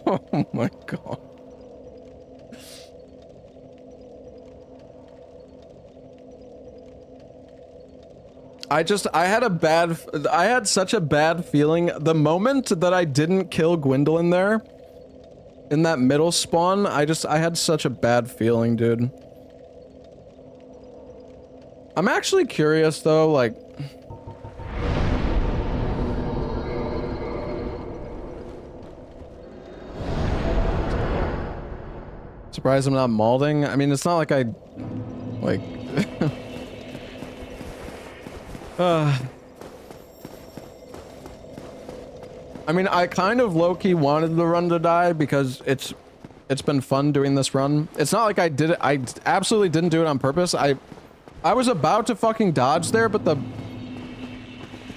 Oh my god. I had such a bad feeling the moment that I didn't kill Gwendolyn there in that middle spawn. I had such a bad feeling, dude. I'm actually curious though, like, surprised I'm not malding. I mean, it's not like I, like, I mean, I kind of low-key wanted the run to die because it's been fun doing this run. It's not like I did it. I absolutely didn't do it on purpose. I was about to fucking dodge there, but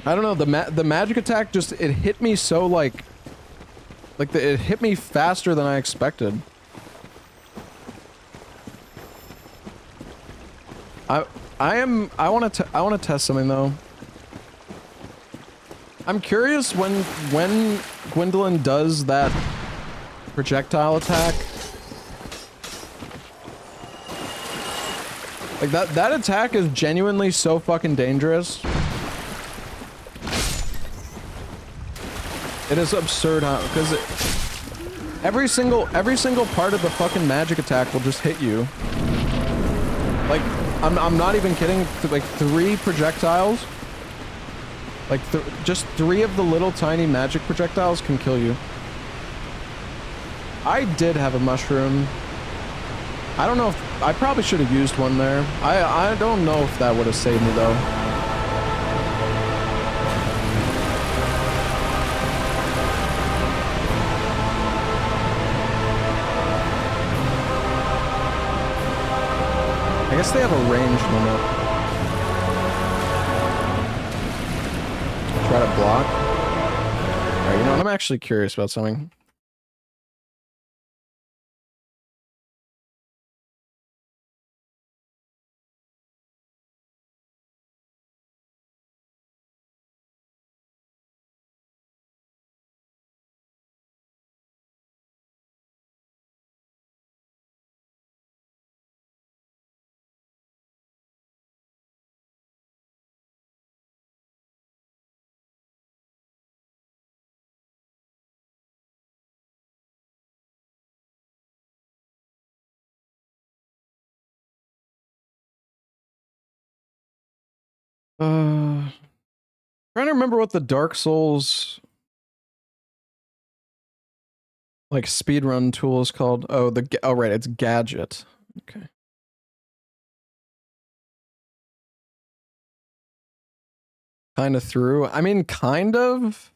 I don't know, the magic attack just, it hit me so like it hit me faster than I expected. I want to test something though. I'm curious when Gwendolyn does that projectile attack. Like that attack is genuinely so fucking dangerous. It is absurd how, because every single part of the fucking magic attack will just hit you. Like, I'm not even kidding. Like 3 projectiles, like just 3 of the little tiny magic projectiles can kill you. I did have a mushroom. I don't know if I probably should have used one there. I don't know if that would have saved me though. I guess they have a range limit. Try to block. Alright, you know what? I'm actually curious about something. Trying to remember what the Dark Souls like speedrun tool is called. Oh, right, it's Gadget. Okay. Kind of through. I mean, kind of.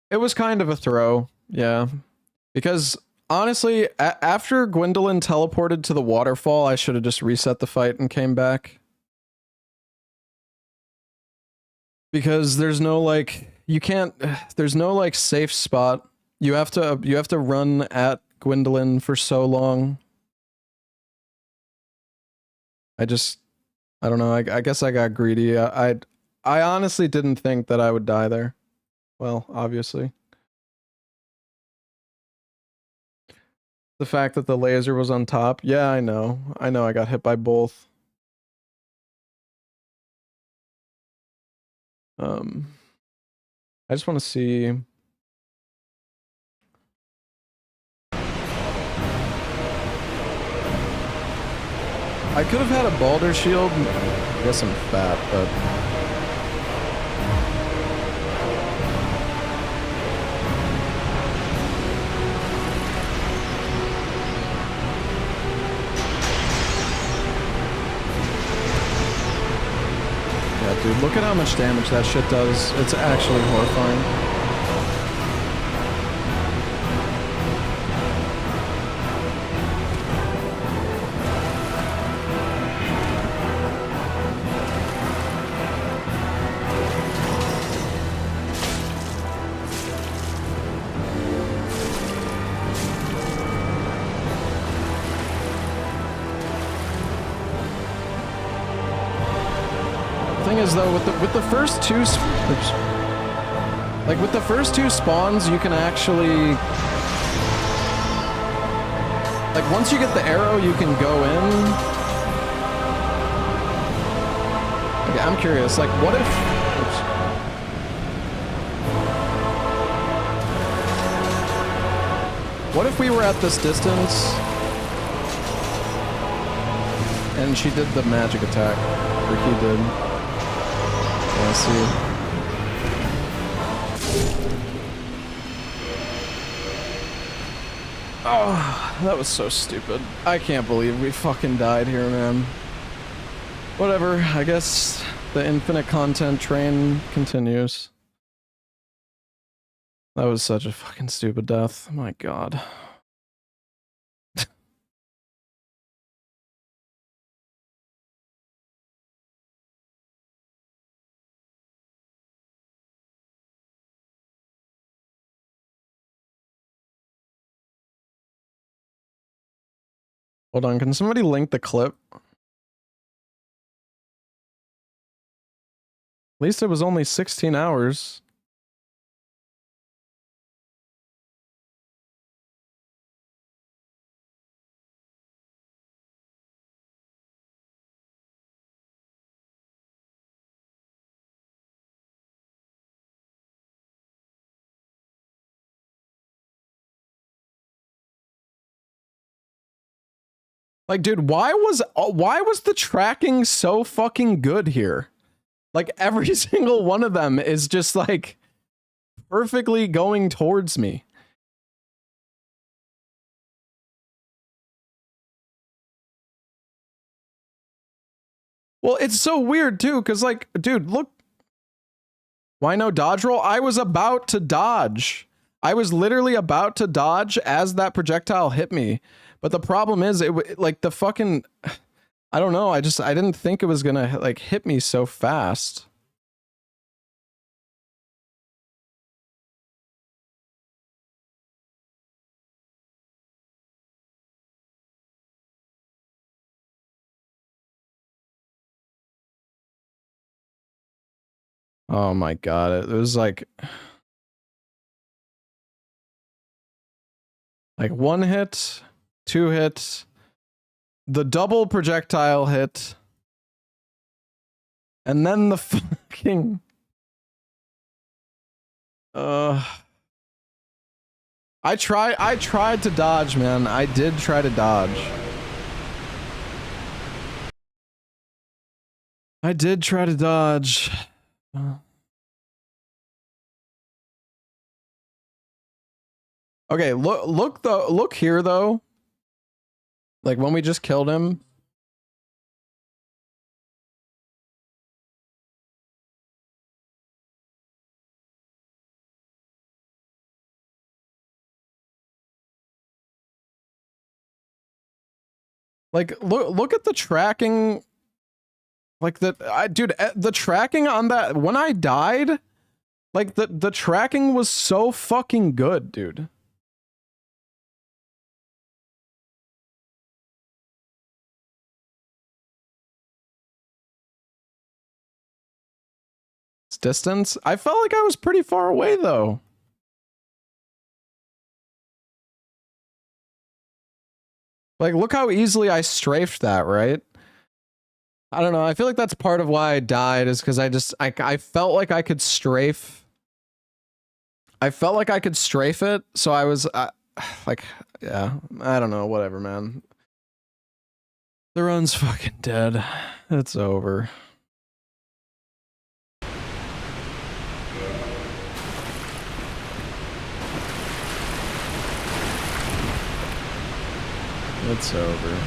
It was kind of a throw, yeah. Because honestly, after Gwendolyn teleported to the waterfall, I should have just reset the fight and came back. Because there's no like there's no like safe spot. You have to run at Gwendolyn for so long. I don't know. I guess I got greedy. I honestly didn't think that I would die there. Well, obviously. The fact that the laser was on top. Yeah, I know. I know I got hit by both. I just want to see. I could have had a Baldur shield. I guess I'm fat, but yeah, dude, look at how much damage that shit does. It's actually horrifying. Though with the first two with the first two spawns, you can actually like once you get the arrow, you can go in. Okay, I'm curious, like what if what if we were at this distance and she did the magic attack, or he did? I see. Oh, that was so stupid. I can't believe we fucking died here, man. Whatever, I guess the infinite content train continues. That was such a fucking stupid death. My god. Hold on, can somebody link the clip? At least it was only 16 hours. Like, dude, why was the tracking so fucking good here? Like, every single one of them is just, like, perfectly going towards me. Well, it's so weird, too, because, like, dude, look. Why no dodge roll? I was about to dodge. I was literally about to dodge as that projectile hit me. But the problem is, like, the fucking... I don't know, I didn't think it was gonna, like, hit me so fast. Oh my god, it was like one hit, two hits, the double projectile hit, and then the fucking I tried to dodge, man. I did try to dodge. I did try to dodge. Okay, look here though. Like when we just killed him. Like, look at the tracking. Like, dude, the tracking on that, when I died, like, the tracking was so fucking good, dude. Distance? I felt like I was pretty far away, though. Like, look how easily I strafed that, right? I don't know. I feel like that's part of why I died, is because I felt like I could strafe. I felt like I could strafe it, so I was, like, yeah, I don't know, whatever, man. The run's fucking dead. It's over. It's over.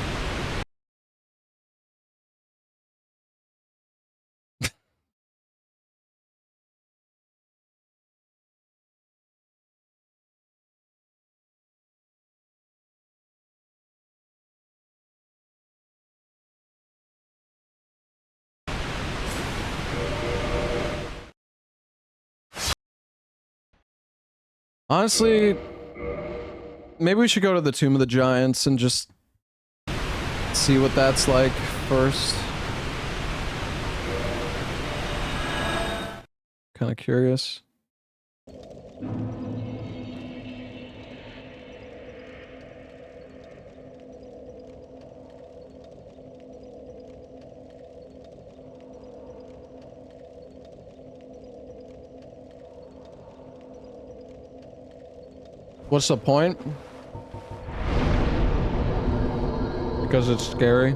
Honestly, maybe we should go to the Tomb of the Giants and just see what that's like first. Kind of curious. What's the point? Because it's scary.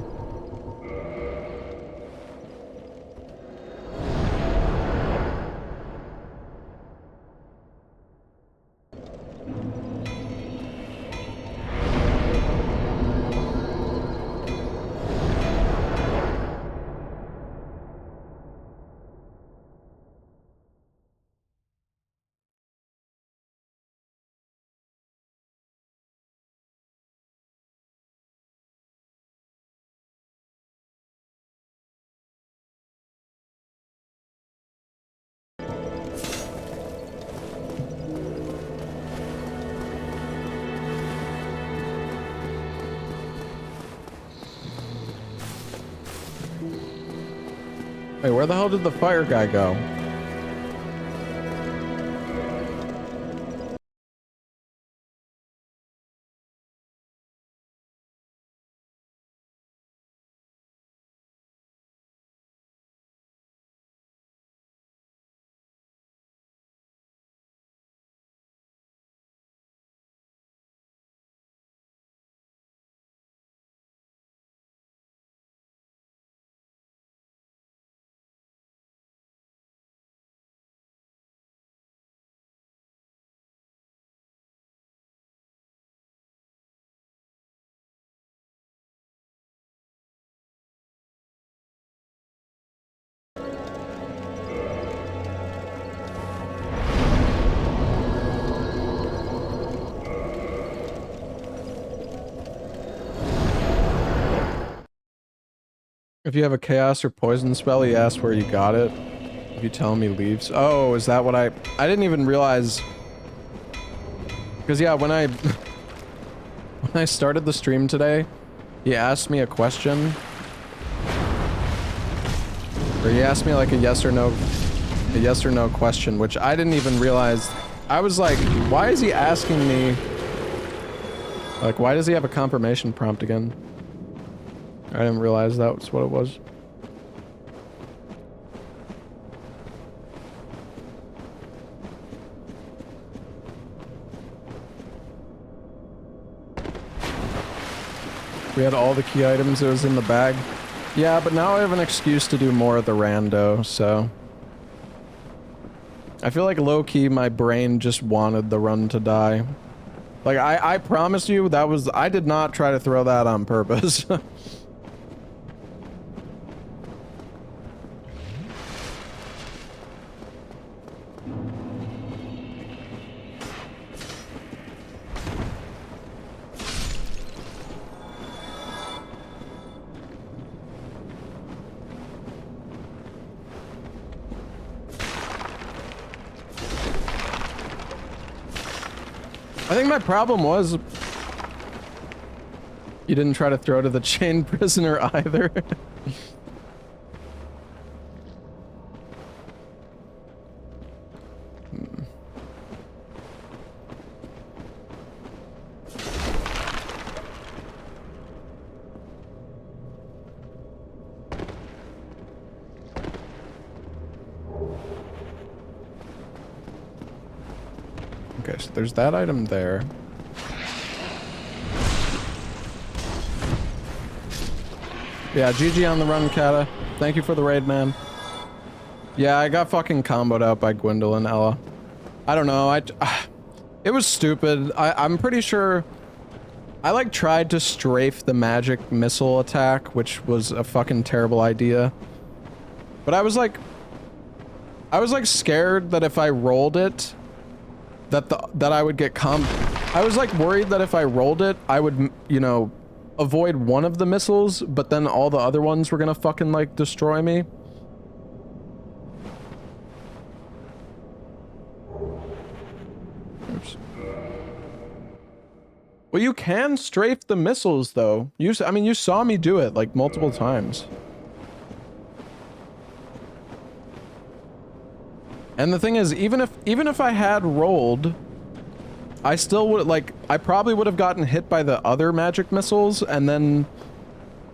Wait, where the hell did the fire guy go? If you have a chaos or poison spell, he asks where you got it. If you tell him, he leaves. Oh, is that what I didn't even realize. Because yeah, when I when I started the stream today, he asked me a question. Or he asked me like a yes or no question, which I didn't even realize. I was like, why is he asking me? Like, why does he have a confirmation prompt again? I didn't realize that was what it was. We had all the key items that was in the bag. Yeah, but now I have an excuse to do more of the rando, so... I feel like low-key my brain just wanted the run to die. Like, I promise you, that was... I did not try to throw that on purpose. I think my problem was you didn't try to throw to the chain prisoner either. Okay, so there's that item there. Yeah, GG on the run, Kata. Thank you for the raid, man. Yeah, I got fucking comboed out by Gwendolyn, Ella. I don't know, it was stupid. I'm pretty sure I like tried to strafe the magic missile attack, which was a fucking terrible idea. But I was like scared that if I rolled it, that I would get I was like worried that if I rolled it, I would, you know, avoid one of the missiles, but then all the other ones were gonna fucking like destroy me. Oops. Well, you can strafe the missiles though. I mean, you saw me do it like multiple times. And the thing is, even if I had rolled, I still would, like, I probably would have gotten hit by the other magic missiles, and then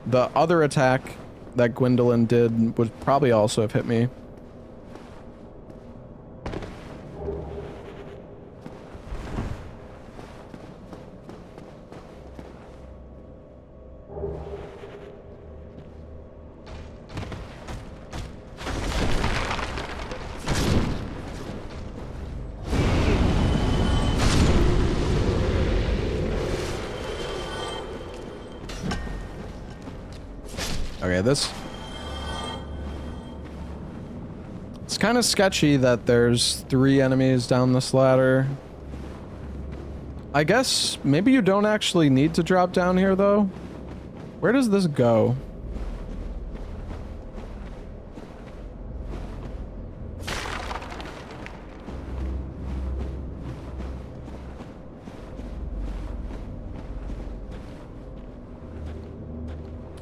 the other attack that Gwendolyn did would probably also have hit me. Okay, it's kind of sketchy that there's 3 enemies down this ladder. I guess maybe you don't actually need to drop down here though. Where does this go?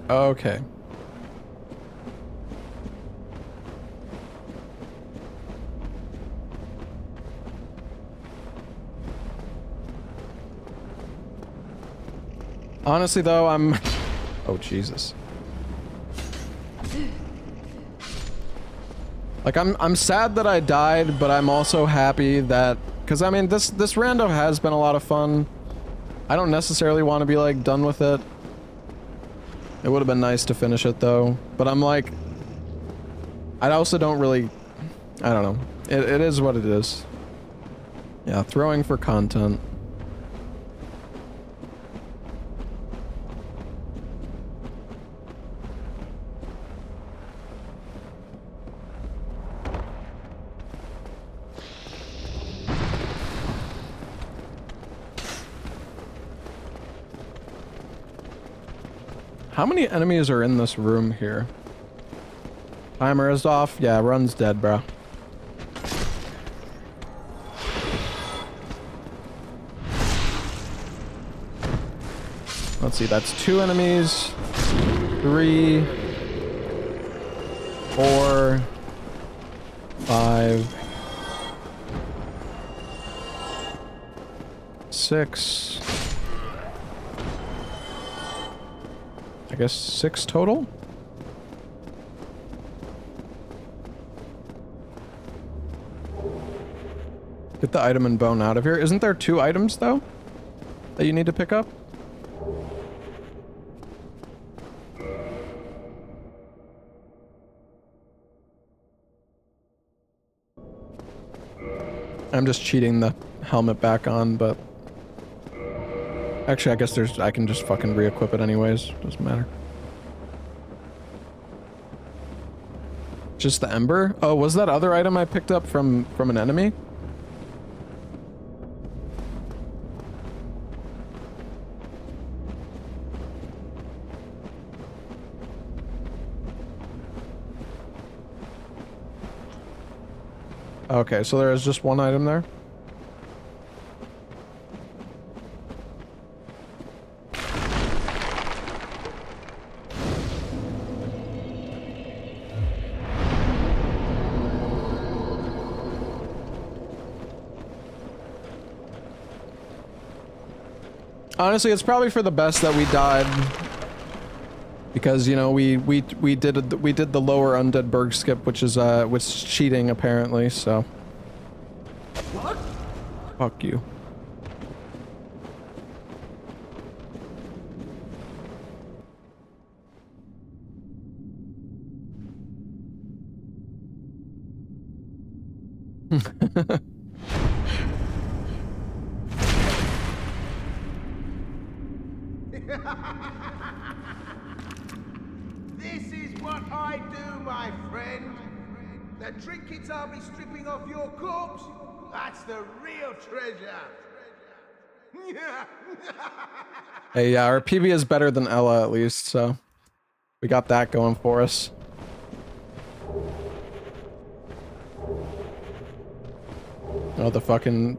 Okay. Honestly though, oh Jesus. Like I'm sad that I died, but I'm also happy that, cuz I mean this rando has been a lot of fun. I don't necessarily want to be like done with it. It would have been nice to finish it though, but I'm like, I also don't really, I don't know. It is what it is. Yeah, throwing for content. How many enemies are in this room here? Timer is off. Yeah, run's dead, bro. Let's see, that's 2 enemies. 3, 4, 5, 6. I guess 6 total? Get the item and bone out of here. Isn't there 2 items though that you need to pick up? I'm just cheating the helmet back on, but actually I guess I can just fucking re-equip it anyways. Doesn't matter. Just the ember? Oh, was that other item I picked up from an enemy? Okay, so there is just 1 item there. Honestly, it's probably for the best that we died. Because, you know, we did the lower undead berg skip, which is cheating apparently, so. What? Fuck you. This is what I do, my friend. The trinkets I'll be stripping off your corpse, that's the real treasure. Hey, yeah, our PB is better than Ella at least, so we got that going for us. Oh, the fucking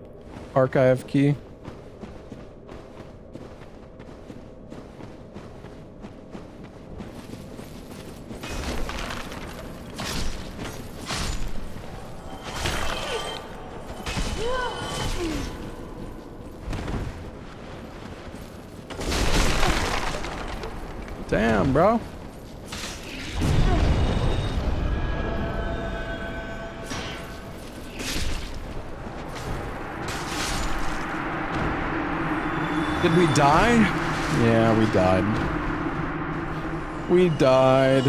archive key. Damn, bro. Did we die? Yeah, we died. We died.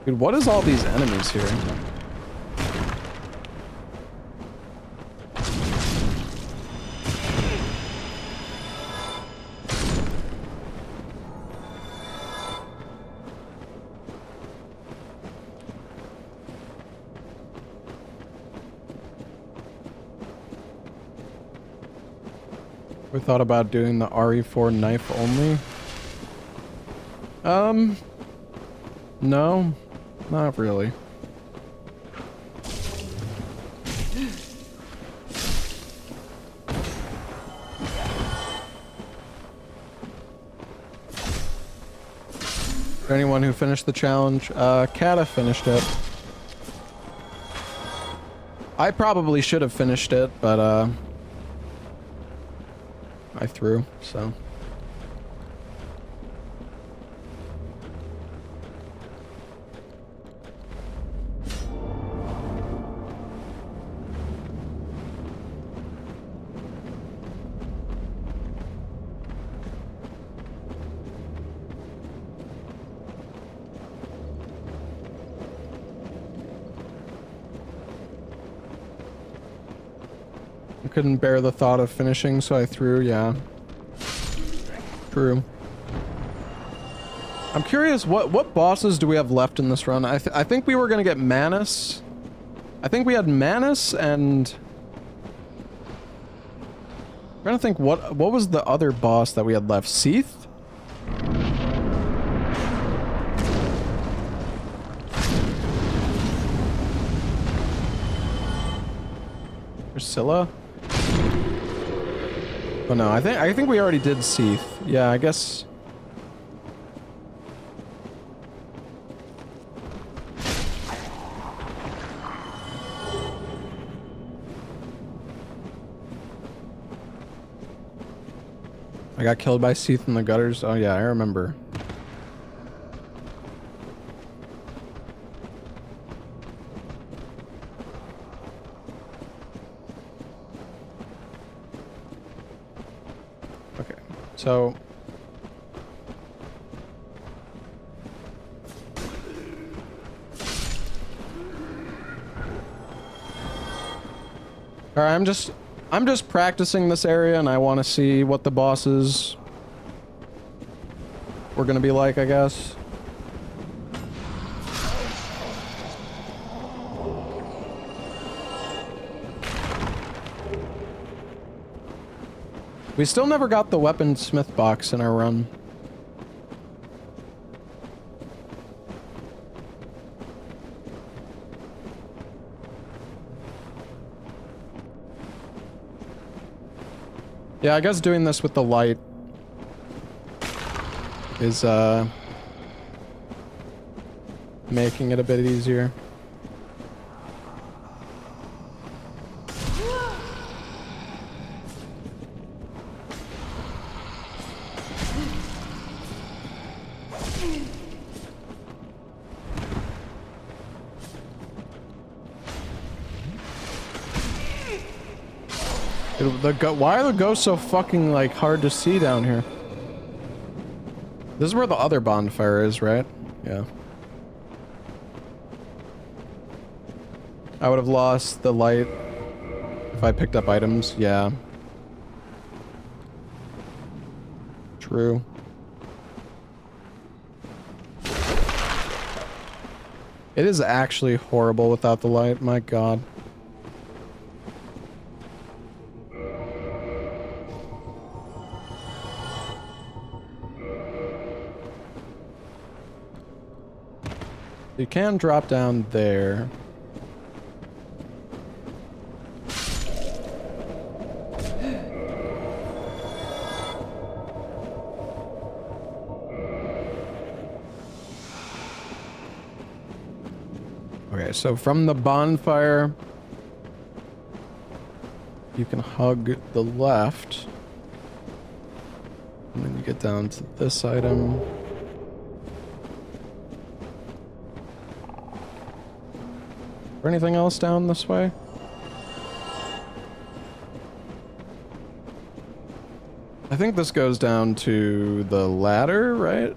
Dude, what is all these enemies here? We thought about doing the RE4 knife only. No, not really. For anyone who finished the challenge, Kata finished it. I probably should have finished it, but I threw, so. I couldn't bear the thought of finishing, so I threw, yeah. True. I'm curious, what bosses do we have left in this run? I think we were gonna get Manus. I think we had Manus and... I'm trying to think, what was the other boss that we had left? Seath? Priscilla? Oh no, I think we already did Seath. Yeah, I guess. I got killed by Seath in the gutters. Oh yeah, I remember. So all right, I'm just practicing this area and I want to see what the bosses were going to be like, I guess. We still never got the weaponsmith box in our run. Yeah, I guess doing this with the light is making it a bit easier. Why are the ghosts so fucking, like, hard to see down here? This is where the other bonfire is, right? Yeah. I would have lost the light if I picked up items. Yeah. True. It is actually horrible without the light. My god. You can drop down there. Okay, so from the bonfire, you can hug the left. And then you get down to this item. Or anything else down this way? I think this goes down to the ladder, right?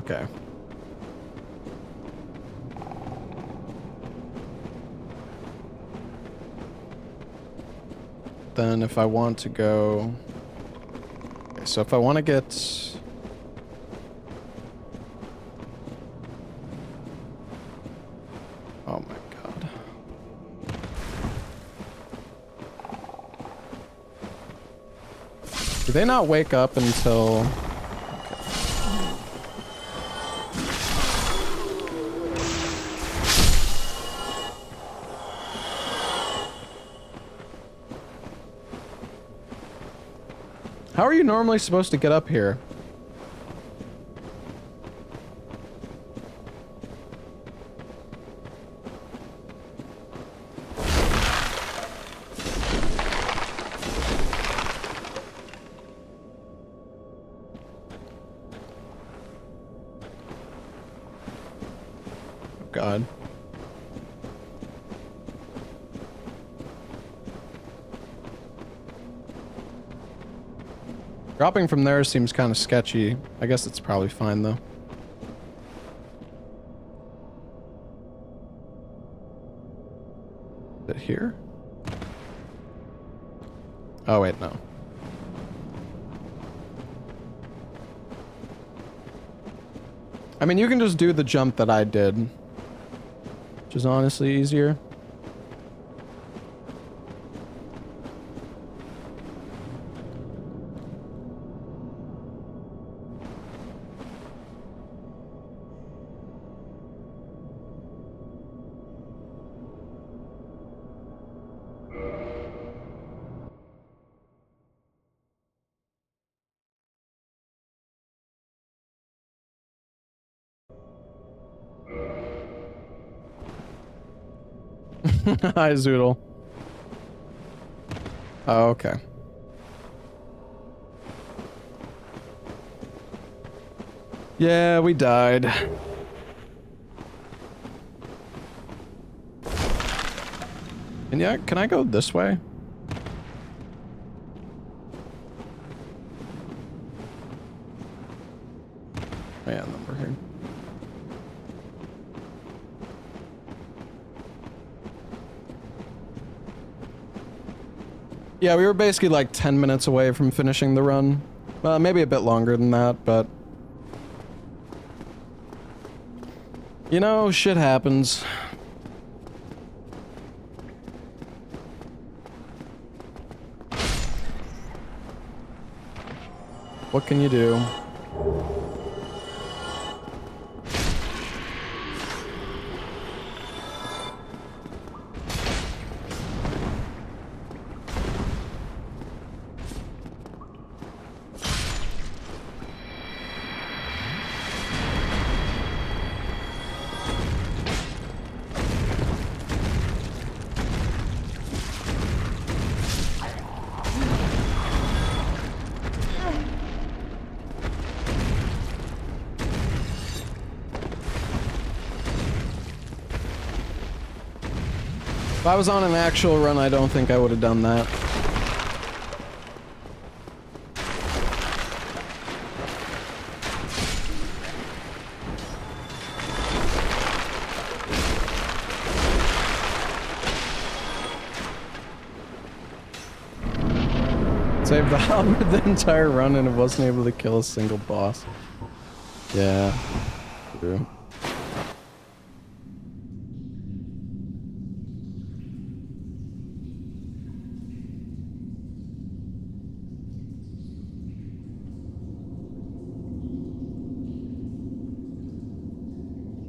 Okay. Then if I want to go... Okay, so if I want to get... Oh my god. Do they not wake up until... How are you normally supposed to get up here? Oh God. Dropping from there seems kind of sketchy. I guess it's probably fine, though. Is it here? Oh, wait, no. I mean, you can just do the jump that I did, which is honestly easier. Hi, Zoodle. Oh, okay. Yeah, we died. And yeah, can I go this way? Yeah, number here. Yeah, we were basically like 10 minutes away from finishing the run. Well, maybe a bit longer than that, but... You know, shit happens. What can you do? If I was on an actual run, I don't think I would have done that. Saved the Halberd the entire run and it wasn't able to kill a single boss. Yeah, true.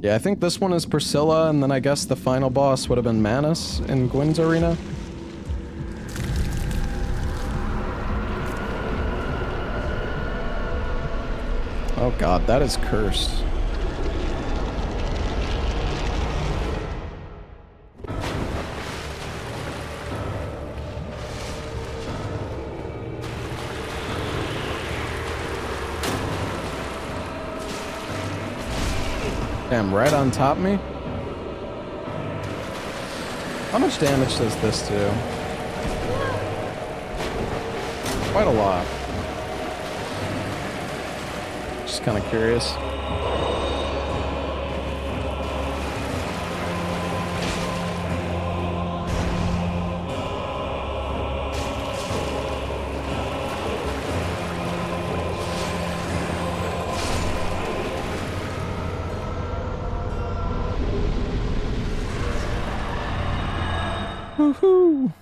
Yeah, I think this one is Priscilla, and then I guess the final boss would have been Manus in Gwyn's arena. Oh god, that is cursed. Damn, right on top of me? How much damage does this do? Quite a lot. Just kind of curious. Woohoo!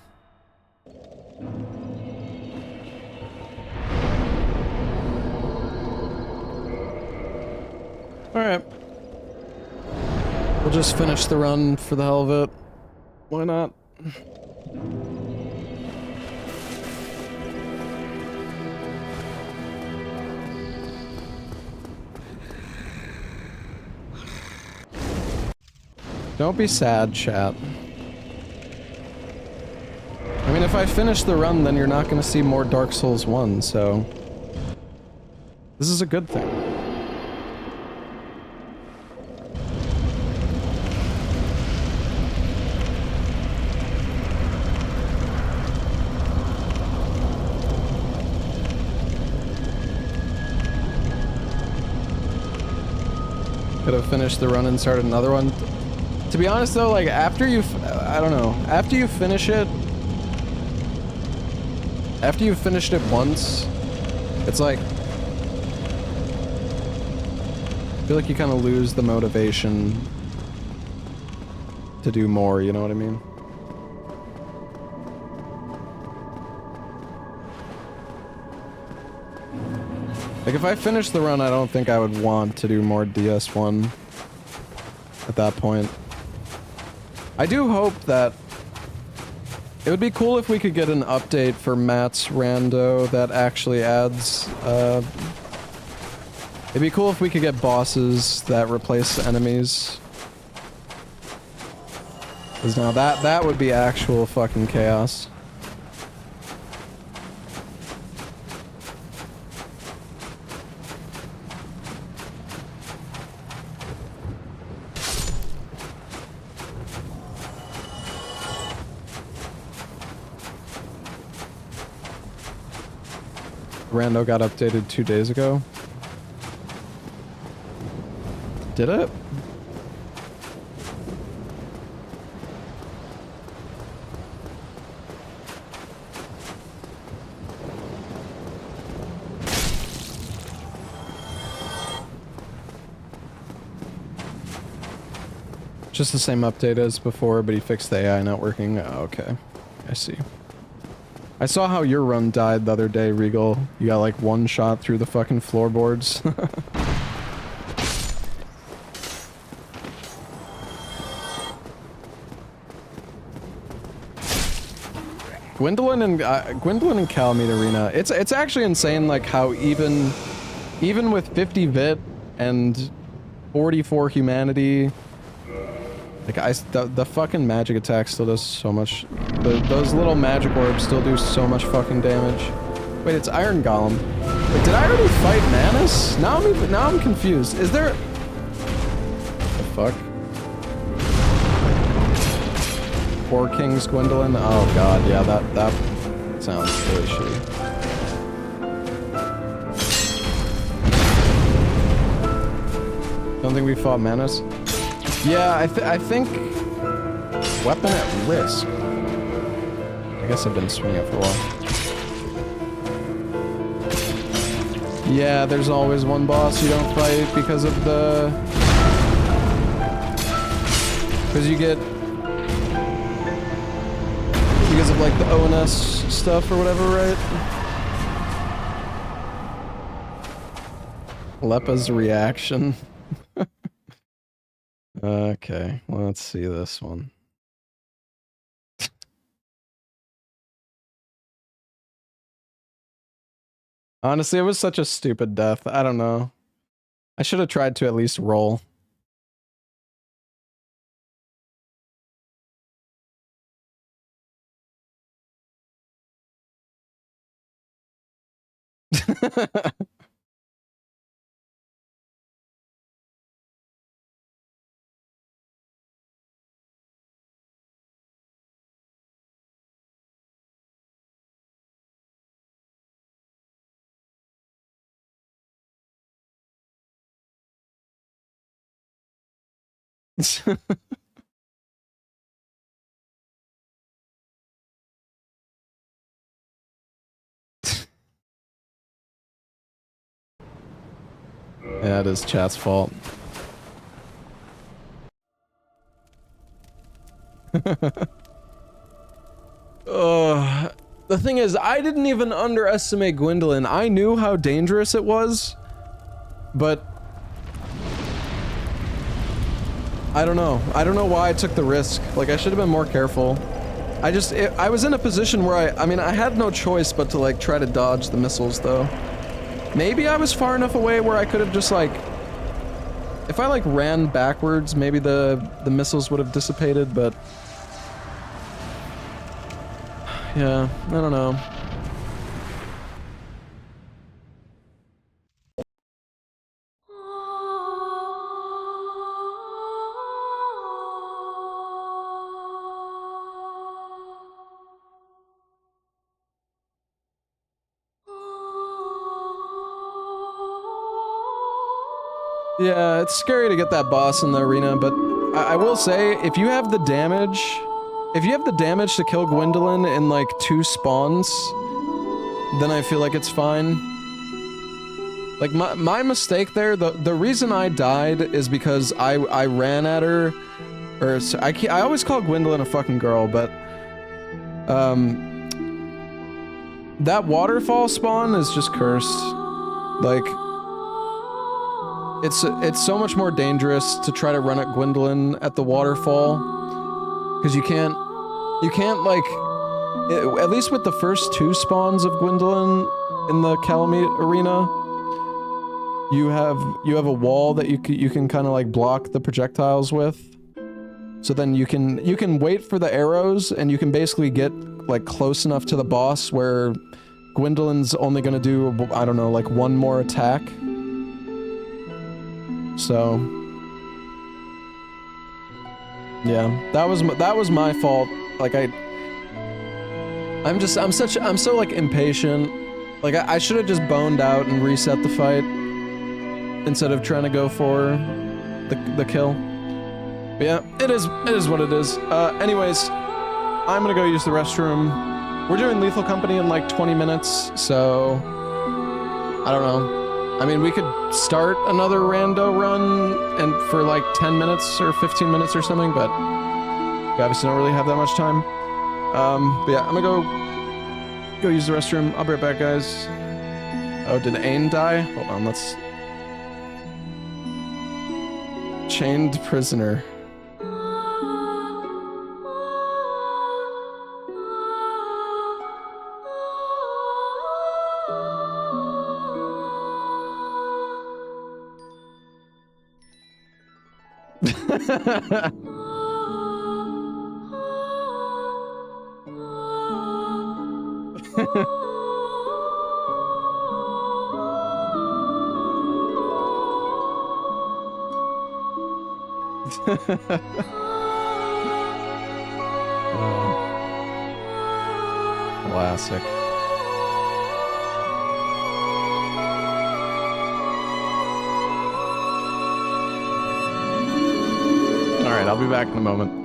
Alright. We'll just finish the run for the hell of it. Why not? Don't be sad, chat. I mean, if I finish the run, then you're not going to see more Dark Souls 1, so... This is a good thing. Could have finished the run and started another one. To be honest though, like after you, I don't know, after you finish it, after you've finished it once, it's like, I feel like you kind of lose the motivation to do more, you know what I mean? Like if I finish the run, I don't think I would want to do more DS1 at that point. I do hope that it would be cool if we could get an update for Matt's rando that actually adds, it'd be cool if we could get bosses that replace enemies. Cause now that would be actual fucking chaos. Rando got updated 2 days ago. Did it? Just the same update as before, but he fixed the AI not working. Oh, okay. I see. I saw how your run died the other day, Regal. You got like one shot through the fucking floorboards. Gwendolyn and Calamite Arena. It's actually insane, like how even with 50 Vit and 44 Humanity, like the fucking magic attack still does so much. Those little magic orbs still do so much fucking damage. Wait, it's Iron Golem. Wait, did I already fight Manus? Now I'm confused. Is there? What the fuck? Four Kings Gwendolyn. Oh god, yeah, that sounds really shitty. Don't think we fought Manus. Yeah, I think weapon at risk. I guess I've been swinging it for a while. Yeah, there's always one boss you don't fight because of the... Because you get... Because of like the ONS stuff or whatever, right? Leppa's reaction. Okay, let's see this one. Honestly, it was such a stupid death. I don't know. I should have tried to at least roll. Yeah, it is chat's fault. The thing is, I didn't even underestimate Gwendolyn. I knew how dangerous it was, but I don't know. I don't know why I took the risk. Like, I should have been more careful. I was in a position where I mean, I had no choice but to, like, try to dodge the missiles, though. Maybe I was far enough away where I could have just, like... If I, like, ran backwards, maybe the missiles would have dissipated, but... Yeah, I don't know. Yeah, it's scary to get that boss in the arena, but I will say, if you have the damage to kill Gwendolyn in like 2 spawns, then I feel like it's fine. Like my mistake there, the reason I died is because I ran at her, or I always call Gwendolyn a fucking girl, but that waterfall spawn is just cursed. Like, it's so much more dangerous to try to run at Gwendolyn at the waterfall, because you can't like, at least with the first 2 spawns of Gwendolyn in the Calamite arena, you have a wall that you can kind of like block the projectiles with. So then you can wait for the arrows, and you can basically get like close enough to the boss where Gwendolyn's only gonna do, I don't know, like 1 more attack. So yeah, that was my fault. Like I'm so like impatient. Like I should have just boned out and reset the fight instead of trying to go for the kill. But yeah, it is what it is. Anyways, I'm gonna go use the restroom. We're doing Lethal Company in like 20 minutes, so I don't know. I mean, we could start another rando run and for like 10 minutes or 15 minutes or something, but we obviously don't really have that much time. But yeah, I'm gonna go use the restroom. I'll be right back, guys. Oh, did Ain die? Hold on, let's... Chained prisoner. Classic. Alright, I'll be back in a moment.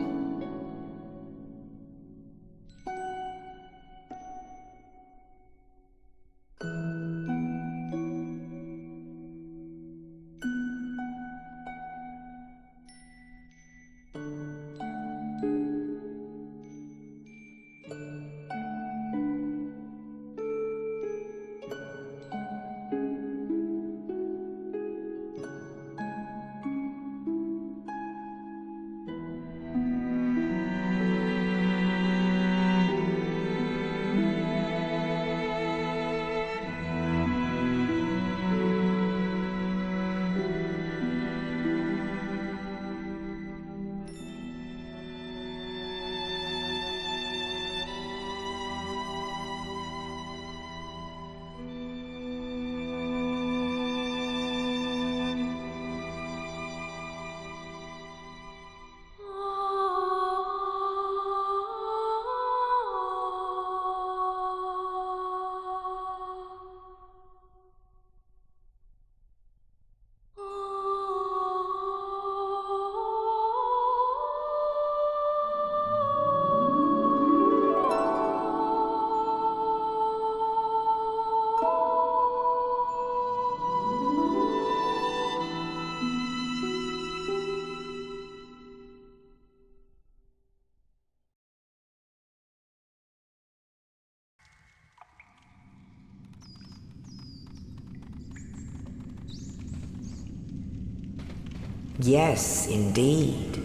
Yes, indeed.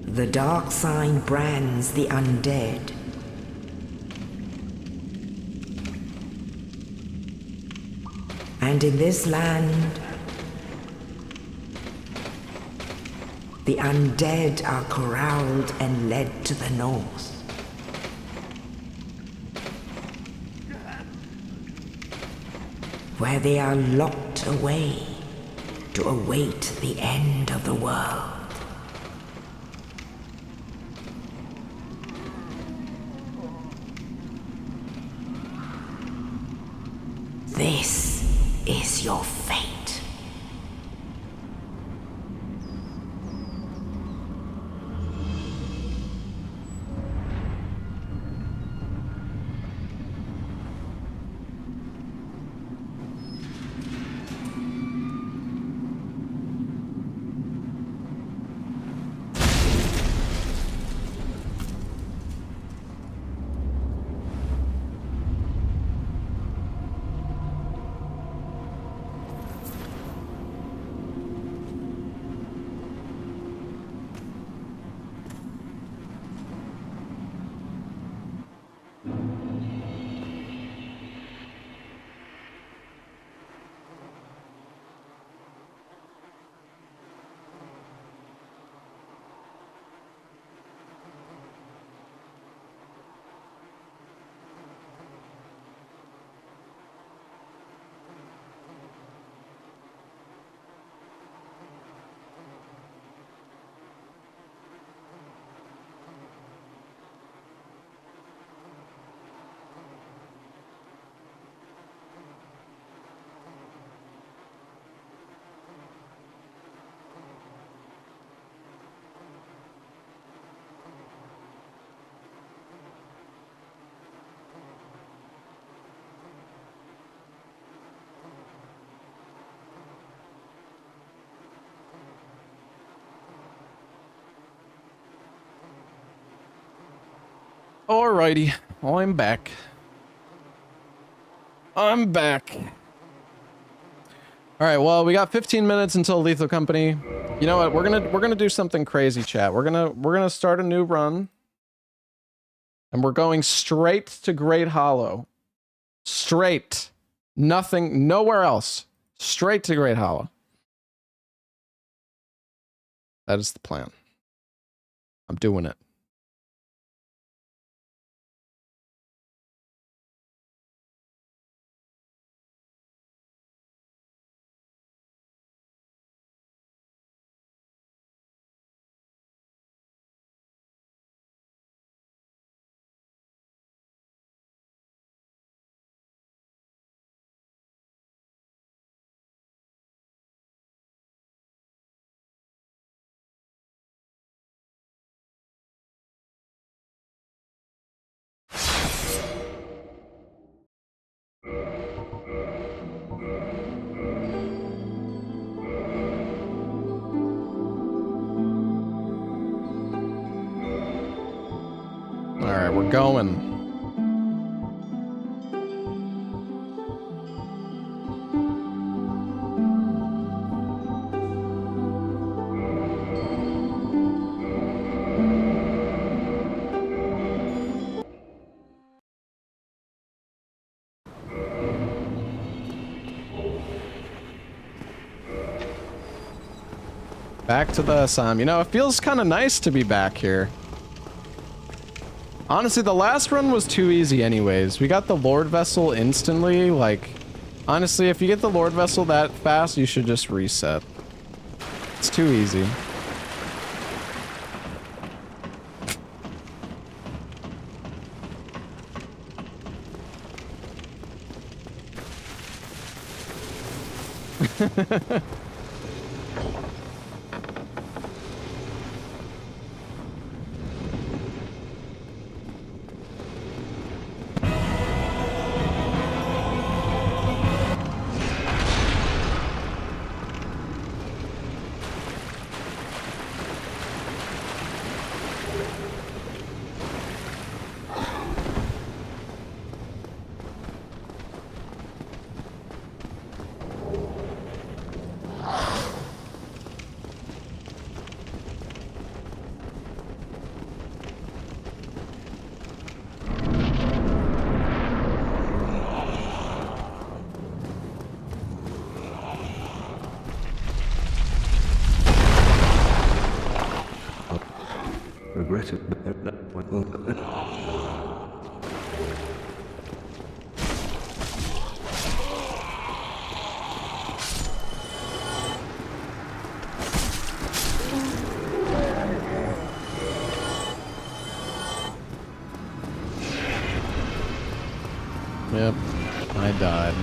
The dark sign brands the undead. And in this land, the undead are corralled and led to the north. Where they are locked away to await the end of the world. This is your fate. Alrighty, I'm back. I'm back. All right, well, we got 15 minutes until Lethal Company. You know what? We're gonna do something crazy, chat. We're gonna start a new run, and we're going straight to Great Hollow. Straight, nothing, nowhere else. Straight to Great Hollow. That is the plan. I'm doing it. going. Back to the asylum. You know, it feels kind of nice to be back here. Honestly, the last run was too easy anyways. We got the Lord Vessel instantly. Like, honestly, if you get the Lord Vessel that fast, you should just reset. It's too easy. Regret it. Yep, I died.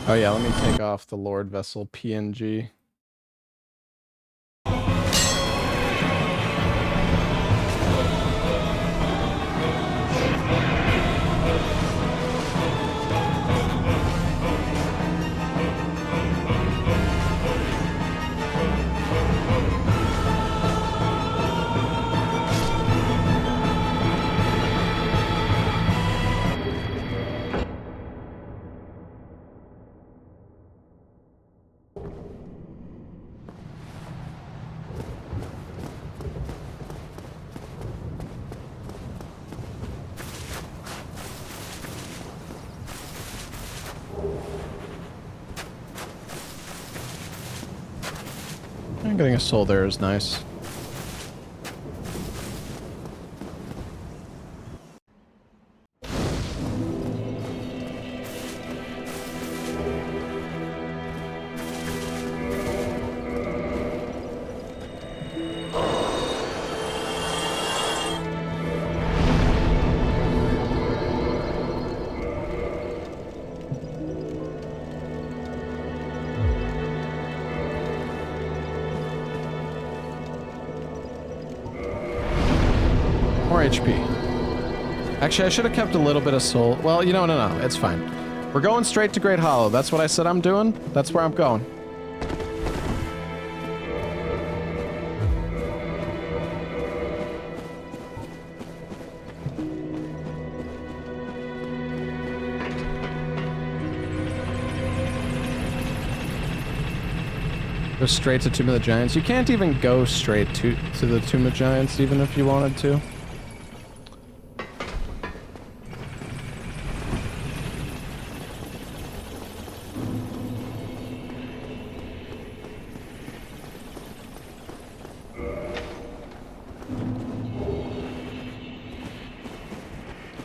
Oh yeah, let me take off the Lord Vessel PNG. Getting a soul there is nice. HP. Actually, I should have kept a little bit of soul. Well, you know, no, it's fine. We're going straight to Great Hollow. That's what I said I'm doing. That's where I'm going. Go straight to Tomb of the Giants. You can't even go straight to the Tomb of Giants, even if you wanted to.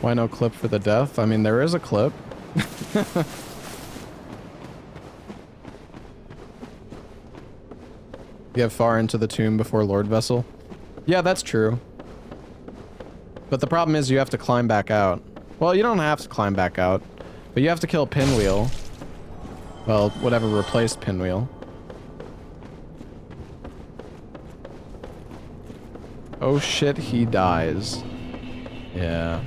Why no clip for the death? I mean, there is a clip. You have far into the tomb before Lord Vessel. Yeah, that's true. But the problem is you have to climb back out. Well, you don't have to climb back out, but you have to kill Pinwheel. Well, whatever replaced Pinwheel. Oh shit, he dies. Yeah.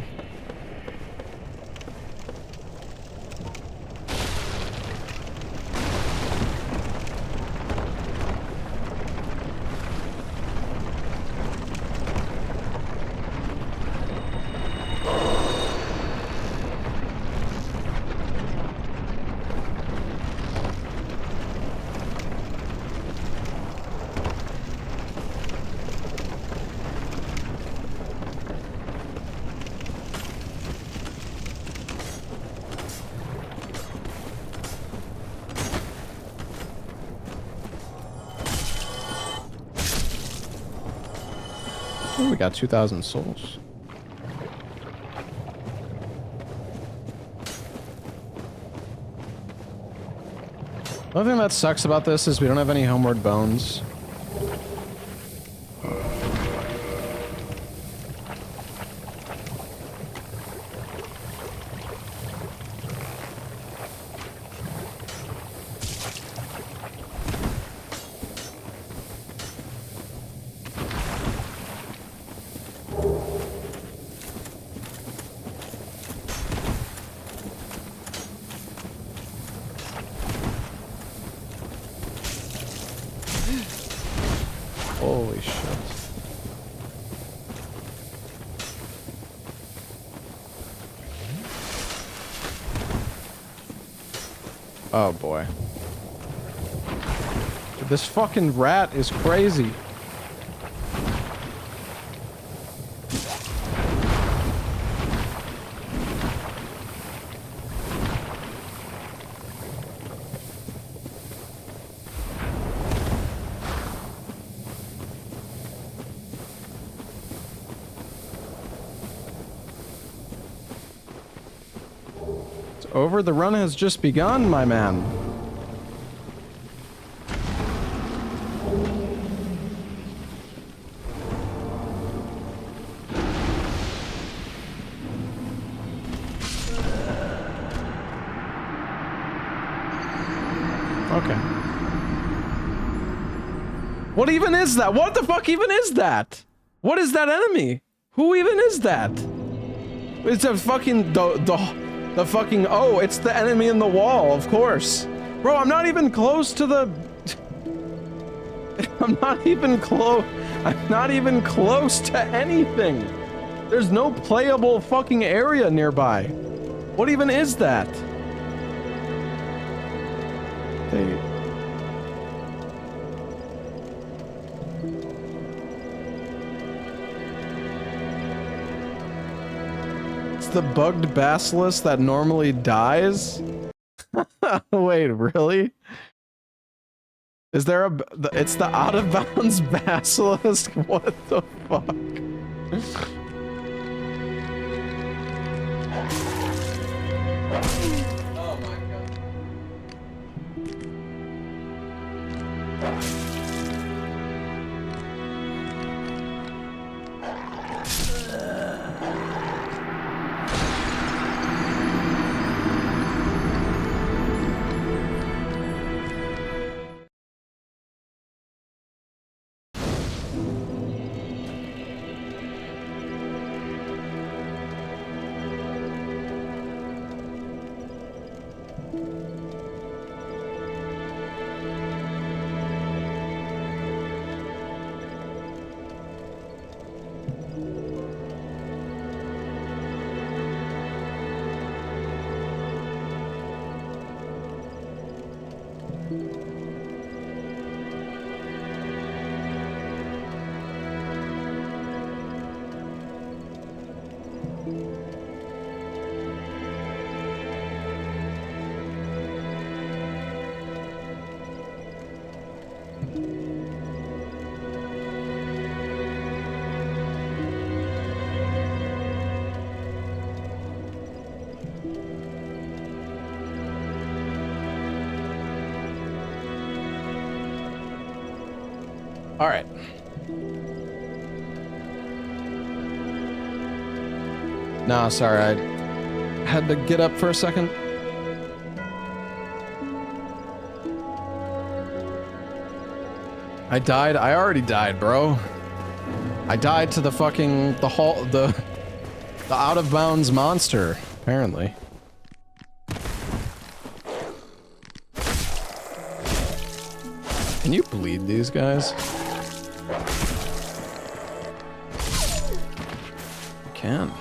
Oh, we got 2,000 souls. The only thing that sucks about this is we don't have any homeward bones. Holy shit. Oh boy. This fucking rat is crazy. Over, the run has just begun, my man. Okay. What even is that? What the fuck even is that? What is that enemy? Who even is that? It's a fucking the fucking, oh, it's the enemy in the wall, of course. Bro, I'm not even close to the... I'm not even close to anything. There's no playable fucking area nearby. What even is that? The bugged basilisk that normally dies? Wait, really? Is there a... It's the out of bounds basilisk? What the fuck? Oh my god. All right. Nah, sorry, I had to get up for a second. I died. I already died, bro. I died to the fucking the out of bounds monster, apparently. Can you bleed these guys? You can.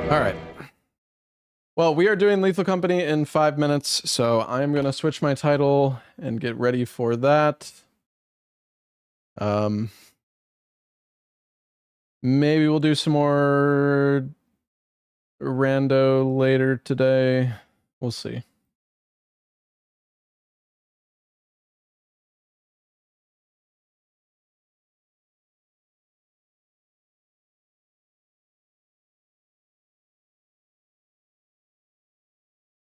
All right. Well, we are doing Lethal Company in 5 minutes, so I'm gonna switch my title and get ready for that. Maybe we'll do some more rando later today. We'll see.